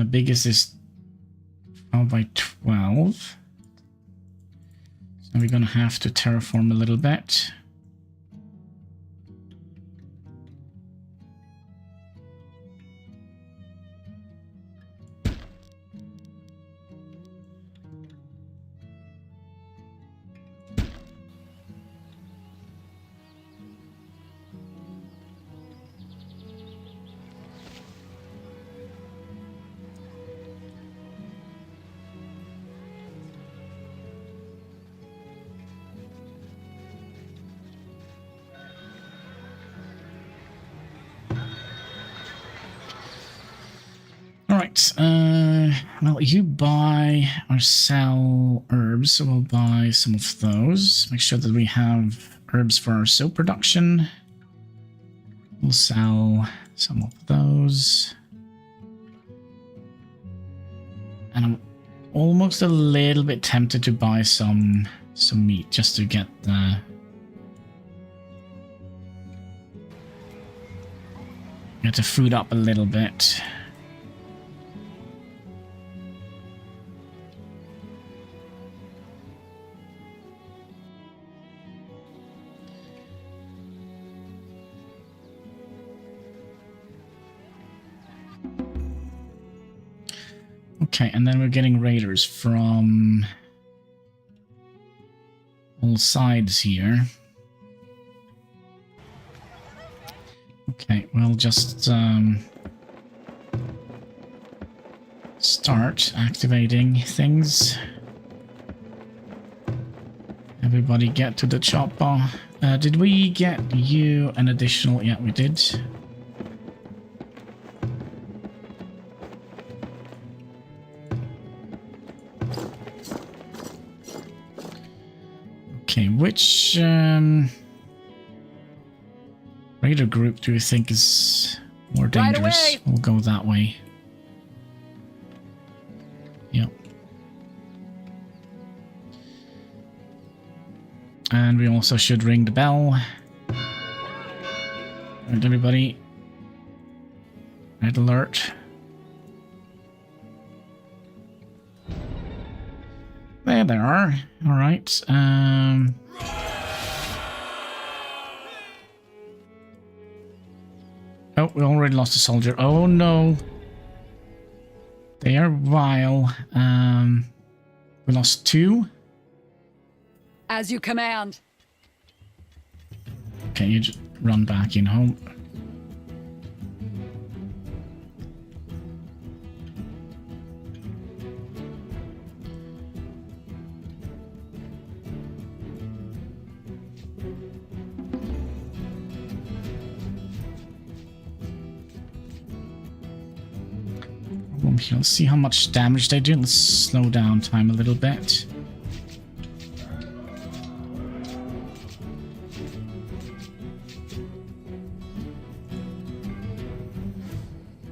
Biggest is 12 by 12. So we're gonna have to terraform a little bit. Alright, well, you buy or sell herbs, so we'll buy some of those. Make sure that we have herbs for our soap production. We'll sell some of those. And I'm almost a little bit tempted to buy some meat just to get the food up a little bit. Okay, and then we're getting raiders from all sides here. Okay, we'll just start activating things. Everybody get to the chopper. Did we get you an additional? Yeah, we did. Okay, which raider group do you think is more dangerous? We'll go that way. Yep. And we also should ring the bell. Alright, everybody. Red alert. There they are. Alright. Oh, we already lost a soldier. Oh no. They are vile. We lost 2. As you command. Okay, you just run back in home. Let's see how much damage they do. Let's slow down time a little bit.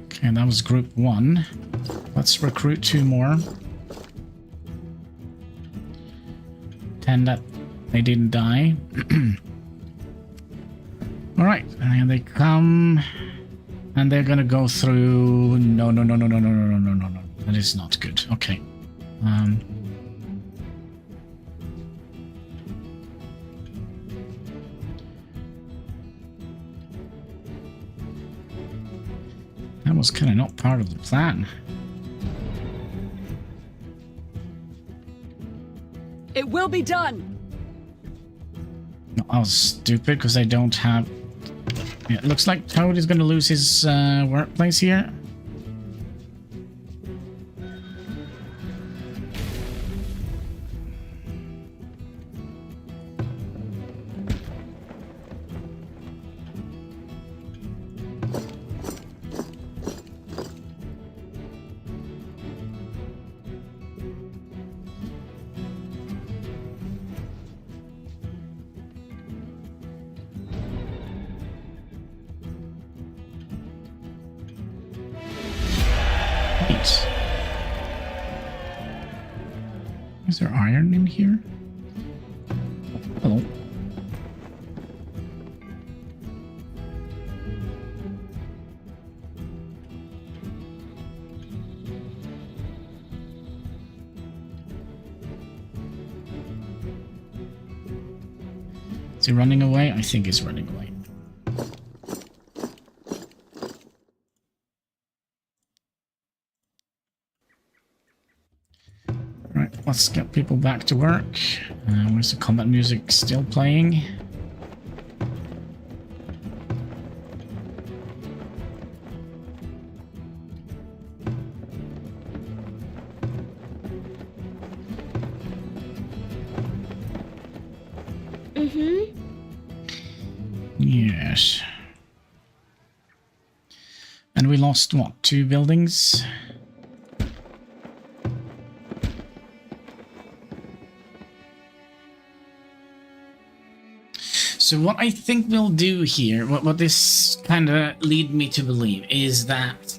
Okay, that was group 1. Let's recruit 2 more. 10 that they didn't die. Alright, and they come. And they're gonna go through. No. That is not good. Okay. That was kind of not part of the plan. It will be done. No, I was stupid because I don't have. Yeah, it looks like Toad is going to lose his workplace here. there iron in here? Hello. Is he running away? I think he's running away. Right, let's get people back to work. Where's the combat music still playing? Yes. And we lost, what, 2 buildings? So what I think we'll do here, what this kind of lead me to believe, is that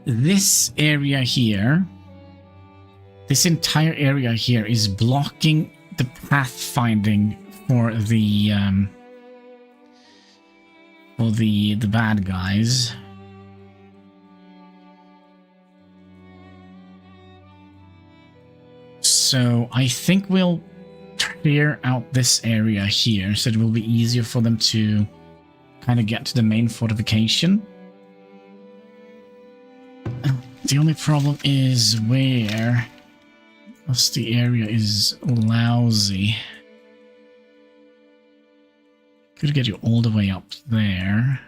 this area here, this entire area here is blocking the pathfinding for the bad guys. So I think we'll clear out this area here so it will be easier for them to kind of get to the main fortification. The only problem is where, because the area is lousy. Could get you all the way up there.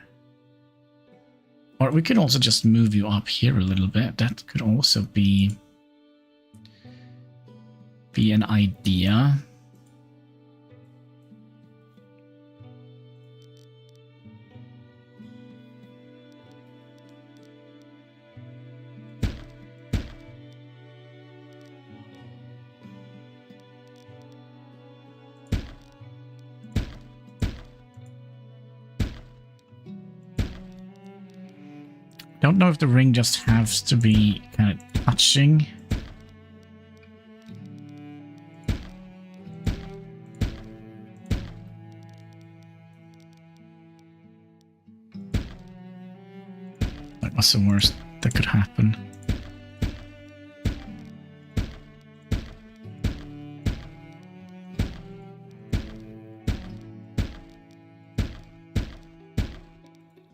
Or we could also just move you up here a little bit. That could also be an idea. Don't know if the ring just has to be kind of touching. Like, what's the worst that could happen?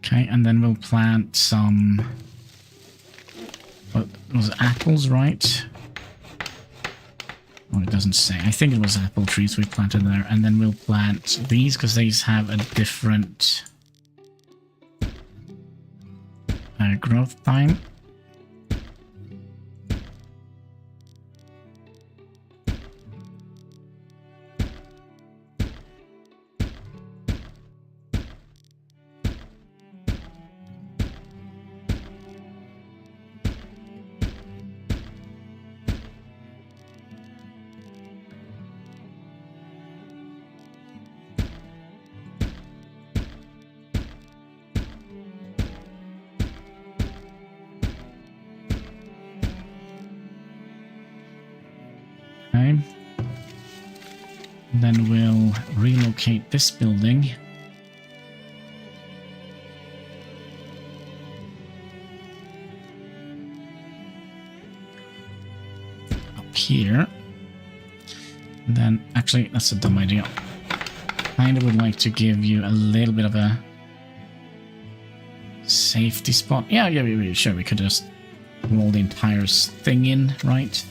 Okay, and then we'll plant some... What was it, apples, right? Oh, it doesn't say. I think it was apple trees we planted there. And then we'll plant these because these have a different growth time. Okay. Then we'll relocate this building. Up here. And then, actually, that's a dumb idea. Kinda would like to give you a little bit of a safety spot. Yeah, sure, we could just roll the entire thing in, right?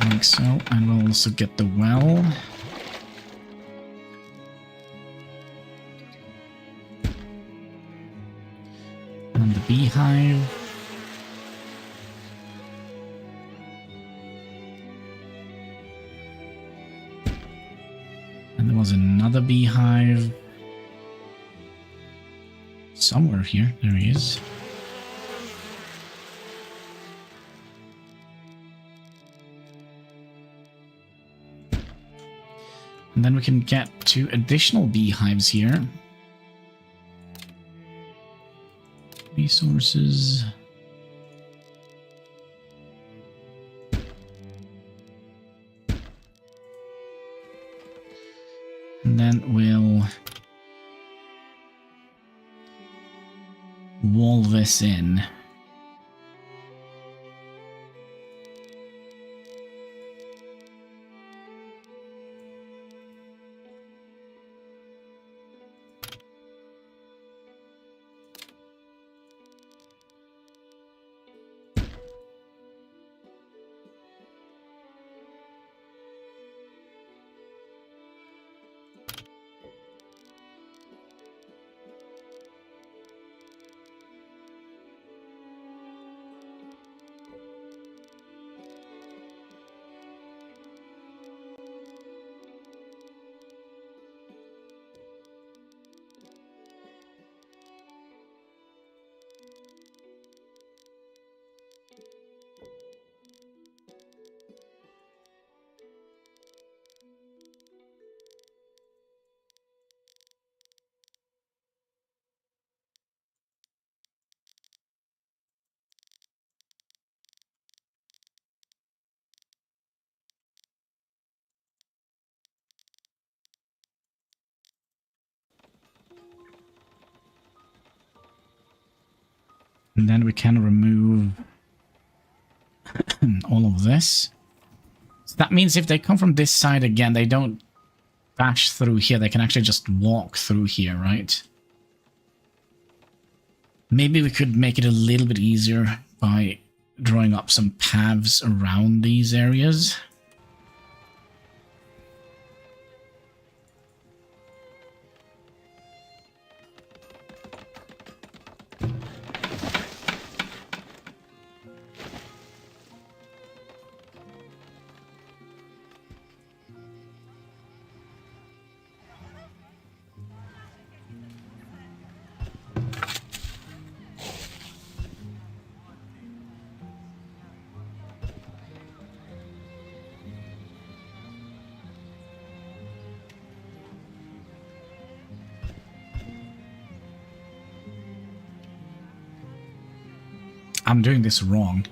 Like so, and we'll also get the well. And the beehive. And there was another beehive. Somewhere here, there he is. And then we can get 2 additional beehives here. Resources. And then we'll wall this in. And then we can remove all of this. So that means if they come from this side again, they don't bash through here. They can actually just walk through here, right? Maybe we could make it a little bit easier by drawing up some paths around these areas. I'm doing this wrong.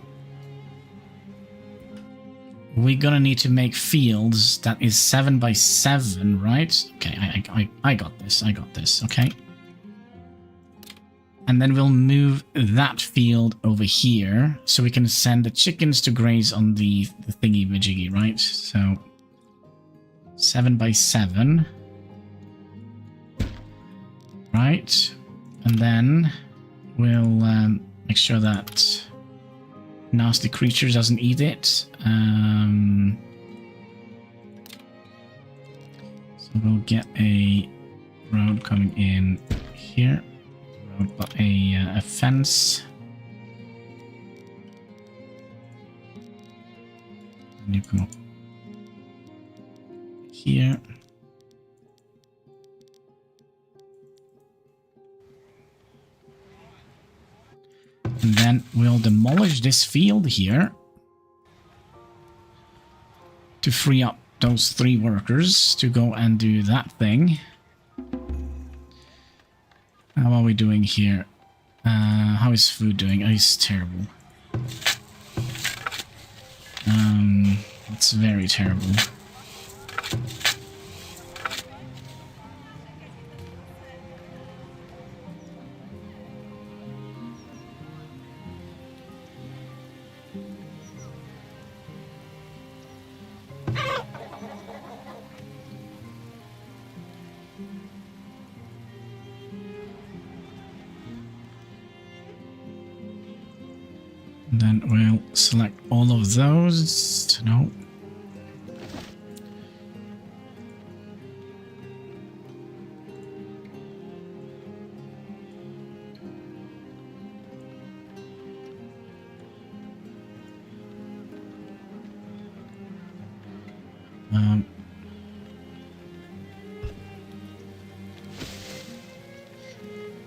We're gonna need to make fields that is 7 by 7, right? Okay, I got this, okay. And then we'll move that field over here, so we can send the chickens to graze on the thingy-majiggy, right? So, 7 by 7. Right. And then we'll make sure that nasty creature doesn't eat it. So we'll get a road coming in here. Road, but a fence. And you come up here. And then we'll demolish this field here to free up those 3 workers to go and do that thing. How are we doing here? How is food doing? Oh, it's terrible. It's very terrible. Then we'll select all of those. No.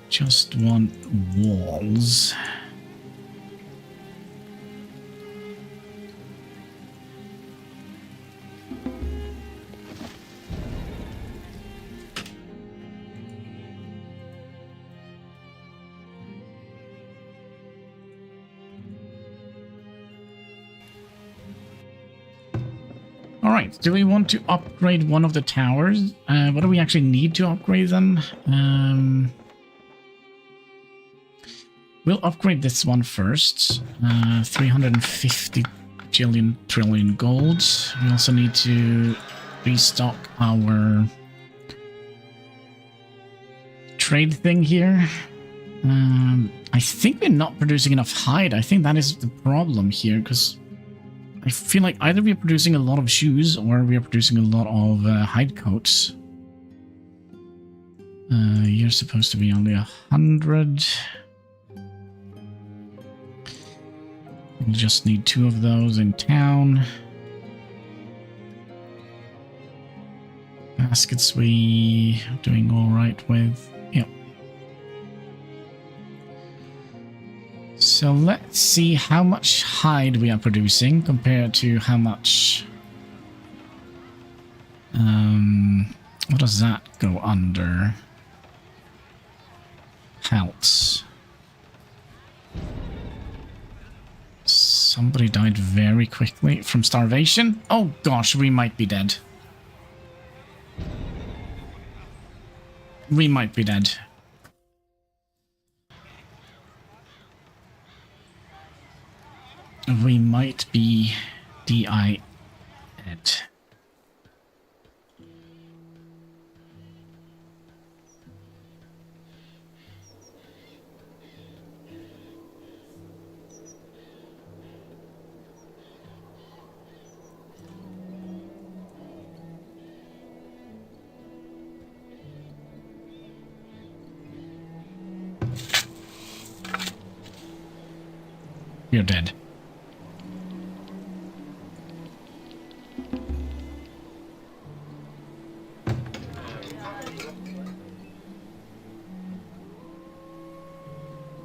Just want walls. All right, do we want to upgrade one of the towers? What do we actually need to upgrade them? We'll upgrade this one first. 350 trillion gold. We also need to restock our trade thing here. I think we're not producing enough hide. I think that is the problem here, because I feel like either we are producing a lot of shoes or we are producing a lot of hide coats. You're supposed to be only 100. We'll just need 2 of those in town. Baskets we are doing all right with. Yep. So let's see how much hide we are producing compared to how much... what does that go under? Health. Somebody died very quickly from starvation. Oh gosh, we might be dead. We might be dead. We might be DI dead. You're dead.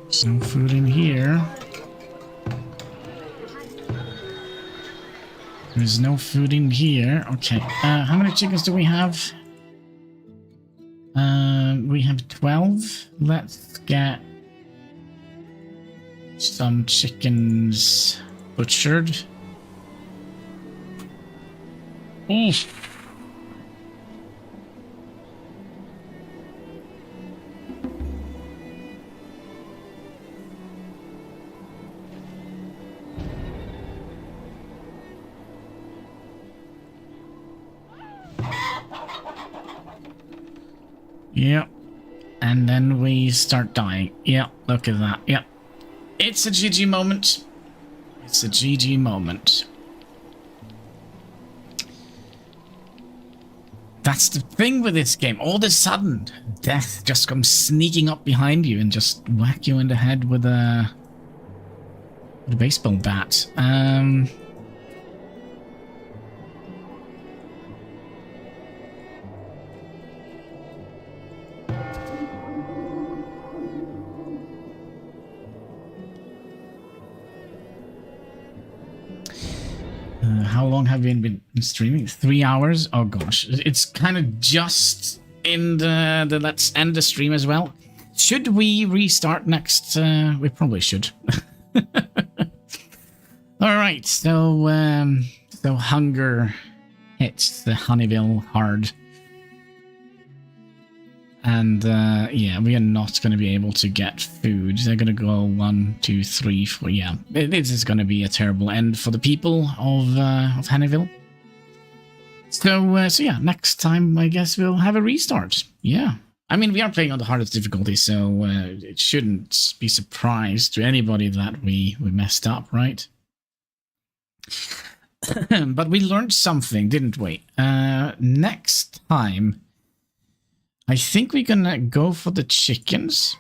There's no food in here. There's no food in here. Okay. How many chickens do we have? We have 12. Let's get some chickens butchered. Oof. Yep. And then we start dying. Yep, look at that. Yep. It's a GG moment. It's a GG moment. That's the thing with this game. All of a sudden, death just comes sneaking up behind you and just whack you in the head with a baseball bat. How long have we been streaming? 3 hours? Oh gosh, it's kind of just in the let's end the stream as well. Should we restart next? We probably should. All right, so hunger hits the Hannibal hard. And yeah, we are not going to be able to get food. They're going to go 1, 2, 3, 4. Yeah, this is going to be a terrible end for the people of Hannibal. So yeah, next time I guess we'll have a restart. Yeah, I mean we are playing on the hardest difficulty, so it shouldn't be surprised to anybody that we messed up, right? But we learned something, didn't we? Next time, I think we're gonna go for the chickens,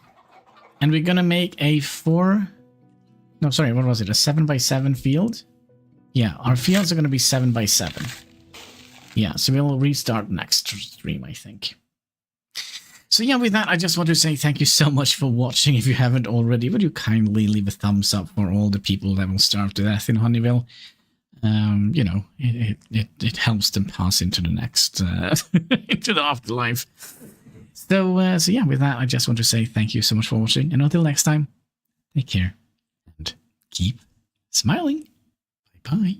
and we're gonna make a 7x7 field. Yeah, our fields are gonna be 7x7. Yeah, so we'll restart next stream, I think. So yeah, with that, I just want to say thank you so much for watching. If you haven't already, would you kindly leave a thumbs up for all the people that will starve to death in Hannibal? You know, it helps them pass into the next, into the afterlife. So yeah, with that, I just want to say thank you so much for watching, and until next time, take care and keep smiling. Bye-bye.